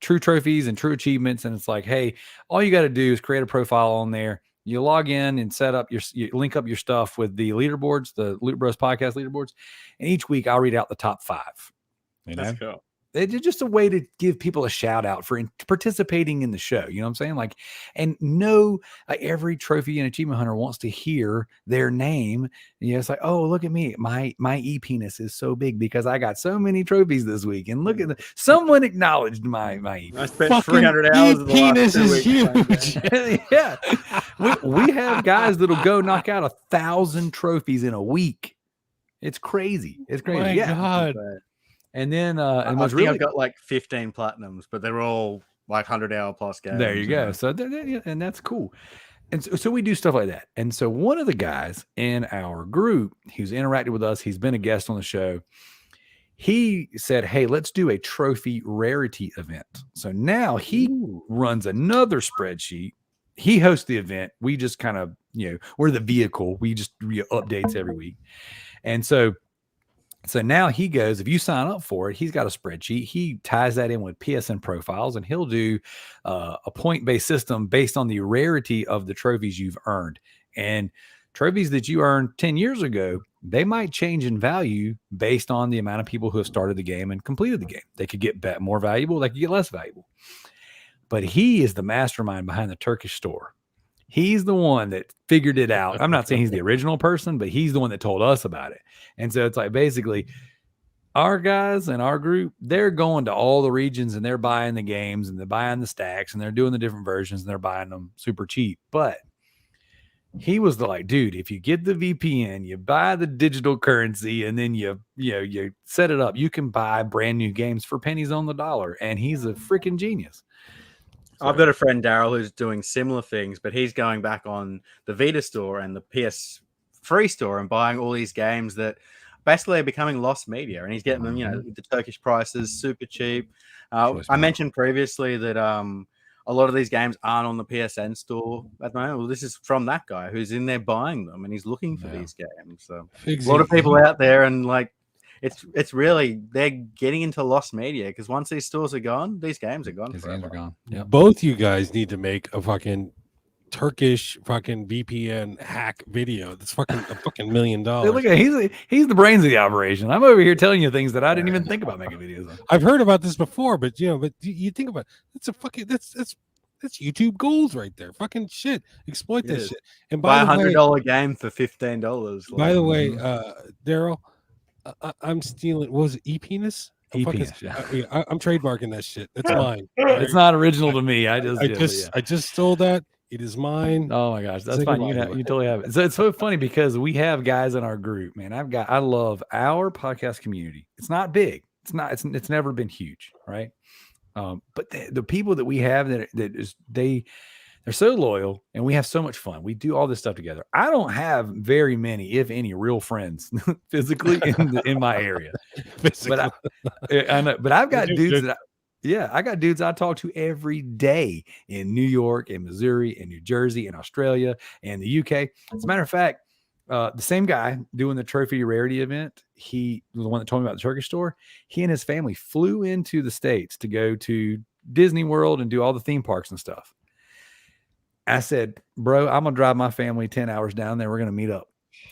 true trophies and true achievements, and it's like, hey, all you got to do is create a profile on there. You log in and set up you link up your stuff with the leaderboards, the Loot Bros podcast leaderboards, and each week I'll read out the top 5. That's cool. It's just a way to give people a shout out for participating in the show. You know what I'm saying? Like, and every trophy and achievement hunter wants to hear their name. It's like, oh, look at me. My e-penis is so big because I got so many trophies this week. And look at someone acknowledged my e-penis. I spent 300 hours of the E-penis last 2 is weeks. huge. Yeah. We have guys that'll go knock out 1,000 trophies in a week. It's crazy. It's crazy. My God. And then I think I've got like 15 platinums, but they're all like 100-hour plus games. There you go. So and that's cool. And so we do stuff like that. And so one of the guys in our group who's interacted with us, he's been a guest on the show. he said, hey, let's do a trophy rarity event. So now he runs another spreadsheet. He hosts the event. We just kind of, we're the vehicle. We just updates every week. And so now he goes, if you sign up for it, he's got a spreadsheet. He ties that in with PSN profiles, and he'll do a point-based system based on the rarity of the trophies you've earned. And trophies that you earned 10 years ago, they might change in value based on the amount of people who have started the game and completed the game. They could get more valuable. They could get less valuable. But he is the mastermind behind the Turkish store. He's the one that figured it out. I'm not saying he's the original person, but he's the one that told us about it. And so it's like basically our guys in our group, they're going to all the regions and they're buying the games and they're buying the stacks and they're doing the different versions and they're buying them super cheap. But he was like, dude, if you get the VPN, you buy the digital currency, and then you set it up, you can buy brand new games for pennies on the dollar. And he's a freaking genius. So, I've got a friend, Darrell, who's doing similar things, but he's going back on the Vita store and the PS3 store and buying all these games that basically are becoming lost media. And he's getting them, with the Turkish prices, super cheap. I mentioned previously that a lot of these games aren't on the PSN store at the moment. Well, this is from that guy who's in there buying them, and he's looking for these games. So Figsy. a lot of people out there, and like it's really, they're getting into lost media, because once these stores are gone, these games are gone. These games are gone. Yep. Both you guys need to make a fucking Turkish fucking VPN hack video. That's fucking $1 million. Hey, look at he's the brains of the operation. I'm over here telling you things that I didn't even think about making videos on. I've heard about this before, but you think about it, that's a fucking that's YouTube gold right there. Fucking shit. Exploit this shit. And buy $100 game for $15. By the way, Darrell, I'm stealing. What was it? E-penis? E-penis, I'm trademarking that shit. That's mine. It's not original to me. I just stole that. It is mine. Oh my gosh, that's fine. You totally have it. So it's so funny because we have guys in our group, man. I love our podcast community. It's not big. It's never been huge, right? But the people that we have they're so loyal, and we have so much fun. We do all this stuff together. I don't have very many, if any, real friends physically in my area. But I know, but I've got dudes that. I got dudes I talk to every day in New York, in Missouri, in New Jersey, in Australia, and the UK. As a matter of fact, the same guy doing the trophy rarity event, he was the one that told me about the Turkish store. He and his family flew into the States to go to Disney World and do all the theme parks and stuff. I said, bro, I'm going to drive my family 10 hours down there. We're going to meet up.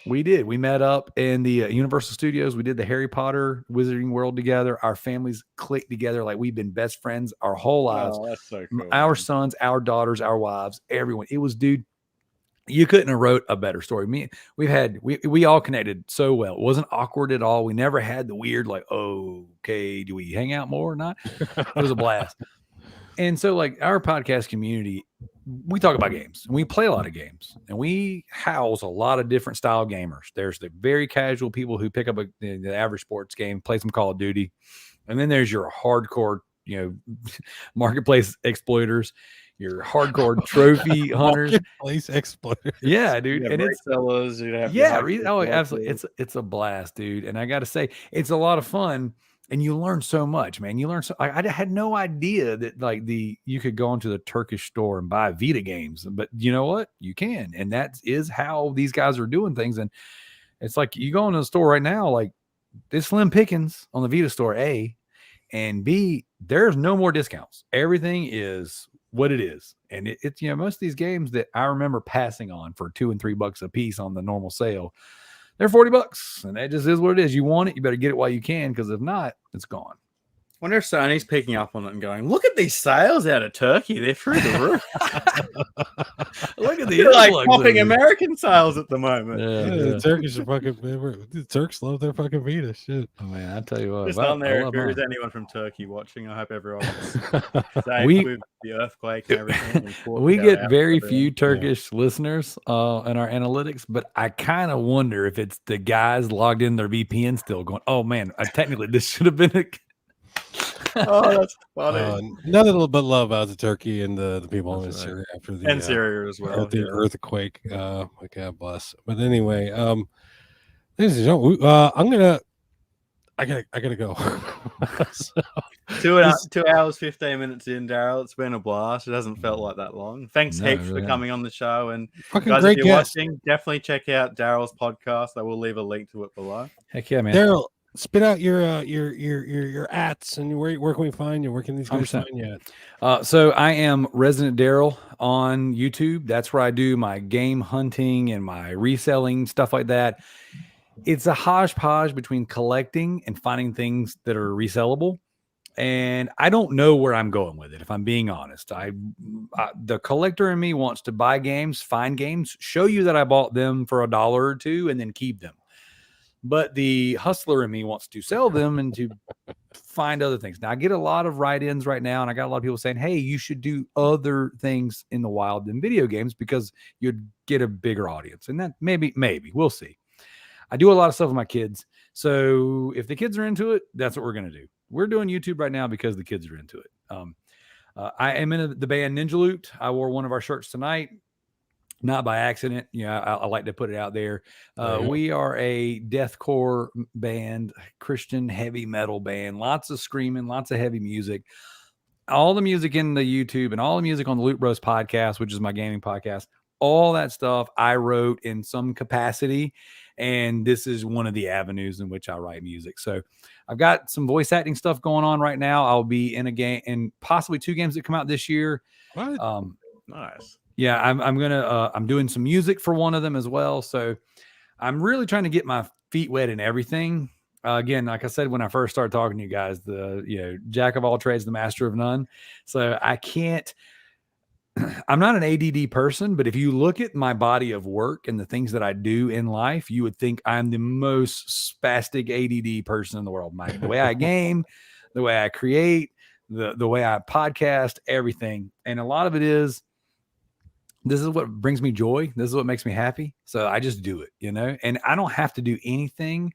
We did. We met up in the Universal Studios. We did the Harry Potter Wizarding World together. Our families clicked together like we've been best friends our whole lives. Oh, that's so cool. Our sons, our daughters, our wives, everyone. It was, dude, you couldn't have wrote a better story. We all connected so well. It wasn't awkward at all. We never had the weird, like, oh, okay, do we hang out more or not? It was a blast. And so, like, our podcast community, we talk about games, and we play a lot of games, and we house a lot of different style gamers. There's the very casual people who pick up the average sports game, play some Call of Duty. And then there's your hardcore, marketplace exploiters, your hardcore trophy hunters. Marketplace exploiters. Yeah, dude. And it's resellers. Absolutely. It's a blast, dude. And I got to say, it's a lot of fun. And you learn so much, man. You learn so. I had no idea that you could go into the Turkish store and buy Vita games, but you know what? You can, and that is how these guys are doing things. And it's like you go into the store right now, like this slim pickings on the Vita store, A, and B. There's no more discounts. Everything is what it is, and it's most of these games that I remember passing on for $2 and $3 a piece on the normal sale. They're $40, and that just is what it is. You want it, you better get it while you can, because if not, it's gone. I wonder if Sony's picking up on it and going, look at these sales out of Turkey. They're through the roof. Look at the like popping American sales at the moment. Yeah. The Turkish are fucking. The Turks love their fucking Vita. Shit. Oh man, I tell you what. Just on there, if there is anyone from Turkey watching, I hope everyone's safe with the earthquake and everything. We get very few Turkish listeners in our analytics, but I kind of wonder if it's the guys logged in their VPN still going, oh man, technically this should have been a. Oh, that's funny. Nothing but love out to Turkey and the people in Syria after the Syria as well. The earthquake. God bless. But anyway, ladies and gentlemen, I gotta go. So, 2 hours 15 minutes in, Darrell. It's been a blast. It hasn't felt like that long. Thanks No, it heaps really for coming on the show, and fucking guys, great if you're guest. watching, definitely check out Darrell's podcast. I will leave a link to it below. Heck yeah, man. Darrell, spit out your ats and where can we find you? Where can these guys 100%. find you at? So I am Resident Darrell on YouTube. That's where I do my game hunting and my reselling, stuff like that. It's a hodgepodge between collecting and finding things that are resellable. And I don't know where I'm going with it, if I'm being honest. The collector in me wants to buy games, find games, show you that I bought them for $1 or $2, and then keep them. But the hustler in me wants to sell them and to find other things. Now, I get a lot of write-ins right now, and I got a lot of people saying, hey, you should do other things in the wild than video games because you'd get a bigger audience. And that maybe, we'll see. I do a lot of stuff with my kids. So if the kids are into it, that's what we're going to do. We're doing YouTube right now because the kids are into it. I am in the band Ninja Loot. I wore one of our shirts tonight. Not by accident. I like to put it out there. We are a deathcore band, Christian heavy metal band, lots of screaming, lots of heavy music. All the music in the YouTube and all the music on the Loot Bros podcast, which is my gaming podcast, all that stuff I wrote in some capacity. And this is one of the avenues in which I write music. So I've got some voice acting stuff going on right now. I'll be in a game and possibly 2 games that come out this year. What? Nice. Yeah, I'm doing some music for one of them as well. So I'm really trying to get my feet wet in everything. Again, like I said, when I first started talking to you guys, jack of all trades, the master of none. So I'm not an ADD person, but if you look at my body of work and the things that I do in life, you would think I'm the most spastic ADD person in the world. The way I game, the way I create, the way I podcast, everything. And a lot of it is, this is what brings me joy. This is what makes me happy. So I just do it, and I don't have to do anything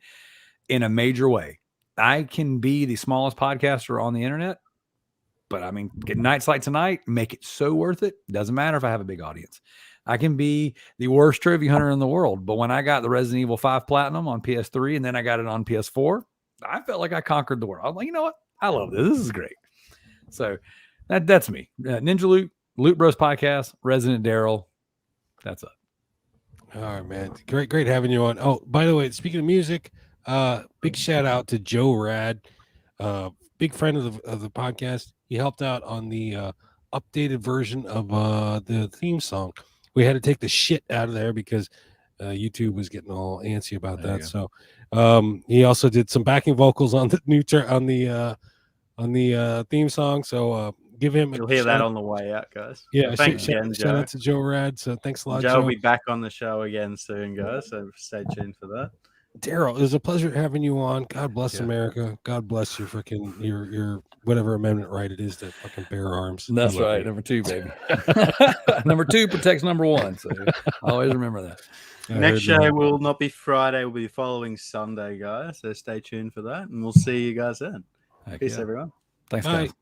in a major way. I can be the smallest podcaster on the internet, but I mean, get nights like tonight, make it so worth it. Doesn't matter if I have a big audience. I can be the worst trophy hunter in the world, but when I got the Resident Evil 5 Platinum on PS3 and then I got it on PS4, I felt like I conquered the world. I was like, you know what? I love this. This is great. So that's me. Ninja Loot Bros podcast, Resident Darrell. That's it. All right, man. Great having you on. Oh, by the way, speaking of music, big shout out to Joe Rad, big friend of the podcast. He helped out on the updated version of the theme song. We had to take the shit out of there because YouTube was getting all antsy about that. So he also did some backing vocals on the on the theme song. So give him You'll hear that on the way out, guys. Yeah, so thanks again, Joe. Shout out to Joe Rad. So thanks a lot, Joe Joe. will be back on the show again soon, guys. So stay tuned for that. Darrell, it was a pleasure having you on. God bless America. God bless your freaking your whatever amendment right it is to fucking bear arms. That's right. Number 2, baby. Number 2 protects number 1. So always remember that. Next show will not be Friday. Will be the following Sunday, guys. So stay tuned for that, and we'll see you guys then. Peace, everyone. Thanks, guys.